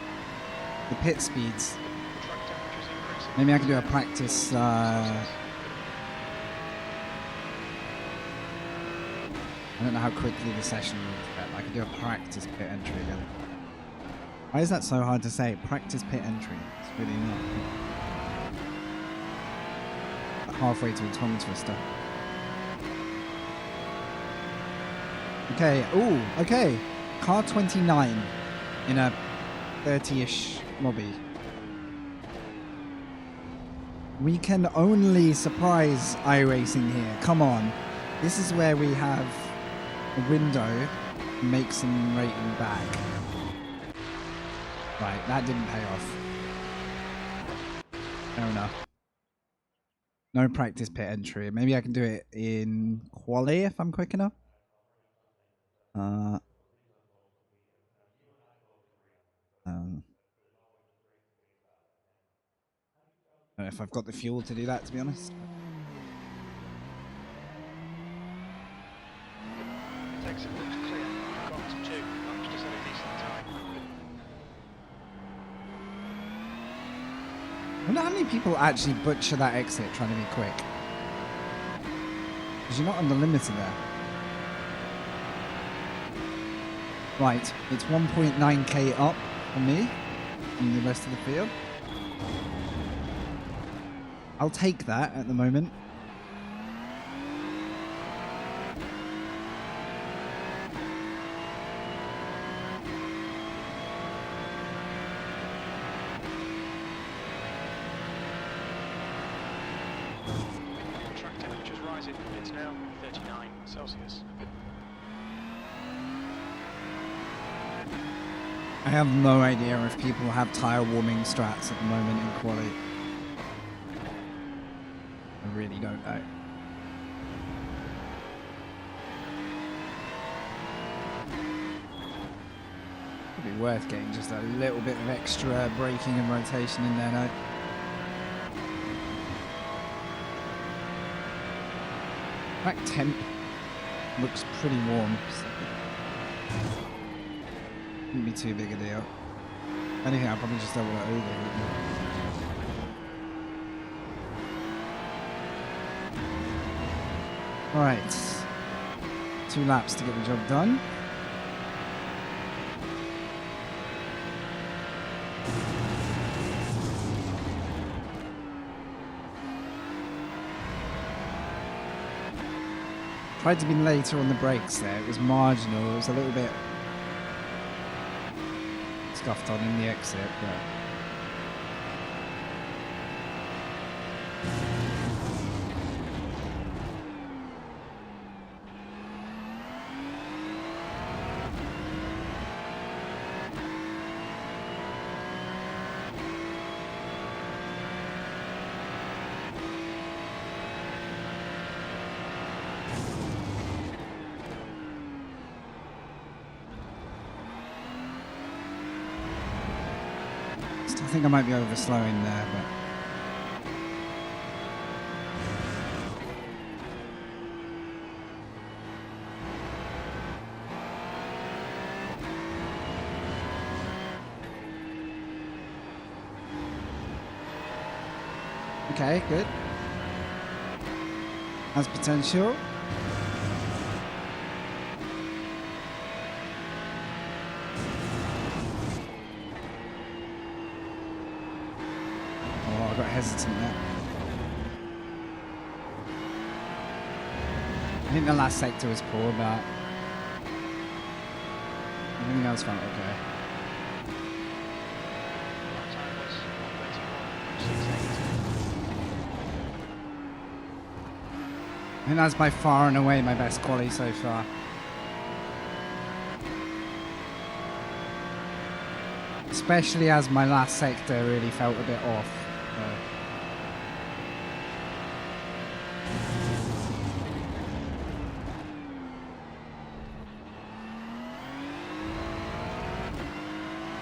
Speaker 1: the pit speeds.
Speaker 2: Track temperatures increasing.
Speaker 1: Maybe I can do a practice, I don't know how quickly the session will get. I could do a practice pit entry again. Why is that so hard to say? Practice pit entry. It's really not. Like halfway to a tongue twister. Okay. Ooh. Okay. Car 29 in a 30-ish lobby. We can only surprise iRacing here. Come on. This is where we have a window to make some rating back. Right, that didn't pay off. Fair enough. No practice pit entry. Maybe I can do it in quali if I'm quick enough. I don't know if I've got the fuel to do that, to be honest.
Speaker 2: Exit looks clear. You've got 2. Managed to set a decent time.
Speaker 1: I wonder how many people actually butcher that exit trying to be quick. Because you're not on the limiter there. Right, it's 1.9k up for me from the rest of the field. I'll take that at the moment.
Speaker 2: Track temperatures rising. It's now 39 Celsius.
Speaker 1: I have no idea if people have tyre warming strats at the moment in quali. I really don't know. Could be worth getting just a little bit of extra braking and rotation in there now. Track temp looks pretty warm. So wouldn't be too big a deal. If anything, I'll probably just double it over. Alright. 2 laps to get the job done. Tried to be later on the brakes there. It was marginal. It was a little bit scuffed on in the exit, but still think I might be overslowing there, but okay, good. Has potential. hesitant there. I think the last sector was poor, but everything else felt okay.
Speaker 2: Lap time was 1:31.68.
Speaker 1: I think that's by far and away my best quali so far. Especially as my last sector really felt a bit off.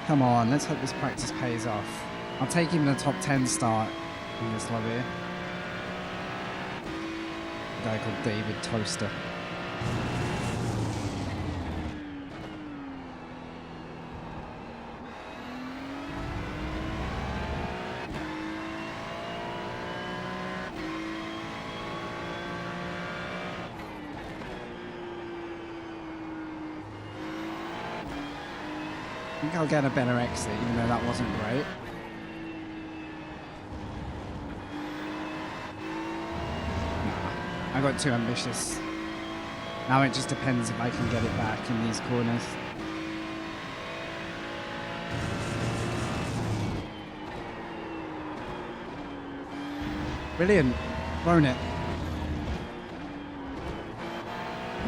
Speaker 1: Come on, let's hope this practice pays off. I'll take even a top 10 start in this lobby. A guy called David Toaster. I think I'll get a better exit, even though that wasn't great. Nah, I got too ambitious. Now it just depends if I can get it back in these corners. Brilliant. Thrown it.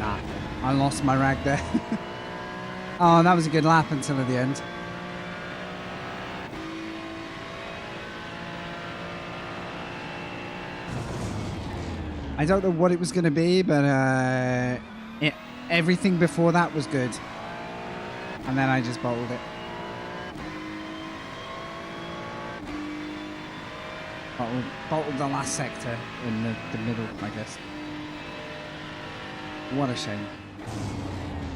Speaker 1: Nah, I lost my rag there. Oh, that was a good lap until the end. I don't know what it was going to be, but everything before that was good. And then I just bottled it. Bottled the last sector in the middle, I guess. What a shame.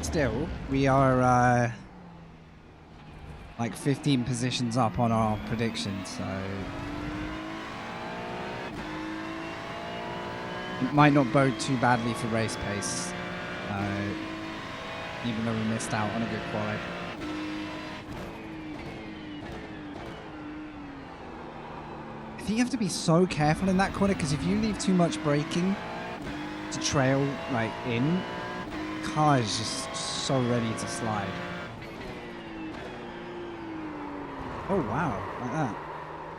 Speaker 1: Still, we are like 15 positions up on our predictions, so it might not bode too badly for race pace, even though we missed out on a good quali. I think you have to be so careful in that corner, because if you leave too much braking to trail like in, the car is just so ready to slide. Oh wow, like that.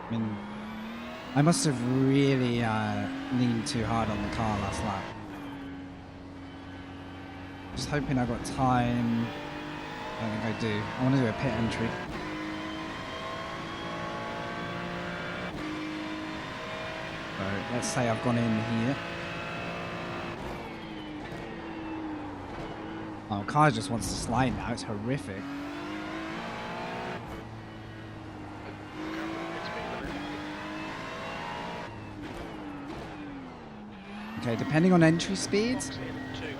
Speaker 1: I mean, I must have really leaned too hard on the car last lap. Just hoping I got time. I don't think I do. I want to do a pit entry. So let's say I've gone in here. Oh, car just wants to slide now. It's horrific. Okay, depending on entry speeds.
Speaker 2: Box in 2,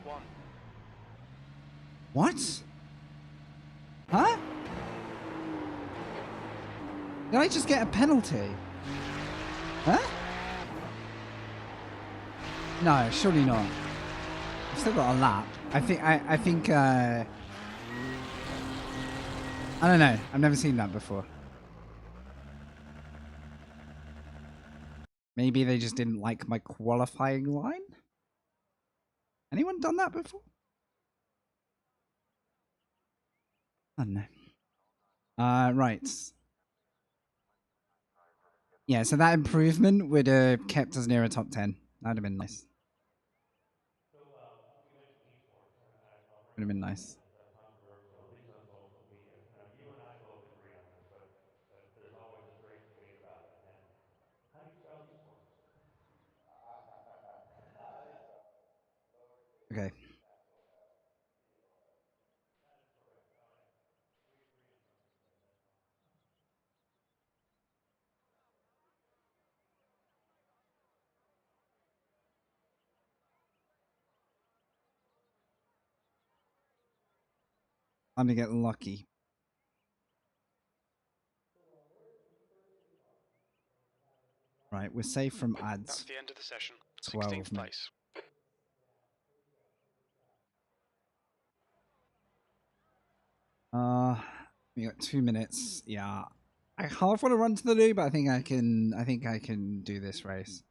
Speaker 2: 1.
Speaker 1: What? Huh? Did I just get a penalty? Huh? No, surely not. I've still got a lap. I think I don't know. I've never seen that before. Maybe they just didn't like my qualifying line? Anyone done that before? I don't know. Right. Yeah, so that improvement would have kept us near a top 10. That'd have been nice. Would have been nice. Okay. Time to get lucky. Right, we're safe from
Speaker 2: That's
Speaker 1: ads.
Speaker 2: the end of the session.
Speaker 1: 12
Speaker 2: 16th
Speaker 1: minutes.
Speaker 2: place.
Speaker 1: We got 2 minutes. Yeah. I half want to run to the loo, but I think I can. I think I can do this race.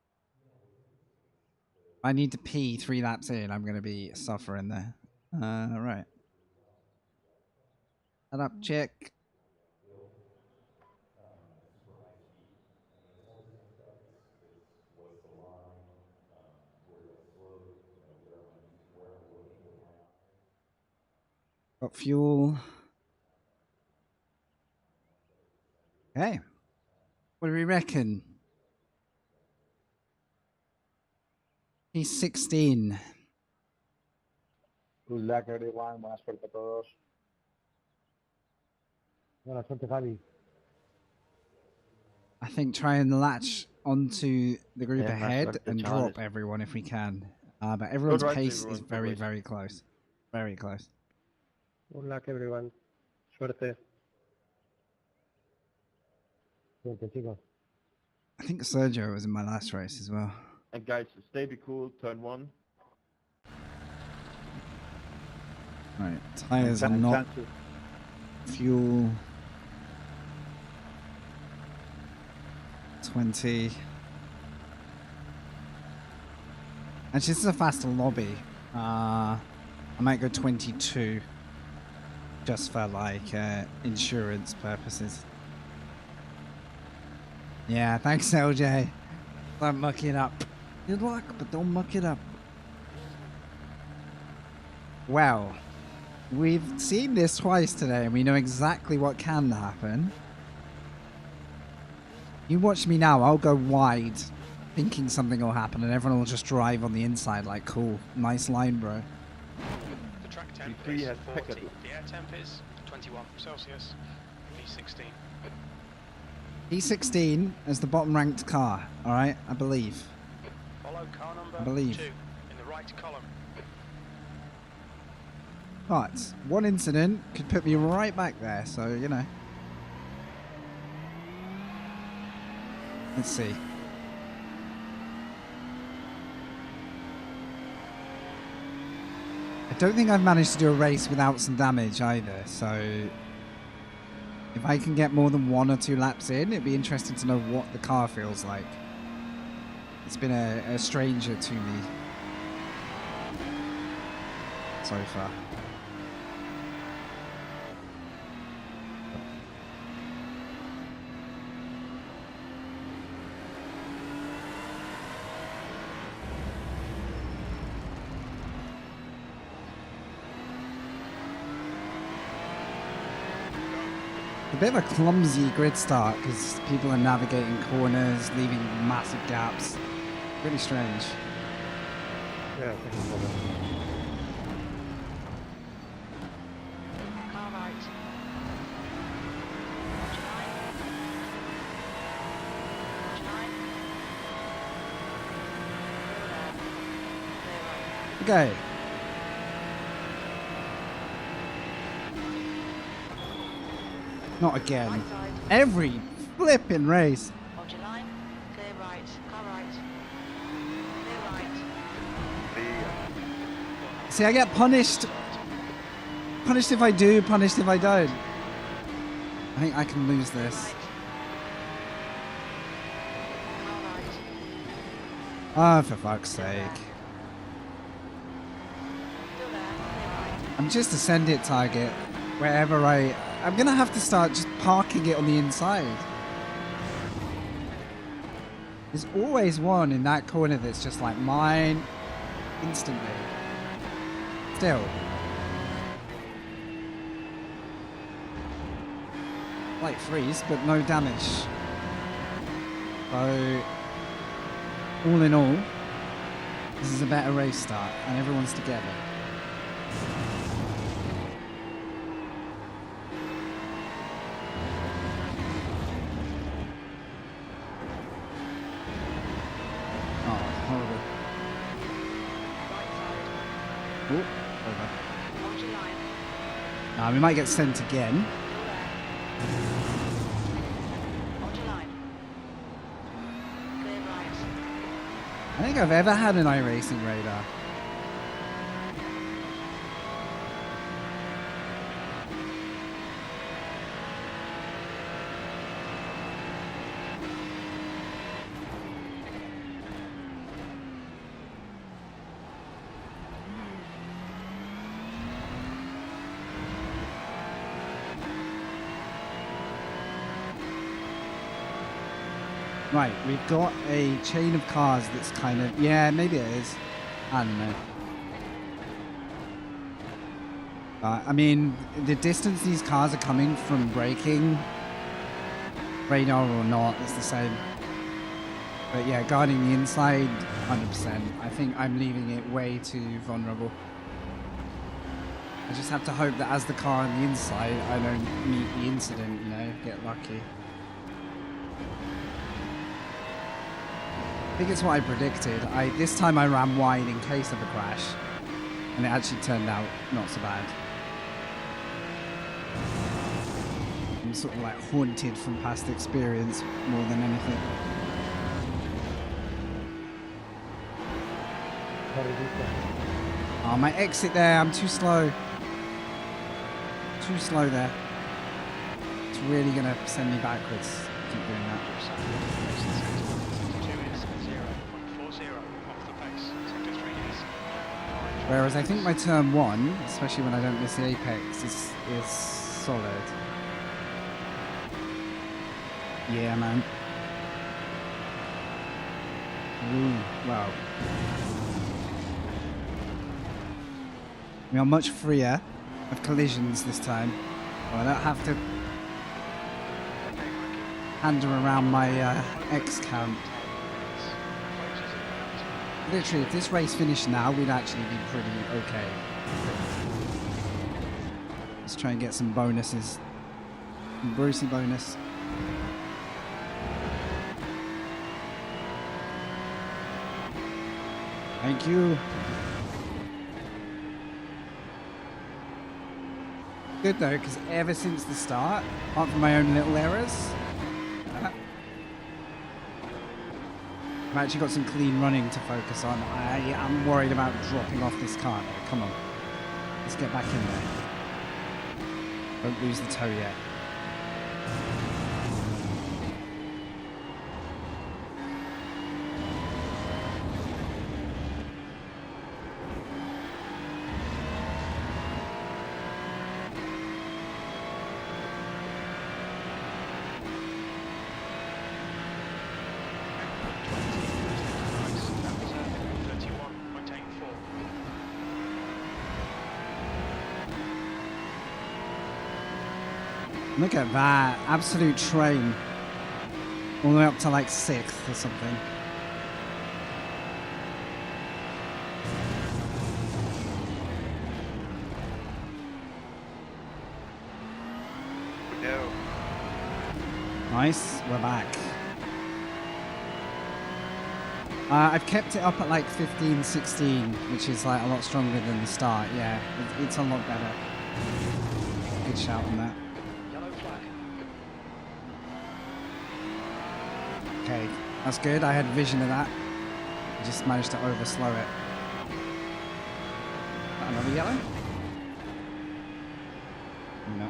Speaker 1: I need to pee 3 laps in. I'm going to be suffering there. Right. Shut up, chick. Got fuel. Okay. What do we reckon? He's 16.
Speaker 4: Good luck, everyone. Buena suerte a todos. Buena suerte, Javi.
Speaker 1: I think try and latch onto the group
Speaker 6: Yeah, nice
Speaker 1: ahead
Speaker 6: luck,
Speaker 1: and
Speaker 6: chavales.
Speaker 1: drop everyone if we can. But everyone's
Speaker 6: ride,
Speaker 1: pace
Speaker 6: everyone.
Speaker 1: is
Speaker 6: Good
Speaker 1: very,
Speaker 6: race.
Speaker 1: very close. Very close.
Speaker 4: Good luck, everyone. Suerte. Suerte, chicos.
Speaker 1: I think Sergio was in my last race as well.
Speaker 6: And guys, stay be cool, turn 1.
Speaker 1: Right, tires are
Speaker 4: And
Speaker 1: not
Speaker 4: chances.
Speaker 1: fuel. 20. Actually, this is a faster lobby. I might go 22. Just for like insurance purposes. Yeah, thanks LJ. Don't muck it up. Good luck, but don't muck it up. Well, we've seen this twice today and we know exactly what can happen. You watch me now, I'll go wide thinking something will happen and everyone will just drive on the inside like, cool, nice line, bro.
Speaker 2: The track temp
Speaker 6: GT3
Speaker 2: is
Speaker 6: has
Speaker 2: 40.
Speaker 6: pecado.
Speaker 2: The air temp is 21 Celsius. P16.
Speaker 1: P16 as the bottom ranked car, alright? I believe.
Speaker 2: Follow car number
Speaker 1: I believe.
Speaker 2: 2 in the right column.
Speaker 1: But one incident could put me right back there, so you know. Let's see. I don't think I've managed to do a race without some damage either, so if I can get more than 1 or 2 laps in, it'd be interesting to know what the car feels like. It's been a stranger to me so far. A bit of a clumsy grid start because people are navigating corners, leaving massive gaps. Really strange.
Speaker 4: Yeah, thank you for that.
Speaker 3: Car right. Watch your line. Watch your line. Clear right.
Speaker 1: Okay. Not again.
Speaker 3: Right side.
Speaker 1: Every flipping race.
Speaker 3: Watch your line. Clear right. Car right. Clear right.
Speaker 1: See, I get punished. Punished if I do, punished if I don't. I think I can lose this.
Speaker 3: Right. Car right.
Speaker 1: Ah, for fuck's
Speaker 3: Still
Speaker 1: sake.
Speaker 3: there. Still there. Clear right.
Speaker 1: I'm just a send it target. Wherever I'm gonna have to start just parking it on the inside. There's always one in that corner that's just like mine instantly. Still. Light freeze, but no damage. So, all in all, this is a better race start, and everyone's together. Oh, horrible.
Speaker 3: Right side.
Speaker 1: Oh, over.
Speaker 3: Watch your line.
Speaker 1: We might get sent again.
Speaker 3: Still there. Watch your line. Clear right.
Speaker 1: I don't think I've ever had an iRacing radar. Right, we've got a chain of cars that's kind of... Yeah, maybe it is. I don't know. I mean, the distance these cars are coming from braking, radar or not, it's the same. But yeah, guarding the inside, 100%. I think I'm leaving it way too vulnerable. I just have to hope that as the car on the inside, I don't meet the incident, you know, get lucky. I think it's what I predicted. This time I ran wide in case of a crash, and it actually turned out not so bad. I'm sort of like haunted from past experience more than anything. Oh, my exit there, I'm too slow. Too slow there. It's really gonna send me backwards. Keep doing that. Whereas I think my turn 1, especially when I don't miss the apex, is solid. Yeah, man. Ooh, wow. We are much freer of collisions this time. Well, I don't have to hander around my X count. Literally, if this race finished now, we'd actually be pretty okay. Let's try and get some bonuses. Some Brucey bonus. Thank you. Good though, because ever since the start, apart from my own little errors, I've actually got some clean running to focus on. I'm worried about dropping off this car though. Come on. Let's get back in there. Don't lose the toe yet. Look at that. Absolute train. All the way up to like 6th or something.
Speaker 5: No.
Speaker 1: Nice. We're back. I've kept it up at like 15, 16, which is like a lot stronger than the start. Yeah, it's a lot better. Good shout on that. Okay, that's good. I had vision of that. I just managed to overslow it. Another yellow? No.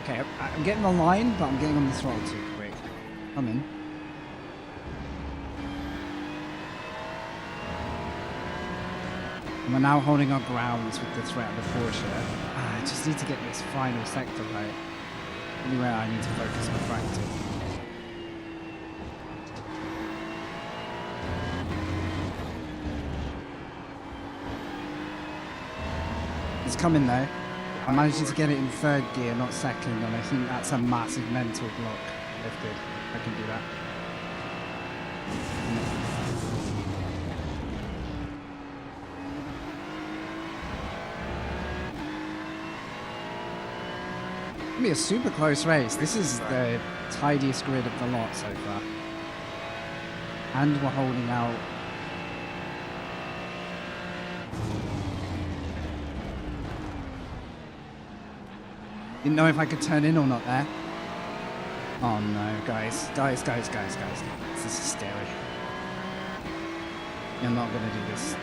Speaker 1: Okay, I'm getting the line, but I'm getting on the throttle too quick. I'm in. And we're now holding our grounds with the threat of the Porsche. I just need to get this final sector right. Anyway, I need to focus on practice. It's coming though. I managed to get it in 3rd gear, not 2nd, and I think that's a massive mental block lifted. I can do that. Be a super close race. This is the tidiest grid of the lot so far. And we're holding out. Didn't know if I could turn in or not there. Oh no, guys. Guys. This is scary. You're not gonna do this.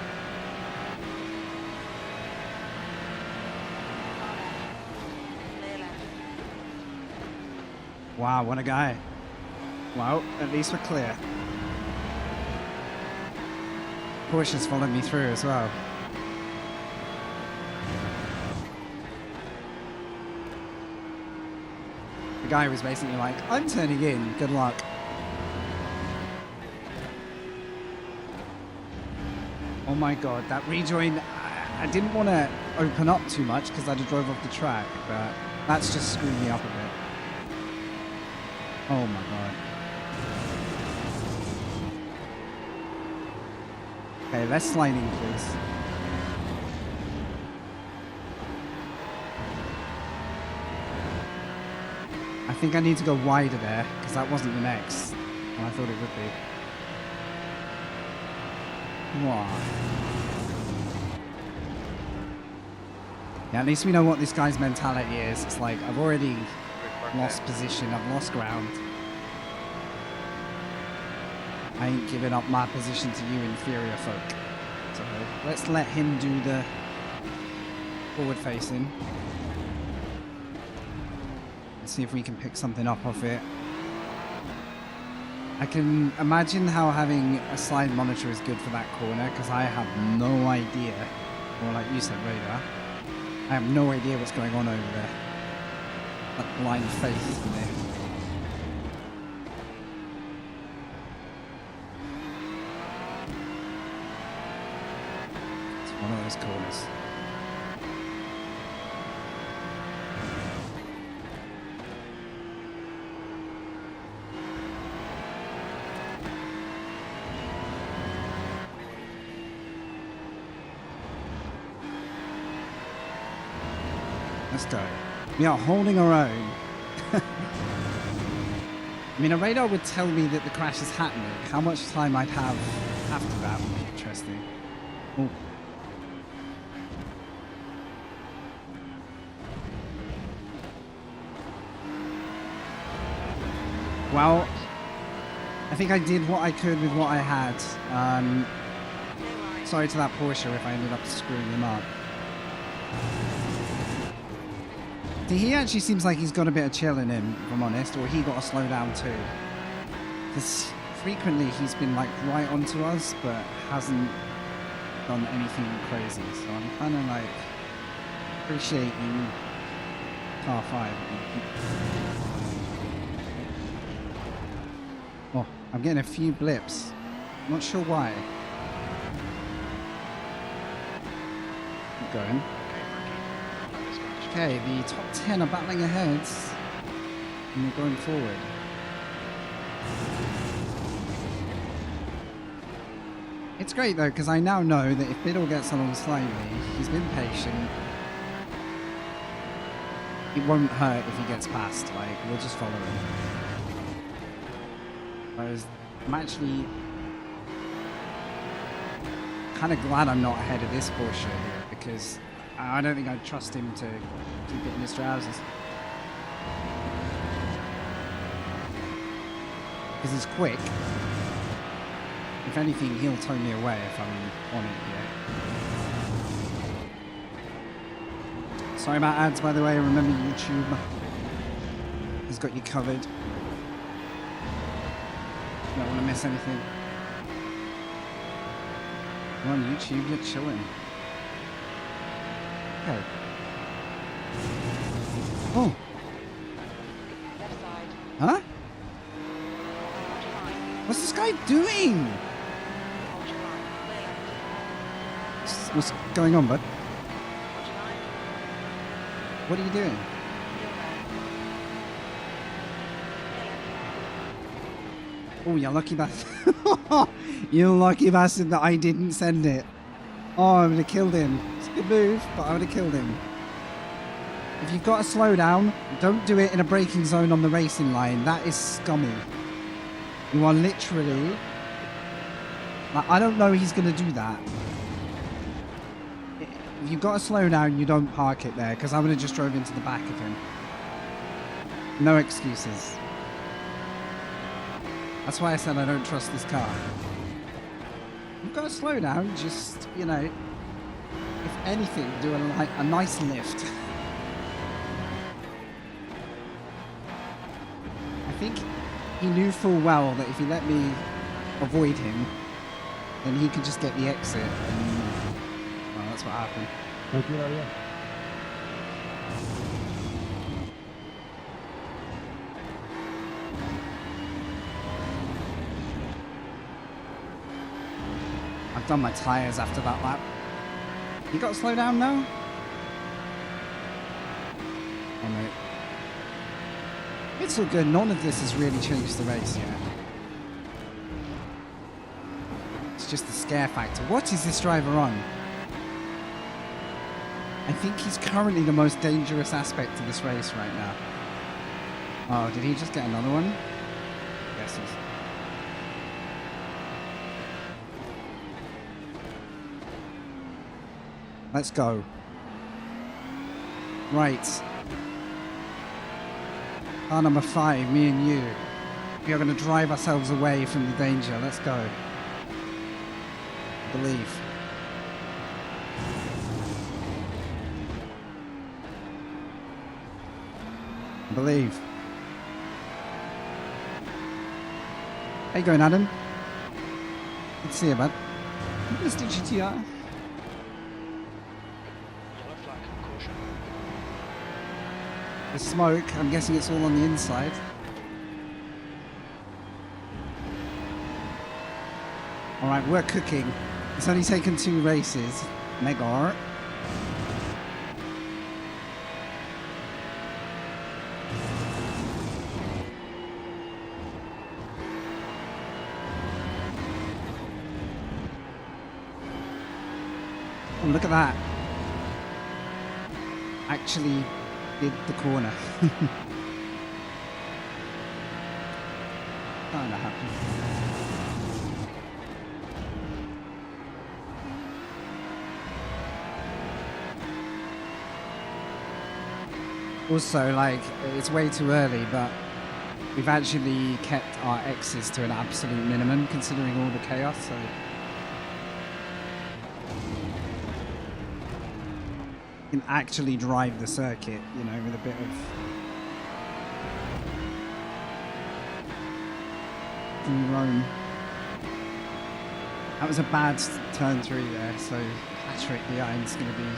Speaker 1: Wow, what a guy. Well, at least we're clear. Porsche's followed me through as well. guy was basically like, I'm turning in, good luck. Oh my god, that rejoin, I didn't want to open up too much because I'd have drove off the track, but that's just screwed me up a bit. Oh my god. Okay, less sliding, please. I think I need to go wider there, because that wasn't the next. And I thought it would be. Wow. Yeah, at least we know what this guy's mentality is. It's like, I've already lost position, I've lost ground. I ain't giving up my position to you inferior folk. So let's let him do the forward facing. Let's see if we can pick something up off it. I can imagine how having a slide monitor is good for that corner, because I have no idea, or like you said, radar, I have no idea what's going on over there. That blind faith in there. It's one of those corners. Let's go. We are holding our own. I mean, a radar would tell me that the crash is happening. How much time I'd have after that would be interesting. Ooh. Well, I think I did what I could with what I had. Sorry to that Porsche if I ended up screwing him up. He actually seems like he's got a bit of chill in him, if I'm honest, or he got a slow down too. Because frequently he's been like right onto us, but hasn't done anything crazy. So I'm kind of like appreciating car 5. Oh, I'm getting a few blips. Not sure why. Keep going. Okay, the top 10 are battling ahead, and we're going forward. It's great though, because I now know that if Biddle gets along slightly, he's been patient. It won't hurt if he gets past, like, we'll just follow him. Whereas, I'm actually kind of glad I'm not ahead of this Porsche here, because I don't think I'd trust him to keep it in his trousers. Because he's quick. If anything, he'll tow me away if I'm on it here. Sorry about ads, by the way. Remember, YouTube has got you covered. Don't want to miss anything. You're on YouTube, you're chilling. Okay. Oh.
Speaker 3: Left side.
Speaker 1: Huh?
Speaker 3: Hold your line.
Speaker 1: What's this guy doing?
Speaker 3: Hold your line. Clear left.
Speaker 1: What's going on, bud?
Speaker 3: Hold your line.
Speaker 1: What are you doing?
Speaker 3: Clear left.
Speaker 1: Oh, you lucky bastard. You lucky bastard that I didn't send it. Oh, I would have killed him. It's a good move, but I would have killed him. If you've got a slowdown, don't do it in a braking zone on the racing line. That is scummy. You are literally... Like, I don't know he's going to do that. If you've got a slowdown, you don't park it there, because I would have just drove into the back of him. No excuses. That's why I said I don't trust this car. You've got to slow down, just, you know, if anything, do a nice lift. I think he knew full well that if he let me avoid him, then he could just get the exit, and well, that's what happened.
Speaker 4: Tranquilo, bien.
Speaker 1: done my tyres after that lap. You got to slow down now? Oh no. It's all good. None of this has really changed the race yet. It's just the scare factor. What is this driver on? I think he's currently the most dangerous aspect of this race right now. Oh, did he just get another one? Yes, he's... Let's go. Right. Car number 5, me and you. We are going to drive ourselves away from the danger. Let's go. Believe. Believe. How you going, Adam? Good to see you, bud. Mr. GTR.
Speaker 2: Yellow flag, caution.
Speaker 1: The smoke, I'm guessing it's all on the inside. Alright, we're cooking. It's only taken 2 races. Mega. Oh, look at that. Actually did the corner. Kinda happy. Also, like, it's way too early, but we've actually kept our X's to an absolute minimum considering all the chaos, so... can actually drive the circuit, you know, with a bit of free roam. That was a bad turn 3 there, so Patrick behind's going to be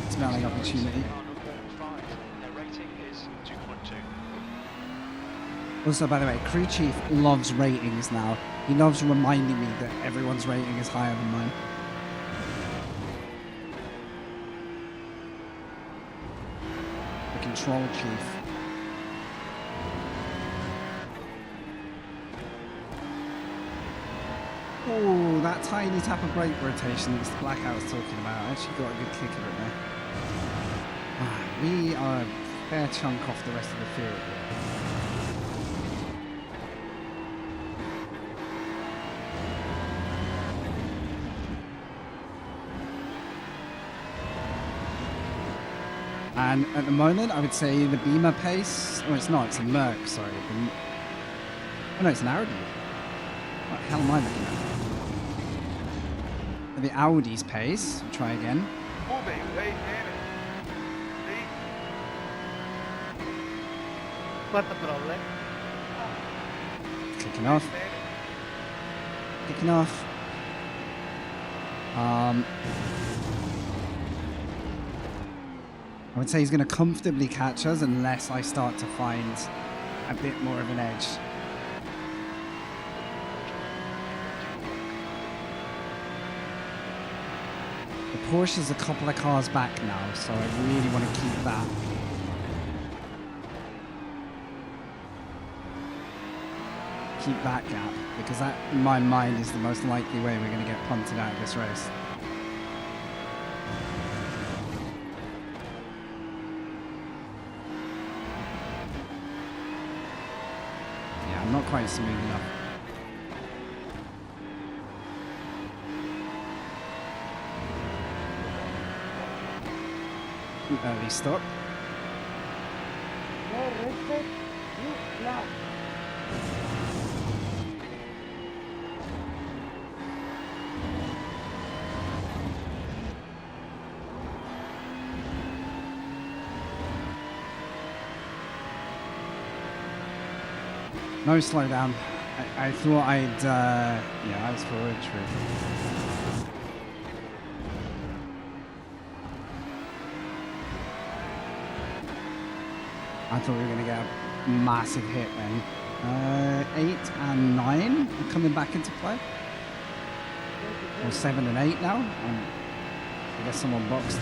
Speaker 1: smelling opportunity.
Speaker 2: Car number 5, their rating is 2.2.
Speaker 1: Also, by the way, crew chief loves ratings now. He loves reminding me that everyone's rating is higher than mine. Control chief. Oh, that tiny tap of brake rotation that Mr. Blackout was talking about. I actually got a good kick of it there. We are a fair chunk off the rest of the field. And at the moment, I would say the Beamer pace... Oh, it's not. It's a Merc, sorry. Oh, no, it's an Audi. What the hell am I looking at? The Audi's pace. We'll try again.
Speaker 4: What the problem?
Speaker 1: Kicking off. Kicking off. I would say he's going to comfortably catch us unless I start to find a bit more of an edge. The Porsche's a couple of cars back now, so I really want to keep that. Keep that gap, because that, in my mind, is the most likely way we're going to get punted out of this race. Not quite smooth enough. Early stop. No slowdown. I thought I'd, yeah, I was forward, true. I thought we were going to get a massive hit then. 8 and 9 are coming back into play. Or 7 and 8 now. I guess someone boxed.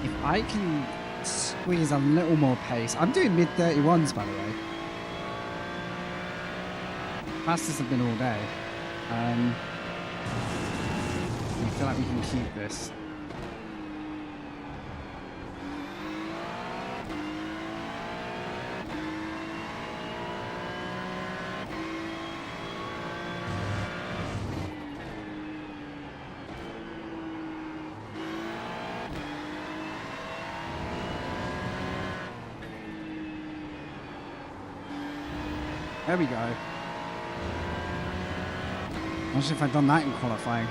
Speaker 1: If I can squeeze a little more pace. I'm doing mid 31s, by the way. Fastest have been all day. I feel like we can keep this. There we go. Imagine if I'd done that in qualifying.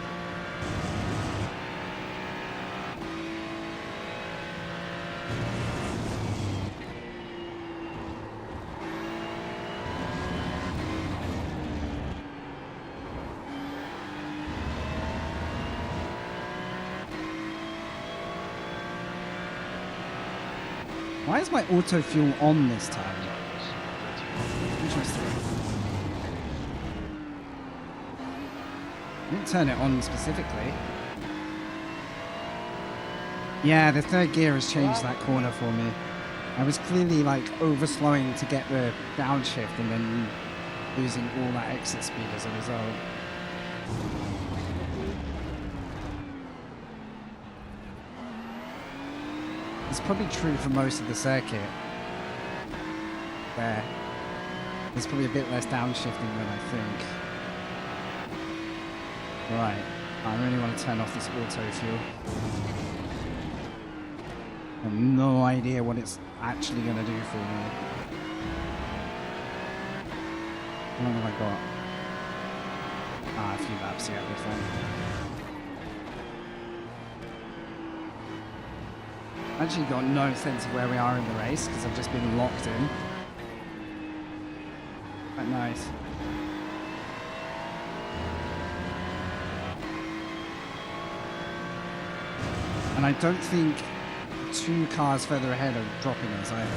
Speaker 1: Why is my auto fuel on this time? Interesting. I didn't turn it on specifically. Yeah, the third gear has changed that corner for me. I was clearly like overslowing to get the downshift and then losing all that exit speed as a result. It's probably true for most of the circuit. There. There's probably a bit less downshifting than I think. Right. I really want to turn off this auto fuel. I have no idea what it's actually going to do for me. How long have I got? Ah, a few laps, yeah, we're fine. Actually got no sense of where we are in the race because I've just been locked in. Quite nice. And I don't think 2 cars further ahead are dropping us either.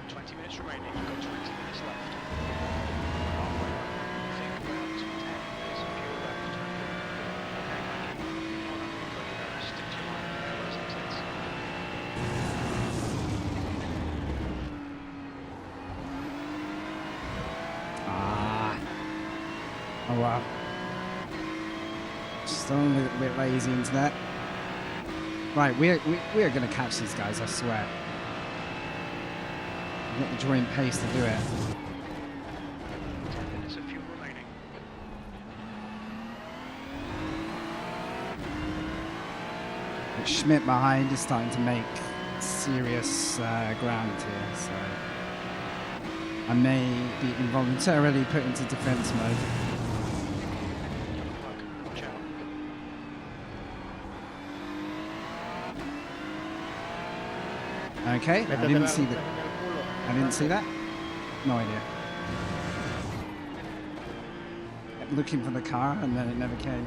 Speaker 2: 20 minutes remaining, you've got 20 minutes left. Halfway home. I think about 10 minutes of fuel left. Okay, thank you. Hold on, stick to your line. There are those exits.
Speaker 1: Ah. Oh wow. Just a little bit lazy into that. Right, we are going to catch these guys, I swear. We've got the joint pace to do it.
Speaker 2: 10 minutes of fuel remaining.
Speaker 1: But Schmidt behind is starting to make serious ground here, so I may be involuntarily put into defense mode.
Speaker 2: Yellow flag, watch out.
Speaker 1: Okay, I didn't see that. I didn't see that. No idea. Kept looking for the car and then it never came.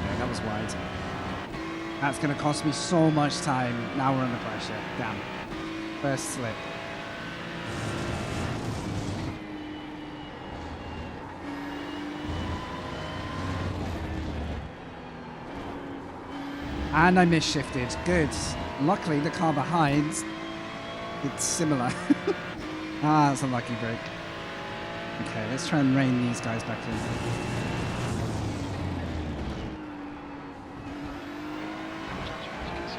Speaker 1: Okay, that was wide. That's going to cost me so much time. Now we're under pressure. Damn. First slip. And I misshifted. Good. Luckily, the car behind, it's similar. Ah, that's a lucky break. Okay, let's try and rein these guys back in.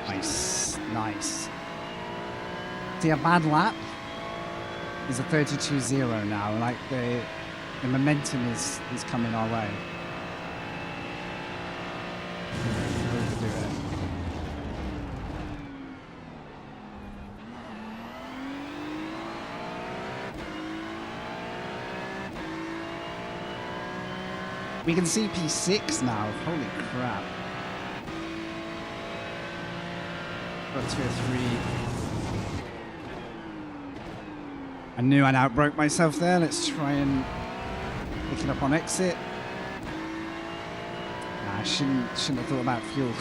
Speaker 1: Nice. Nice. See, a bad lap is a 32-0 now. Like, the momentum is coming our way. Overdo it. We can see P6 now. Holy crap. Got 2 or 3. I knew I'd outbroke myself there. Let's try and pick it up on exit. Nah, I shouldn't have thought about fuel.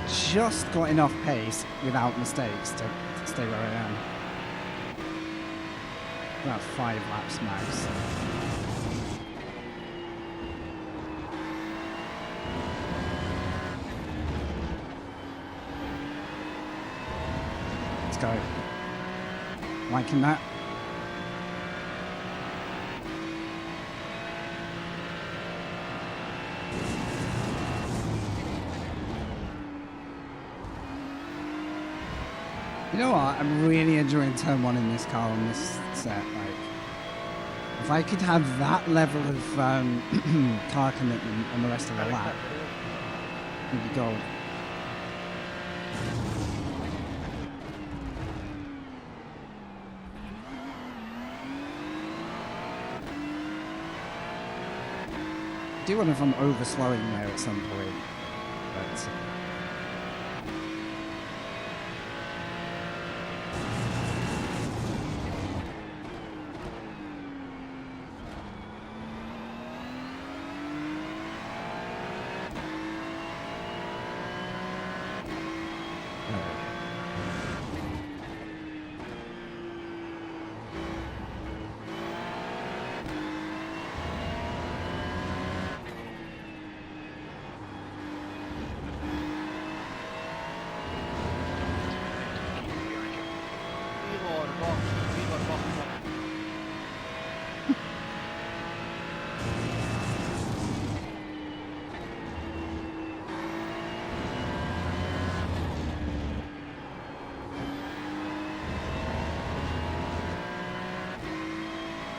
Speaker 1: I've just got enough pace without mistakes to stay where I am. About 5 laps max. Let's go. Liking that. You know what? I'm really enjoying turn 1 in this car on this set. Like, if I could have that level of car commitment on the rest of the lap, it'd be gold. I do wonder if I'm overslowing there at some point, but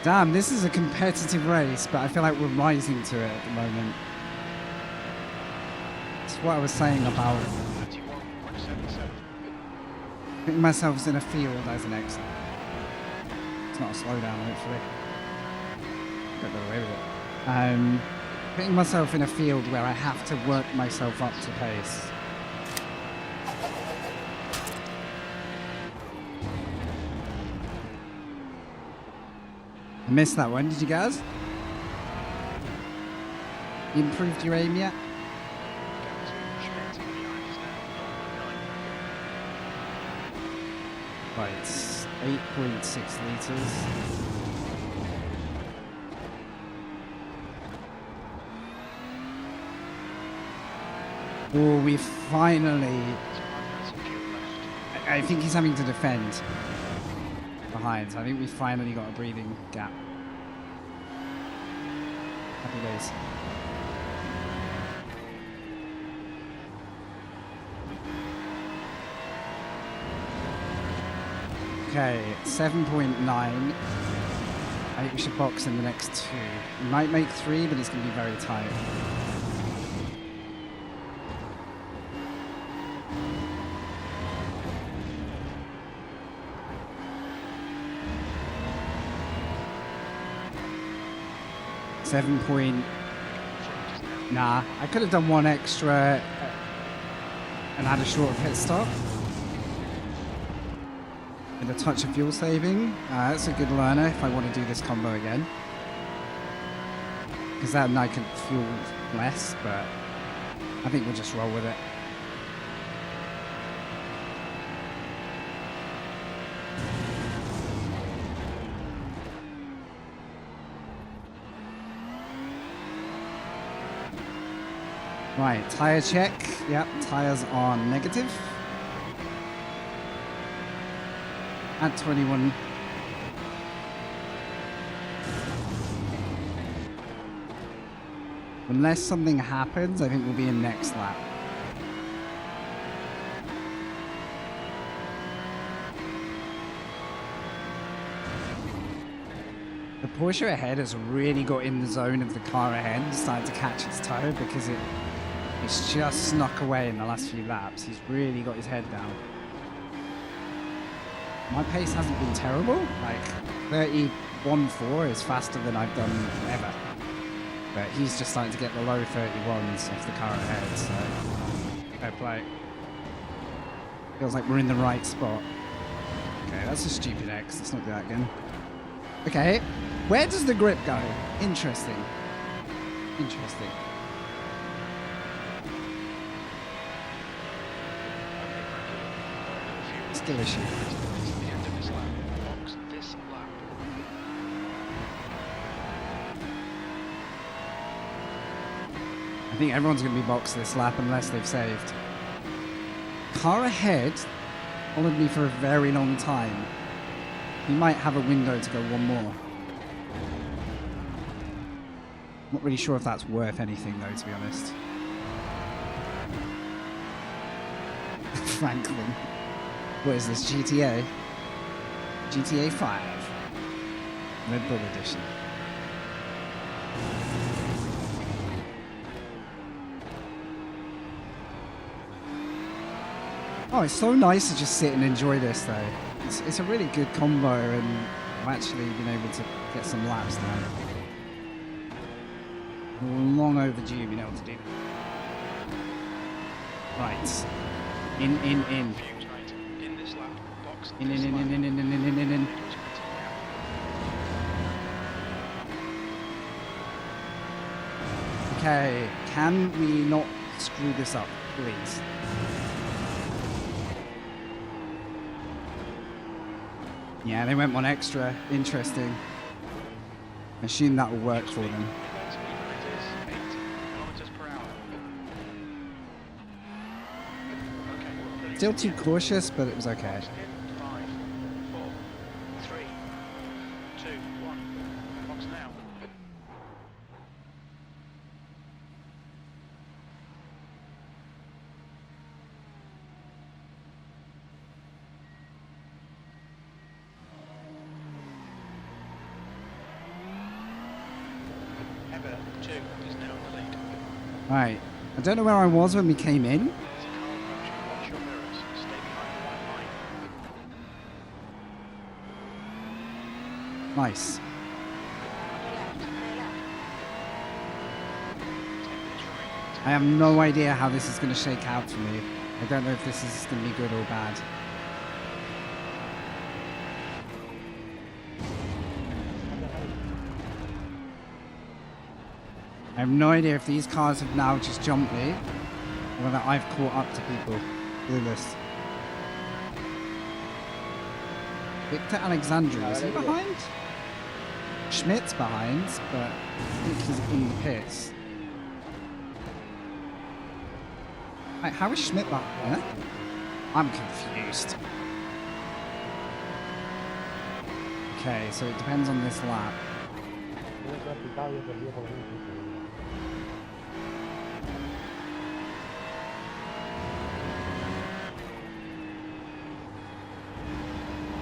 Speaker 1: damn, this is a competitive race, but I feel like we're rising to it at the moment. That's what I was saying about
Speaker 2: 31.77.
Speaker 1: putting myself in a field as an exit. It's not a slowdown, hopefully. Got that away with it. Putting myself in a field where I have to work myself up to pace. I missed that one, did you guys? You improved your aim yet?
Speaker 2: Down to Schmidt behind us now.
Speaker 1: Right, it's 8.6 litres. Oh, we finally...
Speaker 2: 9 minutes of fuel left.
Speaker 1: I think he's having to defend behind, so I think we finally got a breathing gap. Happy days. Okay, 7.9. I think we should box in the next 2. We might make 3, but it's going to be very tight. Nah, I could have done 1 extra and had a shorter pit stop. With a touch of fuel saving. That's a good learner if I want to do this combo again. Because then I can fuel less, but I think we'll just roll with it. Right, tyre check. Yep, tyres are negative. At 21. Unless something happens, I think we'll be in next lap. The Porsche ahead has really got in the zone of the car ahead and started to catch its toe because it's just snuck away in the last few laps. He's really got his head down. my pace hasn't been terrible. Like 31.4 is faster than I've done ever. But he's just starting to get the low 31s off the car ahead, so fair play. Feels like we're in the right spot. Okay, that's a stupid X. Let's not do that again. Okay, where does the grip go? Interesting. Interesting. Still issue.
Speaker 2: The end of this lap. Box this lap.
Speaker 1: I think everyone's going to be boxed this lap unless they've saved. Car ahead followed me for a very long time. He might have a window to go one more. Not really sure if that's worth anything though, to be honest. Franklin. What is this, GTA? GTA 5. Red Bull Edition. Oh, it's so nice to just sit and enjoy this though. It's a really good combo and I've actually been able to get some laps now. Long overdue being able to do that. Right. In.
Speaker 2: Fuse, right. In this lap. Box
Speaker 1: In.
Speaker 2: this lap. Middle's critical.
Speaker 1: Okay, can we not screw this up, please? Yeah, they went one extra. Interesting. Assume that will work for them.
Speaker 2: Speed limit is 8 kilometers per hour. Okay, well,
Speaker 1: Still too cautious, but it was okay.
Speaker 2: 5, 4, 3, 2, 1. Box now. Ever 2 is now in the lead.
Speaker 1: Right. I don't know where I was when we came in.
Speaker 2: There's a car approaching. Watch your mirrors. Stay behind the white line.
Speaker 1: Nice.
Speaker 3: Left, clear left.
Speaker 2: 10 minutes remaining.
Speaker 1: I have no idea how this is going to shake out for me. I don't know if this is going to be good or bad. I have no idea if these cars have now just jumped me or whether I've caught up to people. Clueless. Victor Alexandru, is he behind? Schmidt's behind, but I think he's in the pits. Wait, how is Schmidt behind? Huh? I'm confused. Okay, so it depends on this lap.
Speaker 4: Tiene practicado y he perdido por 20 segundos.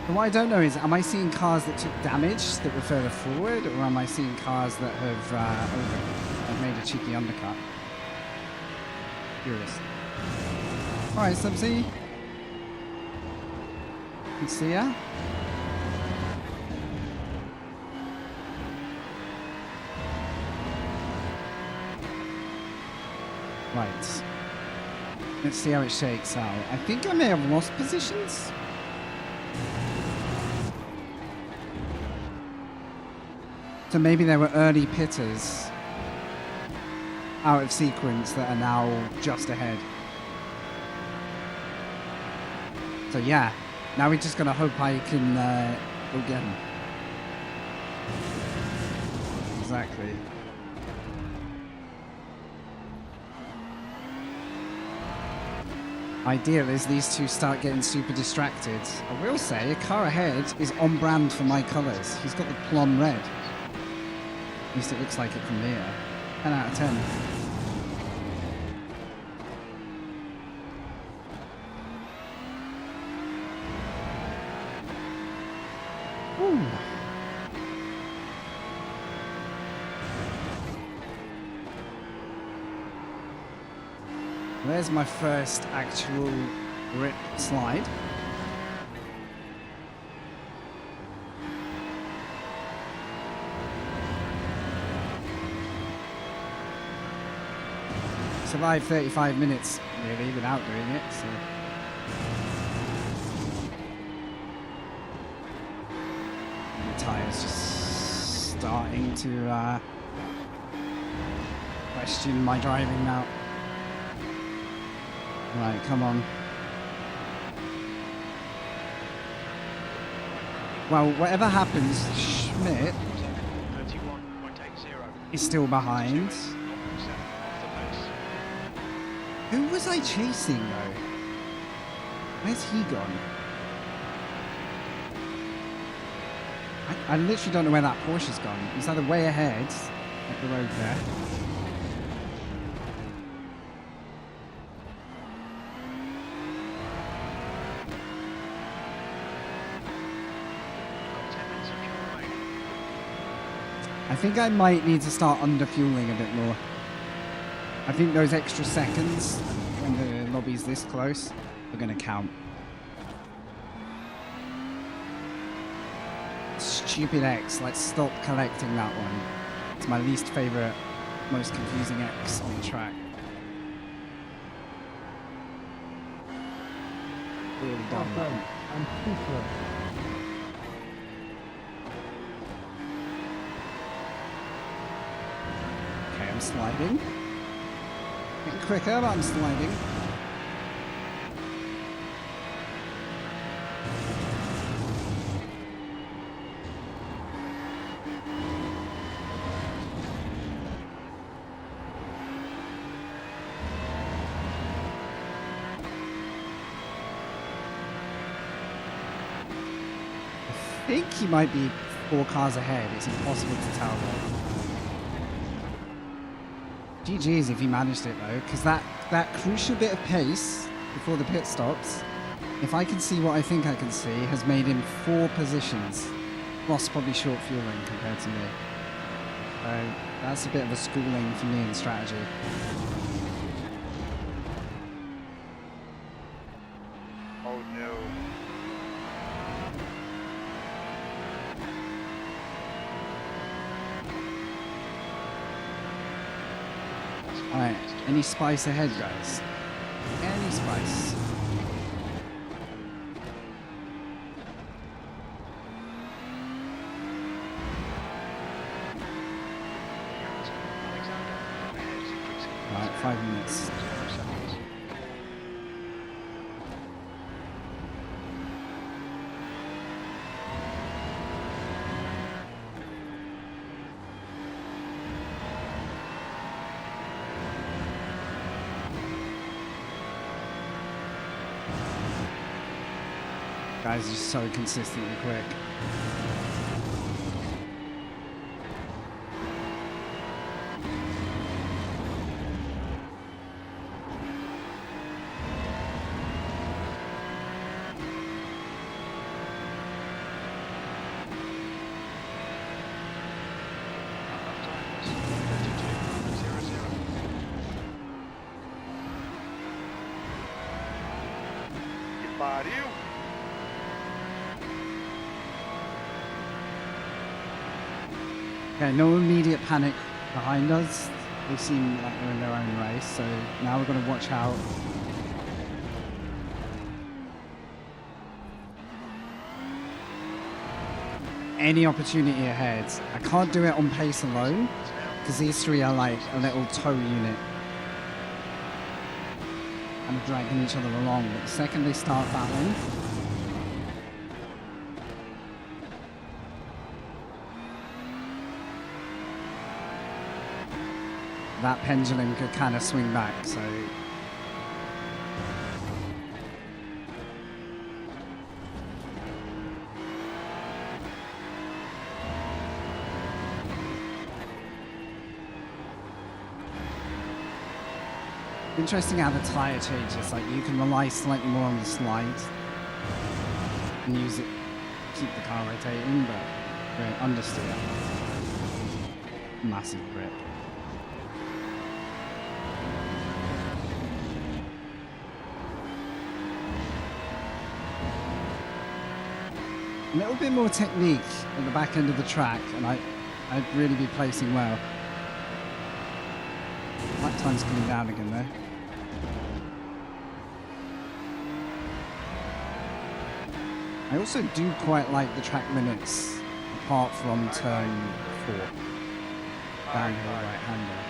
Speaker 1: But what I don't know is, am I seeing cars that took damage that were further forward, or am I seeing cars that have made a cheeky undercut? Curious. Alright, Subsea. Can see ya. Right. Let's see how it shakes out. I think I may have lost positions. So maybe there were early pitters out of sequence that are now just ahead. So yeah, now we're just gonna hope I can go get him. Exactly. Ideal is these two start getting super distracted. I will say, a car ahead is on brand for my colours. He's got the plum red. At least it looks like it from here. 10 out of 10. Ooh. There's my first actual grip slide. survived 35 minutes really without doing it, so. And the tyres just starting to question my driving now. Right, come on. Well, whatever happens, Schmidt
Speaker 2: 31.80.
Speaker 1: is still behind.
Speaker 2: 0.7 off the pace.
Speaker 1: Who was I chasing though? Where's he gone? I literally don't know where that Porsche's gone. He's either way ahead at the road there.
Speaker 2: Got 10 minutes of fuel remaining.
Speaker 1: I think I might need to start under-fueling a bit more. I think those extra seconds when the lobby's this close are going to count. Stupid X, let's stop collecting that one. It's my least favourite, most confusing X on the track. Really dumb. that one.
Speaker 4: I'm too slow.
Speaker 1: Okay, I'm sliding. Getting quicker, but I'm sliding. I think he might be 4 cars ahead. It's impossible to tell though. GG's if he managed it though, because that crucial bit of pace before the pit stops, if I can see what I think I can see, has made him 4 positions. Lost probably short fueling compared to me. So that's a bit of a schooling for me in strategy.
Speaker 6: Oh no.
Speaker 1: Alright, any spice ahead guys? Any spice?
Speaker 2: Alexander, ahead is increasing.
Speaker 1: Alright, 5 minutes.
Speaker 2: 0 seconds.
Speaker 1: Guys are so consistently quick.
Speaker 2: Lap time was 32.00.
Speaker 6: Que pariu!
Speaker 1: Okay, no immediate panic behind us. They seem like they're in their own race, so now we're going to watch out. Any opportunity ahead. I can't do it on pace alone, because these 3 are like a little tow unit. And dragging each other along, but the second they start battling, that pendulum could kind of swing back, so interesting how the tyre changes. Like you can rely slightly more on the slide and use it, keep the car rotating, but understeer, massive grip. A little bit more technique at the back end of the track, and I'd really be placing well. lap time's coming down again though. I also do quite like the track limits apart from turn 4. Downhill right-hander.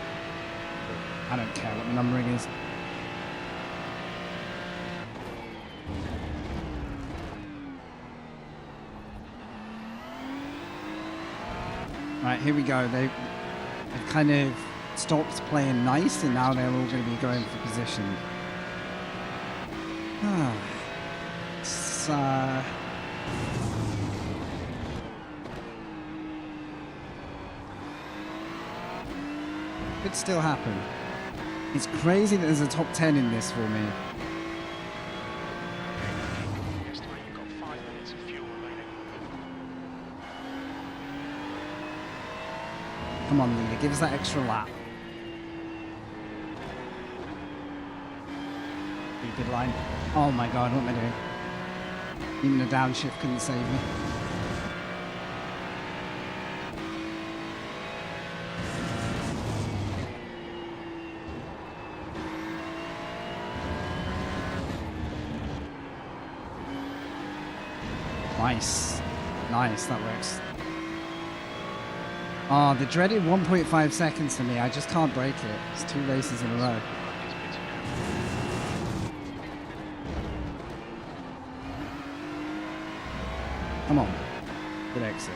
Speaker 1: I don't care what the numbering is. Right, here we go. They've kind of stopped playing nice and now they're all going to be going for position. It's, could still happen. It's crazy that there's a top 10 in this for me.
Speaker 2: Estimate you've got 5 minutes of fuel remaining.
Speaker 1: Come on, leader, give us that extra lap. Stupid line. Oh my god, what am I doing? Even a downshift couldn't save me. Nice. Nice, that works. Oh, the dreaded 1.5 seconds for me. I just can't break it. It's 2 races in a row. Come on. Good exit.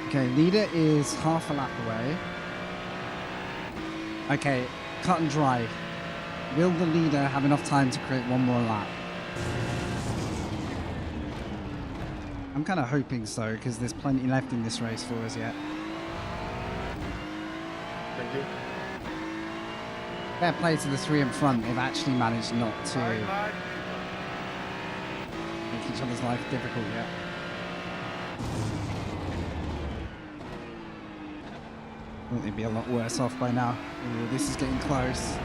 Speaker 1: Okay, leader is half a lap away. Okay, cut and dry. Will the leader have enough time to create one more lap? I'm kind of hoping so, because there's plenty left in this race for us yet.
Speaker 6: Thank you.
Speaker 1: Fair play to the 3 in front. They've actually managed not to make each other's life difficult yet. I think they'd be a lot worse off by now. Ooh, this is getting close.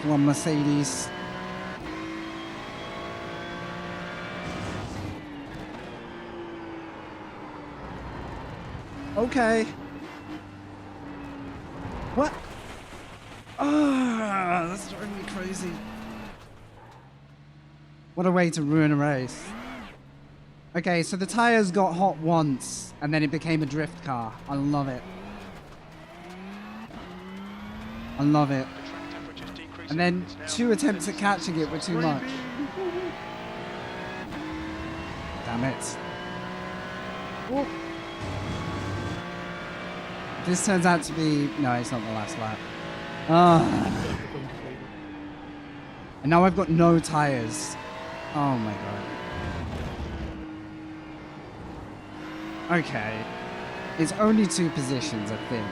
Speaker 1: Come on, Mercedes. Okay. What? Ah, that's driving me crazy. What a way to ruin a race. Okay, so the tires got hot once, and then it became a drift car. I love it. I love it.
Speaker 2: The track temperature's decreasing.
Speaker 1: And then
Speaker 2: It's now
Speaker 1: 2 attempts at catching it were too much. Damn it. This turns out to be... No, it's not the last lap. Ah. And now I've got no tires. Oh my god. Okay. It's only 2 positions, I think.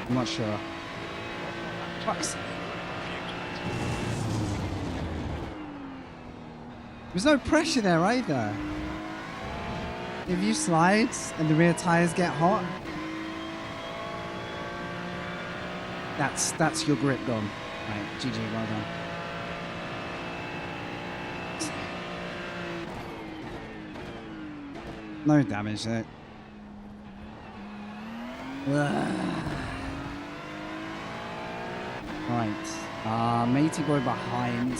Speaker 1: I'm not sure. Fuck's sake. There's no pressure there either. If you slide and the rear tires get hot, that's your grip gone. Right, GG, well done. No damage there. Right, matey boy behind.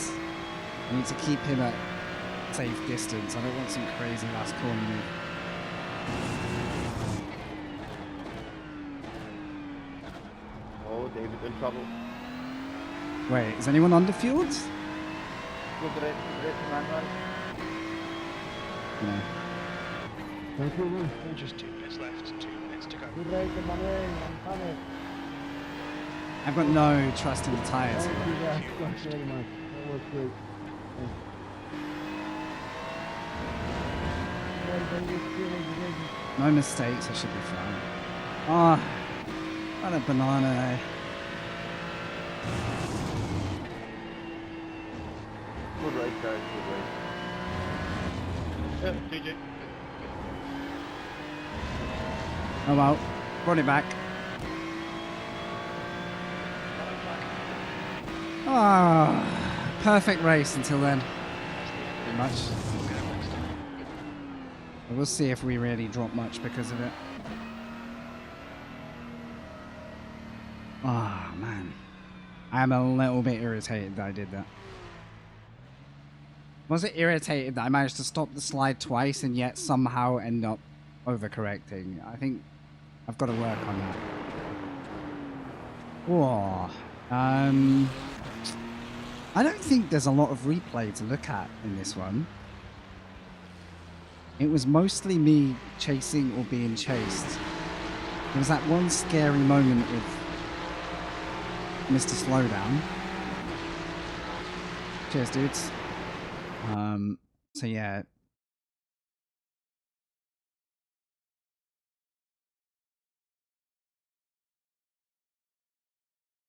Speaker 1: I need to keep him at safe distance. I don't want some crazy last corner move.
Speaker 6: Oh, David in trouble.
Speaker 1: Wait, is anyone underfueled?
Speaker 6: Good race, Manuel.
Speaker 1: No.
Speaker 4: Thank you, man.
Speaker 2: just 2 minutes left, 2 minutes to go.
Speaker 4: Good race, Emmanuel. I'm coming.
Speaker 1: I've got no trust in the tires.
Speaker 4: Thank you, guys. Thanks very much. That was great.
Speaker 1: No mistakes, I should be fine. Ah, what a banana, eh?
Speaker 6: Good race, guys. Good race. Yeah, GG.
Speaker 1: Oh well, brought it back. Ah, perfect race until then. Pretty much. We'll see if we really drop much because of it. Oh, man. I am a little bit irritated that I did that. Was it irritated that I managed to stop the slide twice and yet somehow end up overcorrecting? I think I've got to work on that. Whoa. I don't think there's a lot of replay to look at in this one. It was mostly me chasing or being chased. There was that one scary moment with Mr. Slowdown. Cheers, dudes. So yeah.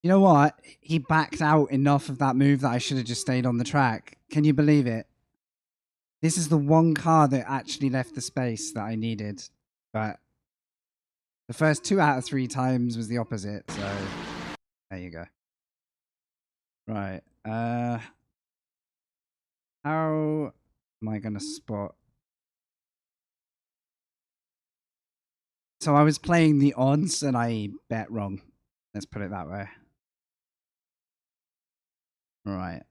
Speaker 1: You know what? He backed out enough of that move that I should have just stayed on the track. Can you believe it? This is the one car that actually left the space that I needed. But the first 2 out of 3 times was the opposite, so there you go. Right. How am I gonna spot? So I was playing the odds and I bet wrong. Let's put it that way. Right.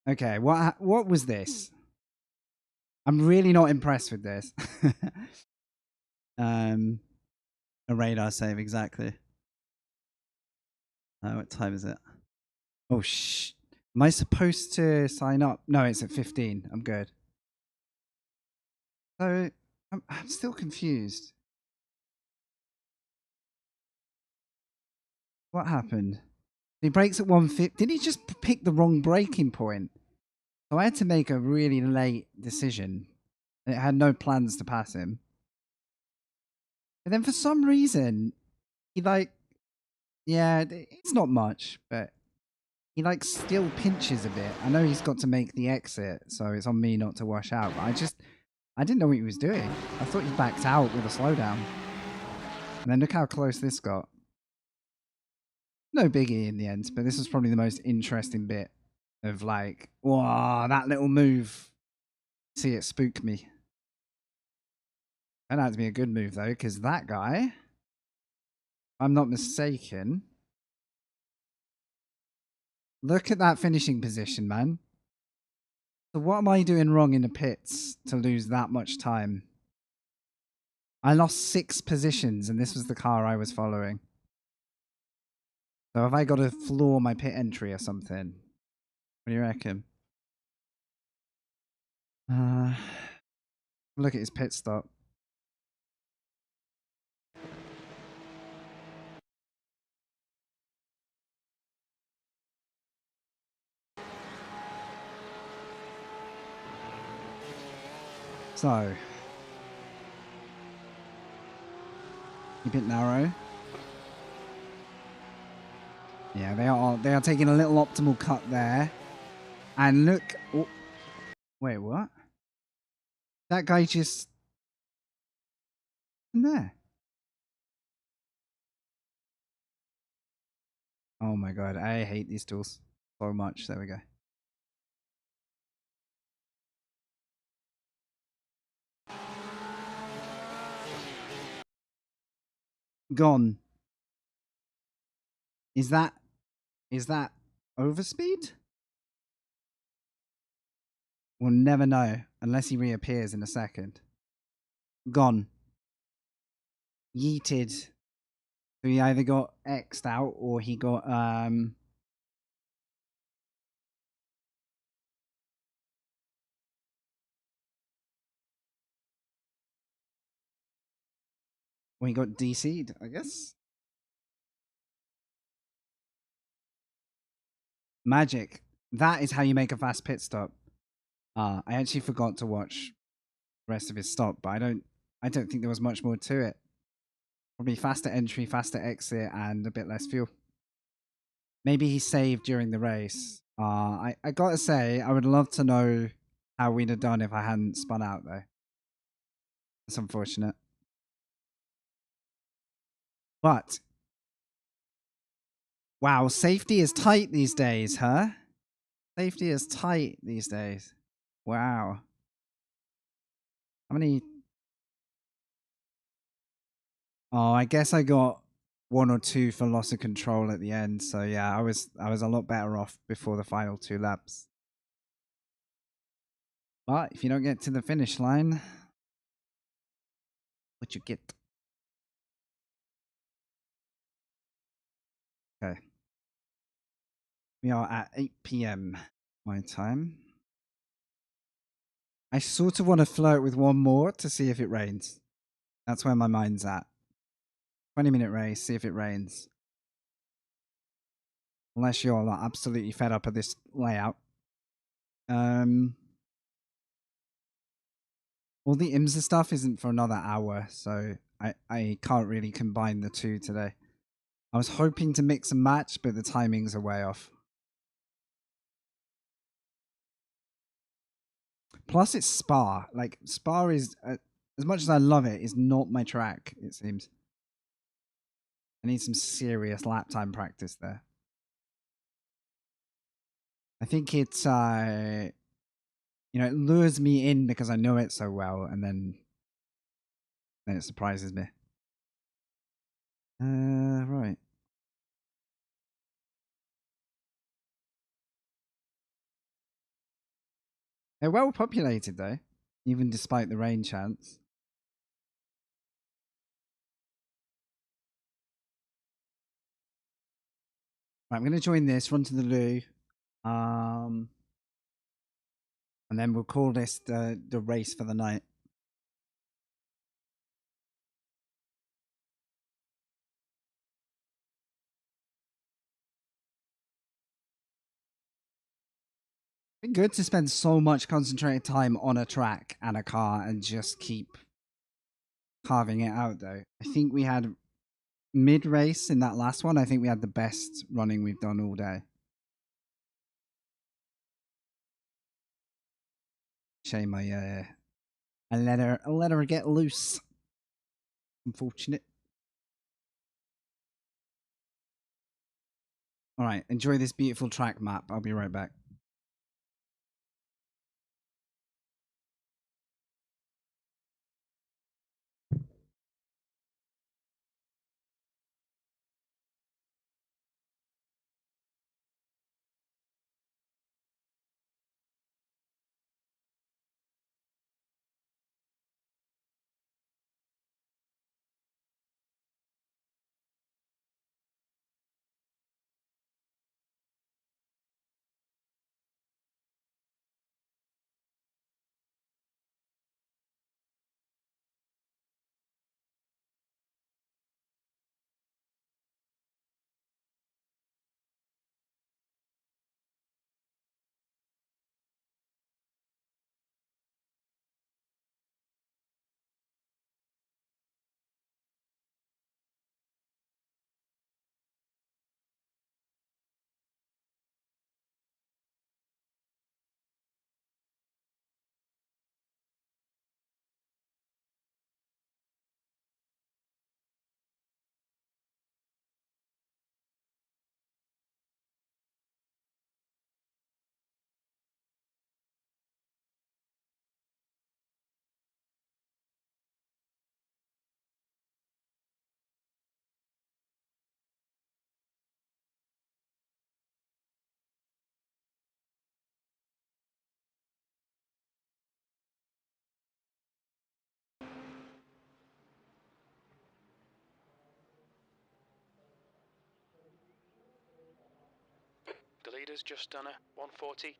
Speaker 1: Okay, what was this? I'm really not impressed with this. A radar save, exactly. What time is it? Oh, shh. Am I supposed to sign up? No, it's at 15. I'm good. So, I'm still confused. What happened? He brakes at 150. Did he just pick the wrong braking point? So I had to make a really late decision. And it had no plans to pass him. But then for some reason, he yeah, it's not much, but he still pinches a bit. I know he's got to make the exit, so it's on me not to wash out. But I didn't know what he was doing. I thought he backed out with a slowdown. And then look how close this got. No biggie in the end, but this was probably the most interesting bit of wow, that little move. See, it spooked me. Turned out to be a good move though, because that guy, if I'm not mistaken, look at that finishing position, man. So what am I doing wrong in the pits to lose that much time? I lost 6 positions and this was the car I was following. So have I got to floor my pit entry or something? What do you reckon? Look at his pit stop. So, keep it narrow. Yeah, they are taking a little optimal cut there. And look, oh, wait, what? That guy just in there. Oh my god, I hate these tools so much. There we go. Gone. Is that overspeed? We'll never know unless he reappears in a second. Gone. Yeeted. So he either got X'd out or he got or he got DC'd, I guess. Magic. That is how you make a fast pit stop. I actually forgot to watch the rest of his stop, but I don't think there was much more to it. Probably faster entry, faster exit, and a bit less fuel. Maybe he saved during the race. I gotta say, I would love to know how we'd have done if I hadn't spun out though. It's unfortunate. But Wow, safety is tight these days, huh? Safety is tight these days. Wow. How many? Oh, I guess I got 1 or 2 for loss of control at the end. So yeah, I was a lot better off before the final 2 laps. But if you don't get to the finish line, what you get? Okay. We are at 8 p.m. my time. I sort of want to flirt with one more to see if it rains. That's where my mind's at. 20-minute race, see if it rains. Unless you're like, absolutely fed up of this layout. All the IMSA stuff isn't for another hour, so I can't really combine the two today. I was hoping to mix and match, but the timings are way off. Plus, it's Spa. Like, Spa is, as much as I love it, is not my track, it seems. I need some serious lap time practice there. I think it's, it lures me in because I know it so well, and then it surprises me. Right. They're well populated, though, even despite the rain chance. Right, I'm going to join this, run to the loo, and then we'll call this the race for the night. It's been good to spend so much concentrated time on a track and a car and just keep carving it out, though. I think we had mid-race in that last one. I think we had the best running we've done all day. Shame I let her get loose. Unfortunate. All right, enjoy this beautiful track map. I'll be right back.
Speaker 2: The leader's just done a 140.15.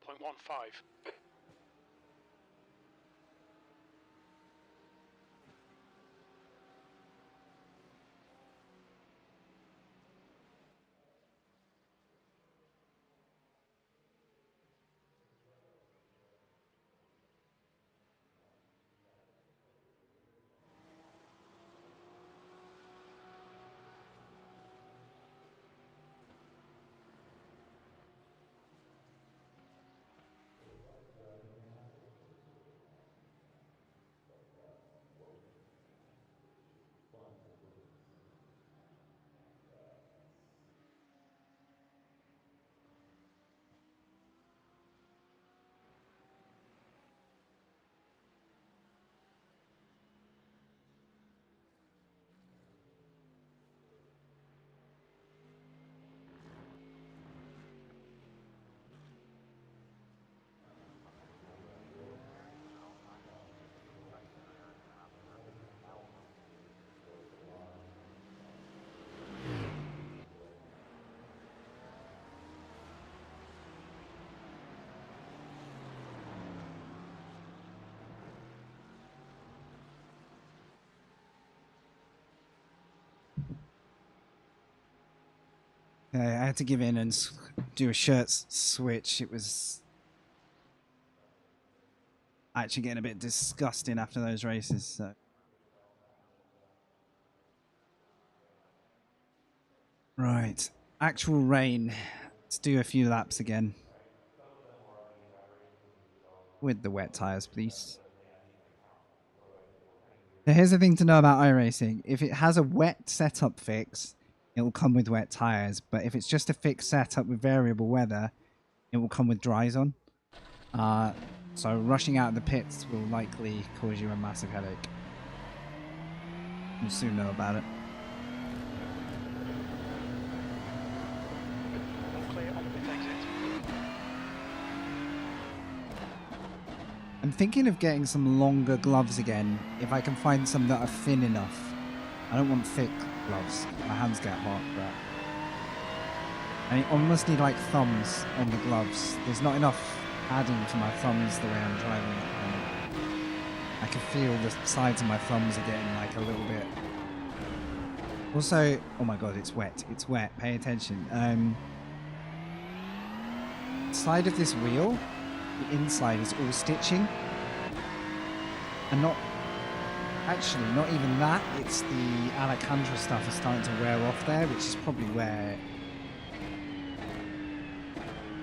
Speaker 1: I had to give in and do a shirt switch. It was actually getting a bit disgusting after those races. So. Right, actual rain. Let's do a few laps again. With the wet tires, please. So here's the thing to know about iRacing. If it has a wet setup fix, it will come with wet tires. But if it's just a fixed setup with variable weather, it will come with dries on. So rushing out of the pits will likely cause you a massive headache. You'll soon know about it.
Speaker 2: All clear on the pit exit.
Speaker 1: I'm thinking of getting some longer gloves again, if I can find some that are thin enough. I don't want thick gloves. My hands get hot, but I almost need like thumbs on the gloves. There's not enough padding for my thumbs the way I'm driving at the moment. I can feel the sides of my thumbs are getting like a little bit. Also, oh my god, it's wet. It's wet. Pay attention. Side of this wheel, the inside is all stitching. And not even that. It's the Alcantara stuff is starting to wear off there, which is probably where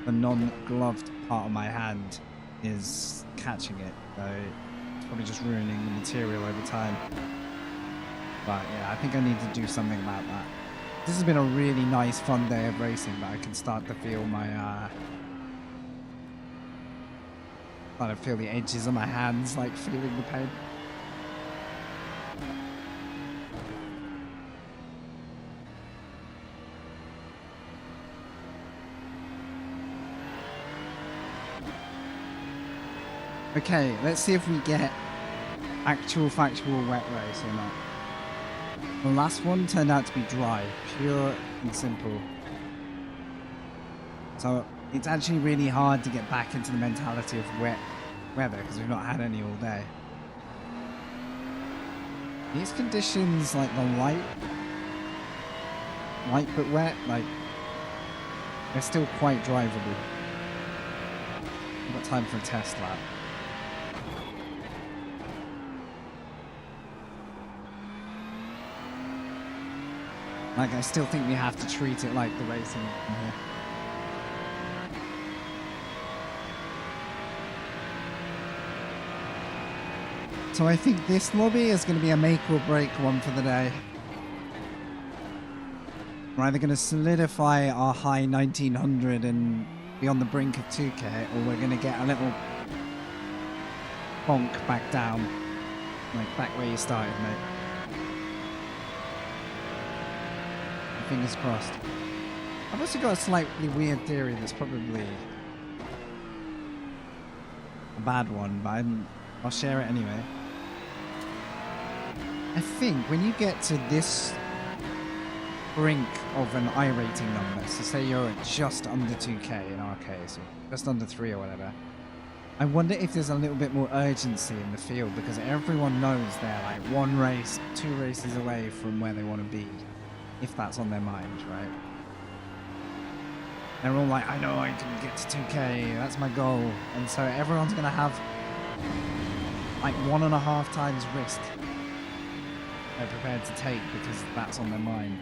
Speaker 1: the non-gloved part of my hand is catching it. So it's probably just ruining the material over time. But yeah, I think I need to do something about that. This has been a really nice, fun day of racing, but I can start to feel my start to feel the edges of my hands, like feeling the pain. Okay, let's see if we get actual factual wet race or not. The last one turned out to be dry, pure and simple. So it's actually really hard to get back into the mentality of wet weather because we've not had any all day. These conditions, like the light but wet, like they're still quite drivable. I've got time for a test lap. Like, I still think we have to treat it like the racing in here. So I think this lobby is going to be a make or break one for the day. We're either going to solidify our high 1900 and be on the brink of 2K, or we're going to get a little bonk back down. Like, back where you started, mate. Fingers crossed. I've also got a slightly weird theory that's probably a bad one, but I'll share it anyway. I think when you get to this brink of an iRating number, so say you're just under 2K in our case, or just under 3 or whatever, I wonder if there's a little bit more urgency in the field because everyone knows they're like 1 race, 2 races away from where they want to be. If that's on their mind, right? They're all like, I know I can get to 2K, that's my goal. And so everyone's going to have like 1.5 times risk they're prepared to take because that's on their mind.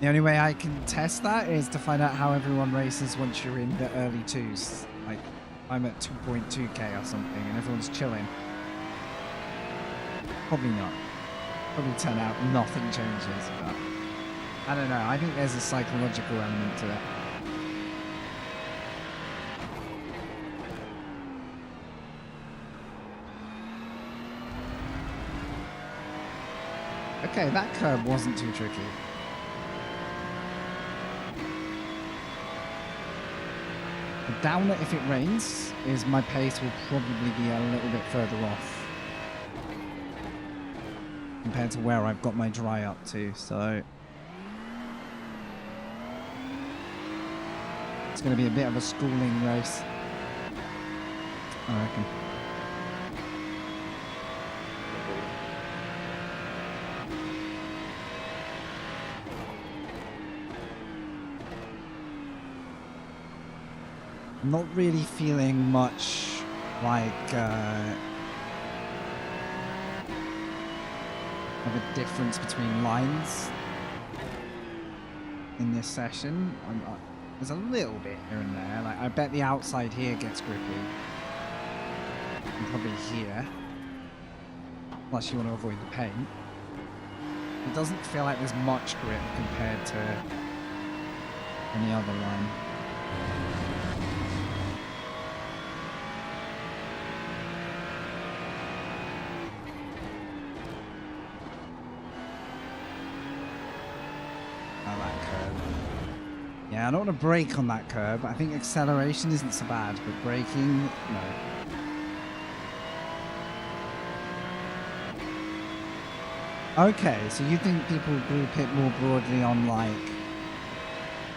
Speaker 1: The only way I can test that is to find out how everyone races once you're in the early 2s. Like, I'm at 2.2K or something and everyone's chilling. Probably not. Probably turn out nothing changes, but I don't know. I think there's a psychological element to it. Okay, that curb wasn't too tricky. The downer, if it rains, is my pace will probably be a little bit further off compared to where I've got my dry up to, so it's going to be a bit of a schooling race, I reckon. I'm not really feeling much like of a difference between lines in this session. There's a little bit here and there. Like I bet the outside here gets grippy, and probably here. Plus, you want to avoid the paint. It doesn't feel like there's much grip compared to any other line. Oh, that curb. Yeah, I don't want to brake on that curb. I think acceleration isn't so bad, but braking, no. Okay, so you think people group it more broadly on like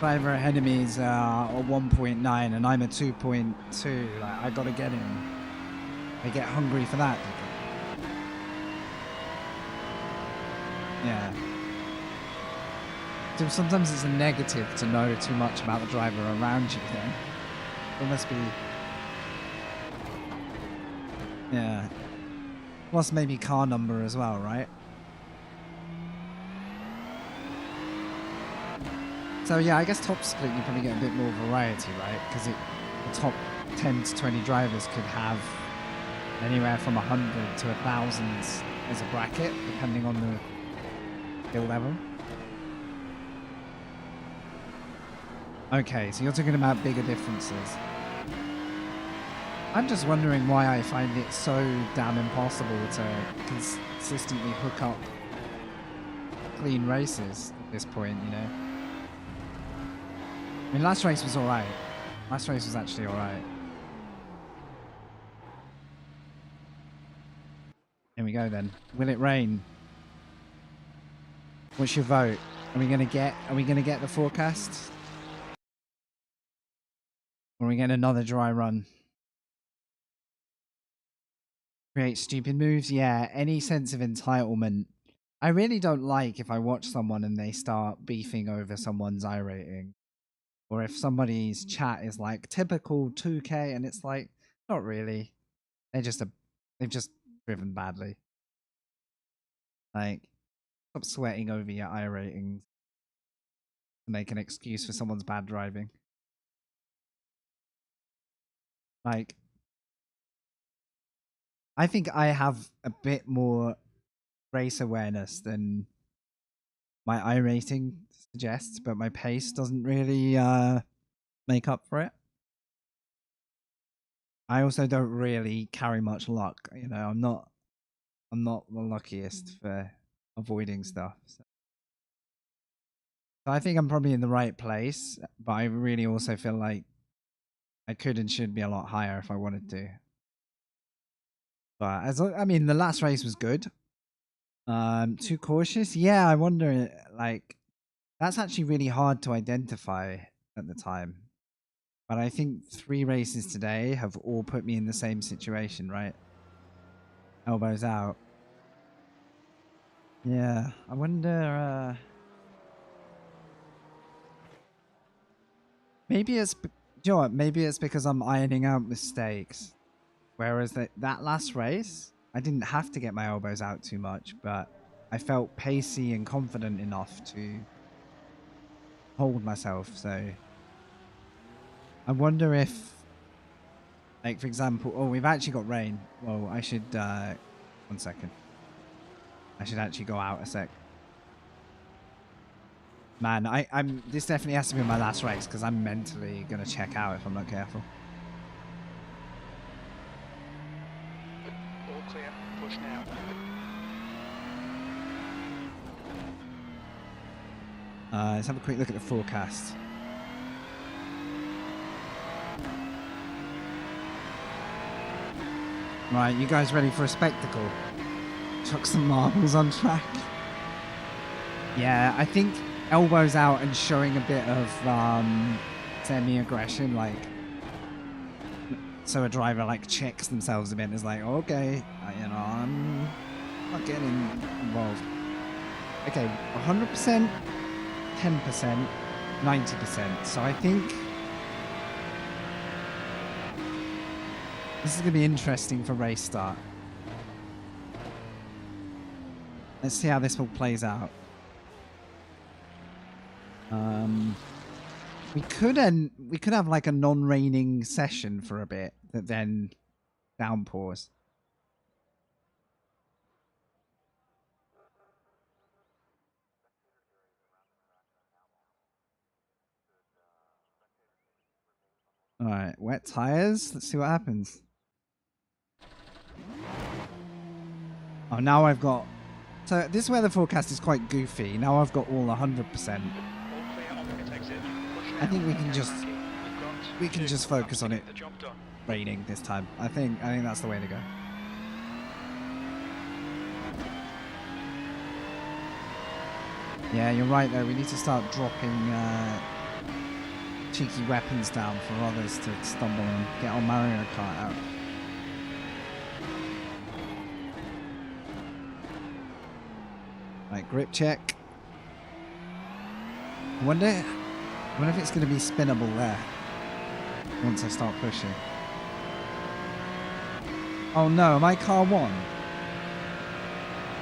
Speaker 1: driver ahead of me is a 1.9 and I'm a 2.2. Like I gotta get him. I get hungry for that. Yeah. So sometimes it's a negative to know too much about the driver around you. Then it must be. Yeah. Plus maybe car number as well, right? So yeah, I guess top split you probably get a bit more variety, right? Because the top 10 to 20 drivers could have anywhere from 100 to 1,000 as a bracket, depending on the skill level. Okay, so you're talking about bigger differences. I'm just wondering why I find it so damn impossible to consistently hook up clean races at this point, you know? I mean, last race was alright. Last race was actually alright. Here we go then. Will it rain? What's your vote? Are we gonna get the forecast? Or are we getting another dry run? Create stupid moves? Yeah, any sense of entitlement. I really don't like if I watch someone and they start beefing over someone's iRating. Or if somebody's chat is like typical 2K and it's like, not really. They've just driven badly. Like, stop sweating over your iRatings to make an excuse for someone's bad driving. Like, I think I have a bit more race awareness than my iRating suggests, but my pace doesn't really make up for it. I also don't really carry much luck. You know, I'm not the luckiest for avoiding stuff. So I think I'm probably in the right place, but I really also feel like I could and should be a lot higher if I wanted to. But I mean, the last race was good. Too cautious? Yeah, I wonder. Like, that's actually really hard to identify at the time. But I think 3 races today have all put me in the same situation, right? Elbows out. Yeah, I wonder. Maybe it's. Do you know what? Maybe it's because I'm ironing out mistakes. Whereas that last race, I didn't have to get my elbows out too much, but I felt pacey and confident enough to hold myself. So I wonder if, like, for example, oh, we've actually got rain. Well, I should, 1 second. I should actually go out a sec. Man, this definitely has to be my last race because I'm mentally going to check out if I'm not careful.
Speaker 2: All clear. Push now.
Speaker 1: Let's have a quick look at the forecast. Right, you guys ready for a spectacle? Chuck some marbles on track. Yeah, I think elbows out and showing a bit of semi-aggression, like, so a driver like checks themselves a bit and is like, okay, you know, I'm not getting involved. Okay, 100%, 10%, 90%. So I think This is going to be interesting for race start. Let's see how this all plays out. We could have like a non-raining session for a bit that then downpours. All right, wet tires. Let's see what happens. Oh, now I've got. So this weather forecast is quite goofy. Now I've got all 100%.
Speaker 2: All clear on the pit exit. Push
Speaker 1: I think
Speaker 2: now.
Speaker 1: we can just
Speaker 2: We've got
Speaker 1: just
Speaker 2: to
Speaker 1: focus on
Speaker 2: get
Speaker 1: it
Speaker 2: the job done.
Speaker 1: raining this time. I think that's the way to go. Yeah, you're right though. We need to start dropping cheeky weapons down for others to stumble and get on Mario Kart out. Right, grip check. I wonder if it's going to be spinnable there once I start pushing. Oh no, am I car 1?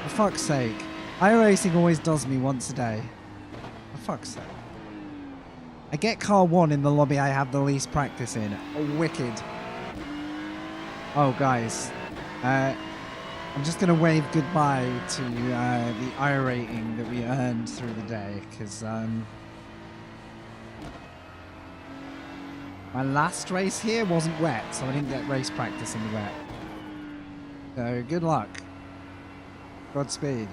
Speaker 1: For fuck's sake. iRacing always does me once a day. For fuck's sake. I get car 1 in the lobby I have the least practice in. Oh, wicked. Oh, guys. I'm just going to wave goodbye to the iRating that we earned through the day, because my last race here wasn't wet, so I didn't get race practice in the wet. So, good luck. Godspeed.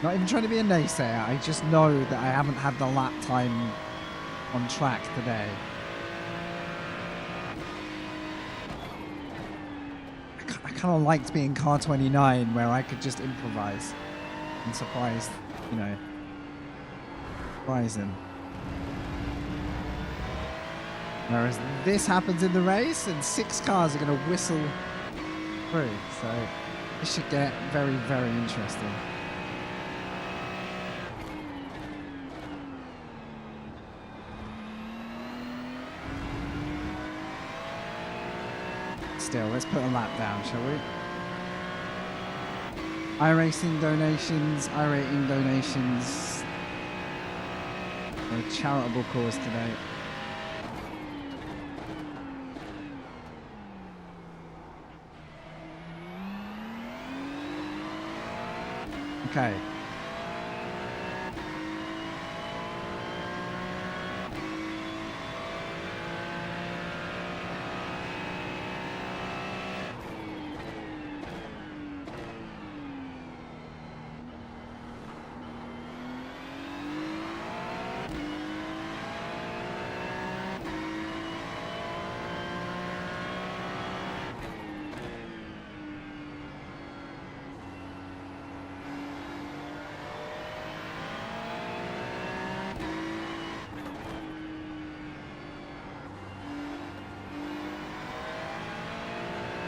Speaker 1: Not even trying to be a naysayer, I just know that I haven't had the lap time on track today. I kind of liked being car 29 where I could just improvise and surprise, surprise him. Whereas this happens in the race and 6 cars are going to whistle through, so this should get very, very interesting. Still, let's put a lap down, shall we? iRacing donations, iRating donations. For a charitable cause today. Okay.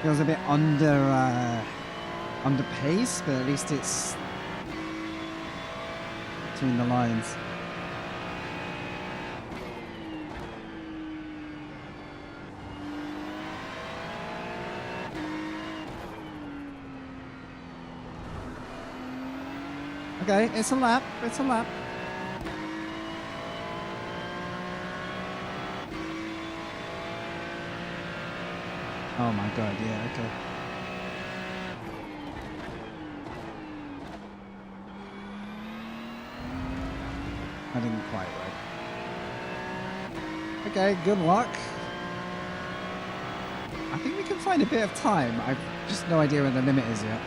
Speaker 1: Feels a bit under pace, but at least it's between the lines. Okay, it's a lap. It's a lap. Oh my god, yeah, okay. I didn't quite work. Okay, good luck. I think we can find a bit of time. I've just no idea where the limit is yet.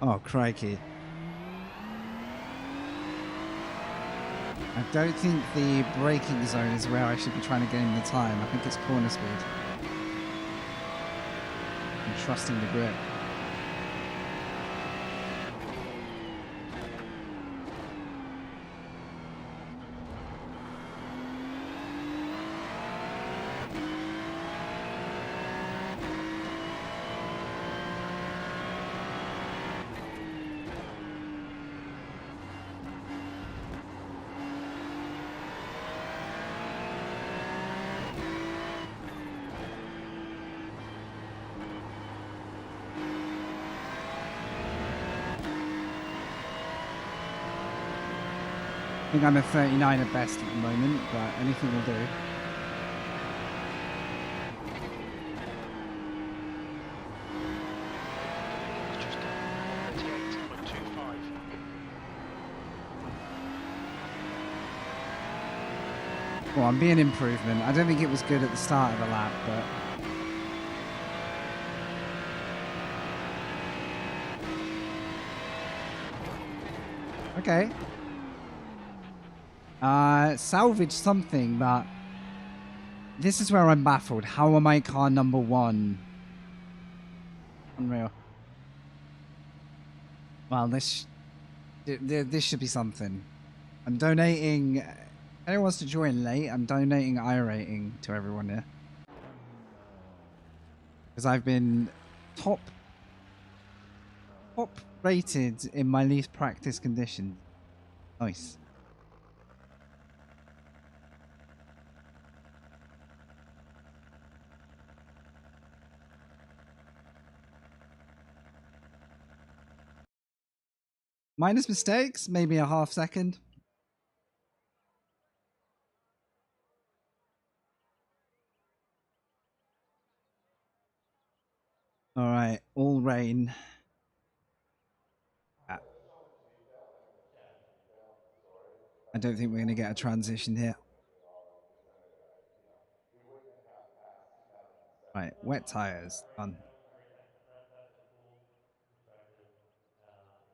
Speaker 1: Oh, crikey. I don't think the braking zone is where I should be trying to gain the time. I think it's corner speed. I'm trusting the grip. I think I'm a 39 at best at the moment, but anything will do.
Speaker 2: It's just 38.25.
Speaker 1: Well, I'm being improvement. I don't think it was good at the start of the lap, but okay. Salvage something, but this is where I'm baffled. How am I car number 1? Unreal. Well, this should be something. I'm donating. Anyone wants to join late? I'm donating iRacing to everyone here because I've been top rated in my least practice conditions. Nice. Minus mistakes, maybe a half second. All right, all rain. I don't think we're going to get a transition here. Right, wet tires, done.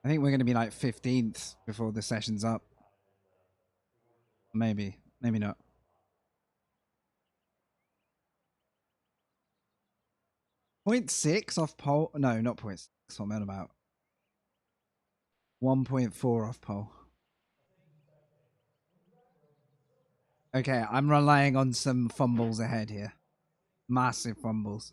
Speaker 1: I think we're going to be like 15th before the session's up. Maybe, maybe not. 0.6 off pole. No, not 0.6. What I'm on about. 1.4 off pole. Okay, I'm relying on some fumbles ahead here. Massive fumbles.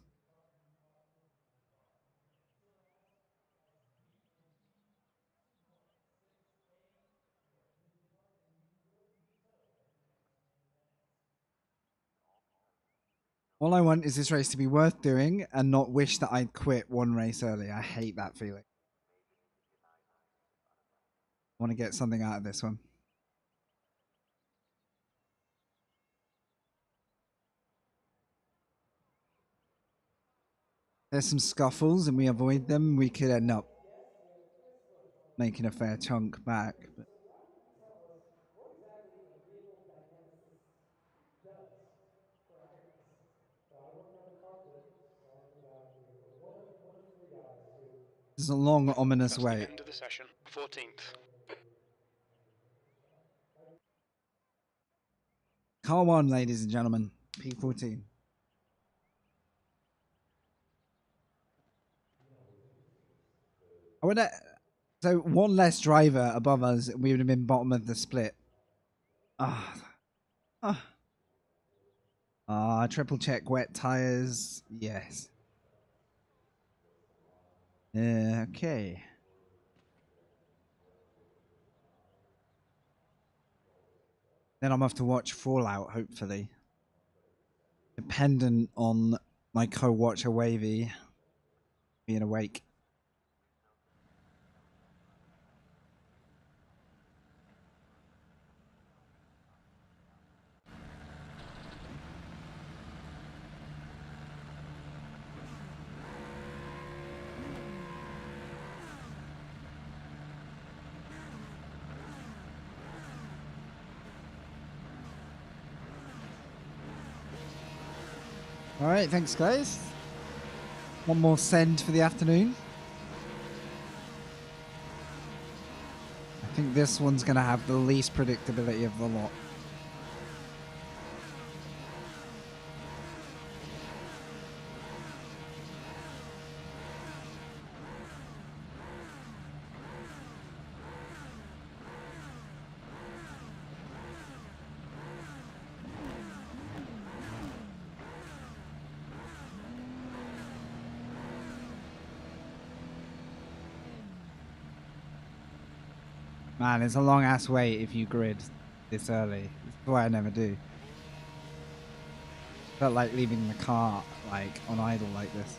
Speaker 1: All I want is this race to be worth doing and not wish that I'd quit one race early. I hate that feeling. I want to get something out of this one. There's some scuffles and we avoid them. We could end up making a fair chunk back. But this is a long, ominous
Speaker 2: That's the
Speaker 1: wait.
Speaker 2: end of the session. 14th.
Speaker 1: Car 1, ladies and gentlemen. P14. I would. So one less driver above us, we would have been bottom of the split. Triple check wet tires. Yes. Okay. Then I'm off to watch Fallout, hopefully. Dependent on my co-watcher Wavy being awake. All right, thanks, guys. One more send for the afternoon. I think this one's going to have the least predictability of the lot. Man, it's a long ass wait if you grid this early. That's why I never do. Felt like leaving the car like on idle like this.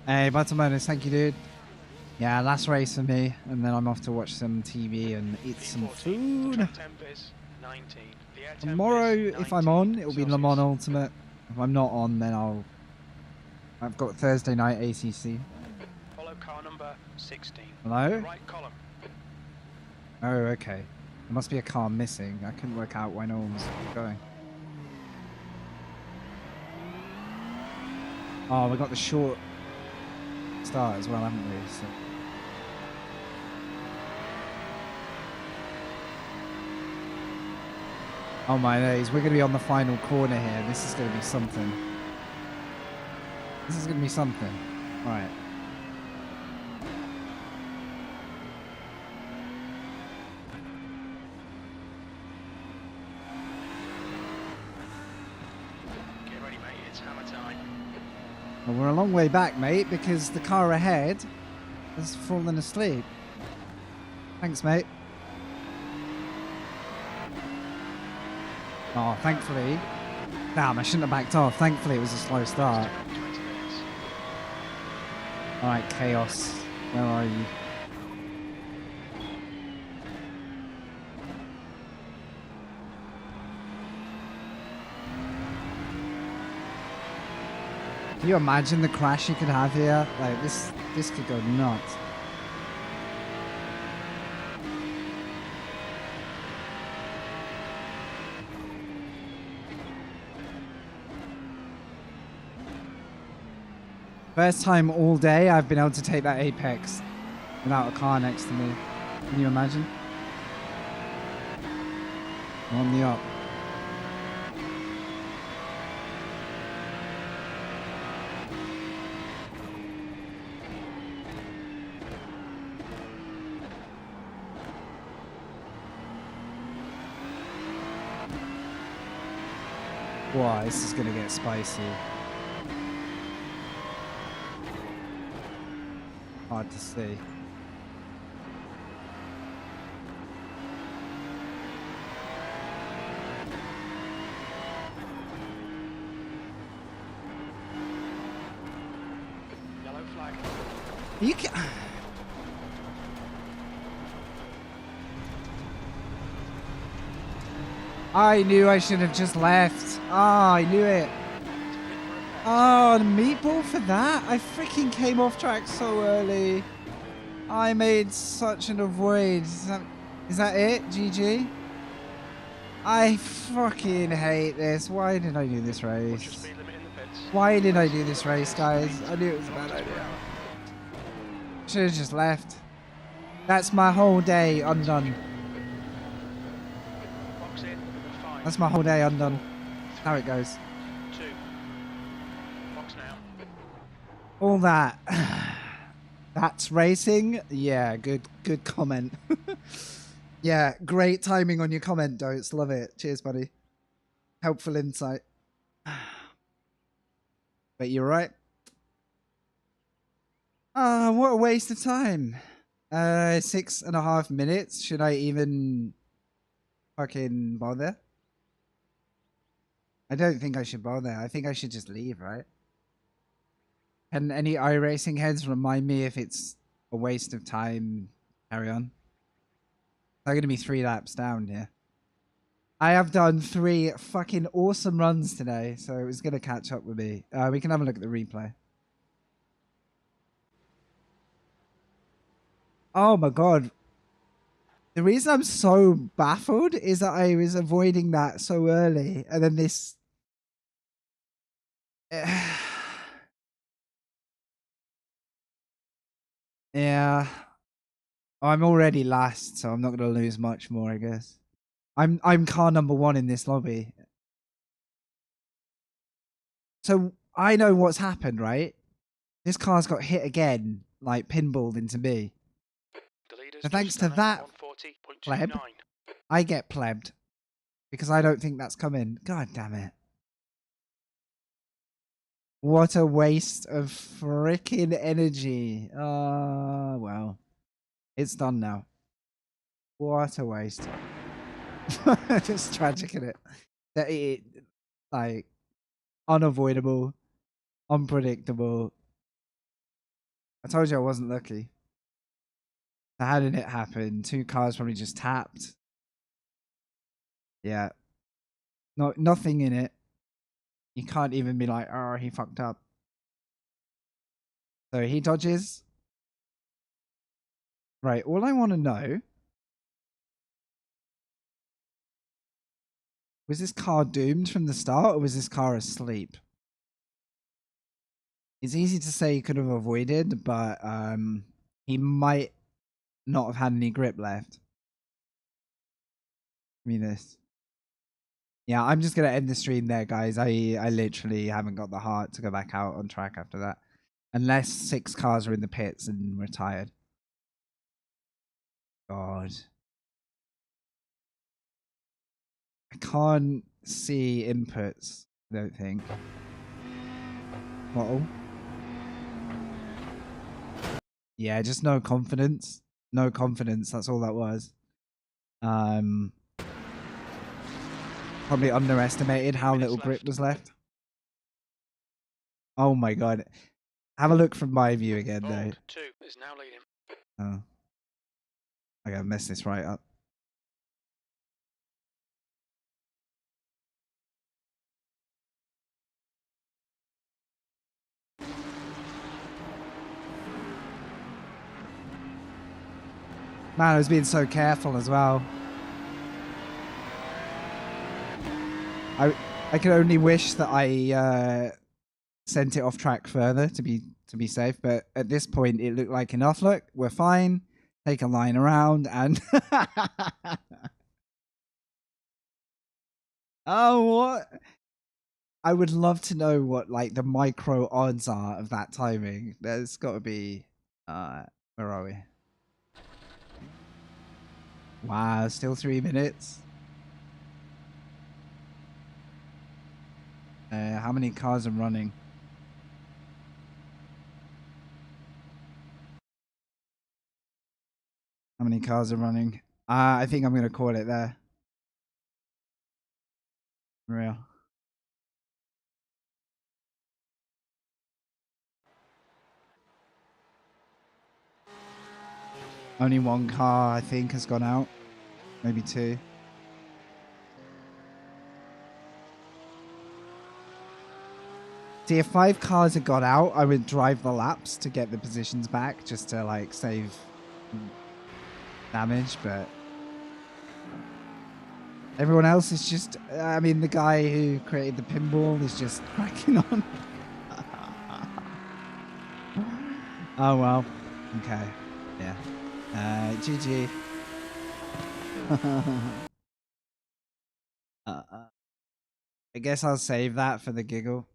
Speaker 1: Hey, Buttermonus, thank you, dude. Yeah, last race for me, and then I'm off to watch some TV and eat some
Speaker 2: V14, the
Speaker 1: food.
Speaker 2: track temp is 19. The air temp
Speaker 1: Tomorrow,
Speaker 2: is
Speaker 1: if I'm
Speaker 2: 19
Speaker 1: on, it'll be Le Mans
Speaker 2: Celsius.
Speaker 1: Ultimate. If I'm not on, then I've got Thursday night ACC.
Speaker 2: Follow car number 16.
Speaker 1: Hello?
Speaker 2: The right column.
Speaker 1: Oh, okay. There must be a car missing. I couldn't work out why no one was going. Oh, we got the short start as well, haven't we? So. Oh my days, we're going to be on the final corner here. This is going to be something. This is going to be something. Right.
Speaker 2: Get ready, mate. It's hammer time.
Speaker 1: Well, we're a long way back, mate, because the car ahead has fallen asleep. Thanks, mate. Oh, thankfully. Damn, I shouldn't have backed off. Thankfully, it was a slow start.
Speaker 2: 20 minutes.
Speaker 1: Alright, Chaos. Where are you? Can you imagine the crash you could have here? Like, this could go nuts. First time all day I've been able to take that apex without a car next to me. Can you imagine? I'm on the up. Wow, this is gonna get spicy. Hard to see.
Speaker 2: Yellow flag.
Speaker 1: You can. I knew I should have just left. Oh, I knew it. Oh, the meatball for that? I freaking came off track so early. I made such an avoid. Is that it? GG? I fucking hate this. Why did I do this
Speaker 2: What's your
Speaker 1: race?
Speaker 2: speed limit in the pits?
Speaker 1: Why did I do this race, guys? I knew it was a bad idea. Should have just left. That's my whole day undone.
Speaker 2: Box in. 5.
Speaker 1: That's my whole day undone. How it goes.
Speaker 2: 2. Box now.
Speaker 1: All that. That's racing. Yeah, good comment. Yeah, great timing on your comment, Dotes. Love it. Cheers, buddy. Helpful insight. But you're right. Ah, what a waste of time. 6.5 minutes. Should I even fucking bother? I don't think I should bother. I think I should just leave, right? Can any iRacing heads remind me if it's a waste of time? Carry on. I'm going to be 3 laps down here. I have done 3 fucking awesome runs today, so it was going to catch up with me. We can have a look at the replay. Oh my god. The reason I'm so baffled is that I was avoiding that so early, and then this... Yeah. I'm already last, so I'm not going to lose much more, I guess. I'm car number 1 in this lobby. So I know what's happened, right? This car's got hit again, like pinballed into me.
Speaker 2: The leader's
Speaker 1: So thanks
Speaker 2: just
Speaker 1: to
Speaker 2: done
Speaker 1: that,
Speaker 2: 140.29.
Speaker 1: pleb, I get plebbed. Because I don't think that's coming. God damn it. What a waste of freaking energy. Well. It's done now. What a waste. Just tragic, isn't it? That it, like, unavoidable, unpredictable. I told you I wasn't lucky. So how did it happen? 2 cars probably just tapped. Yeah. Nothing in it. You can't even be like, oh, he fucked up. So he dodges. Right, all I want to know, was this car doomed from the start or was this car asleep? It's easy to say he could have avoided, but he might not have had any grip left. Give me this. Yeah, I'm just gonna end the stream there, guys. I literally haven't got the heart to go back out on track after that. Unless 6 cars are in the pits and retired. God. I can't see inputs, I don't think. Bottle. Yeah, just no confidence. No confidence, that's all that was. Probably underestimated how little grip was left. Oh my god. Have a look from my view again, though.
Speaker 2: 2 is now leading.
Speaker 1: Oh. I gotta mess this right up. Man, I was being so careful as well. I could only wish that I sent it off track further to be safe, but at this point it looked like enough. Look, we're fine. Take a line around and oh, what? I would love to know what like the micro odds are of that timing. There's got to be where are we? Wow, still 3 minutes. How many cars are running? How many cars are running? I think I'm going to call it there. Real. Only 1 car, I think, has gone out. Maybe 2. See, if 5 cars had got out, I would drive the laps to get the positions back just to, like, save damage, but everyone else is just, I mean, the guy who created the pinball is just cracking on. Oh, well. Okay. Yeah. GG. I guess I'll save that for the giggle.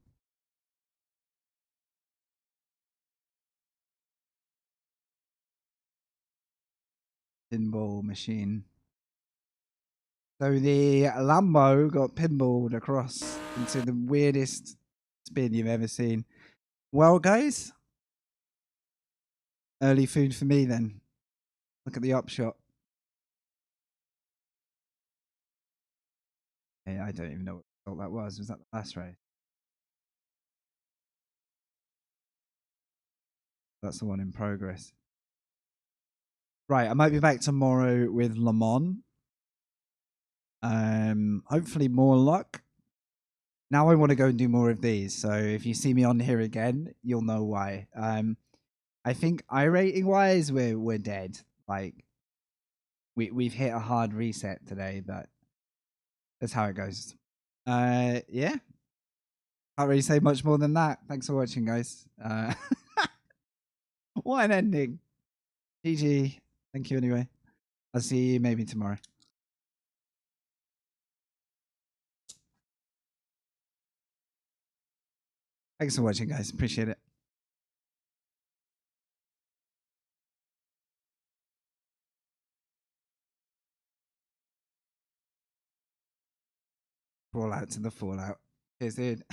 Speaker 1: Pinball machine. So the Lambo got pinballed across into the weirdest spin you've ever seen. Well, guys, early food for me then. Look at the upshot. Hey, I don't even know what that was. Was that the last race? That's the one in progress. Right, I might be back tomorrow with Le Mans. Hopefully more luck. Now I want to go and do more of these. So if you see me on here again, you'll know why. I think iRating wise, we're dead. Like we've hit a hard reset today, but that's how it goes. Yeah. Can't really say much more than that. Thanks for watching, guys. What an ending. GG. Thank you anyway. I'll see you maybe tomorrow. Thanks for watching, guys. Appreciate it. Fallout to the fallout. Cheers, dude.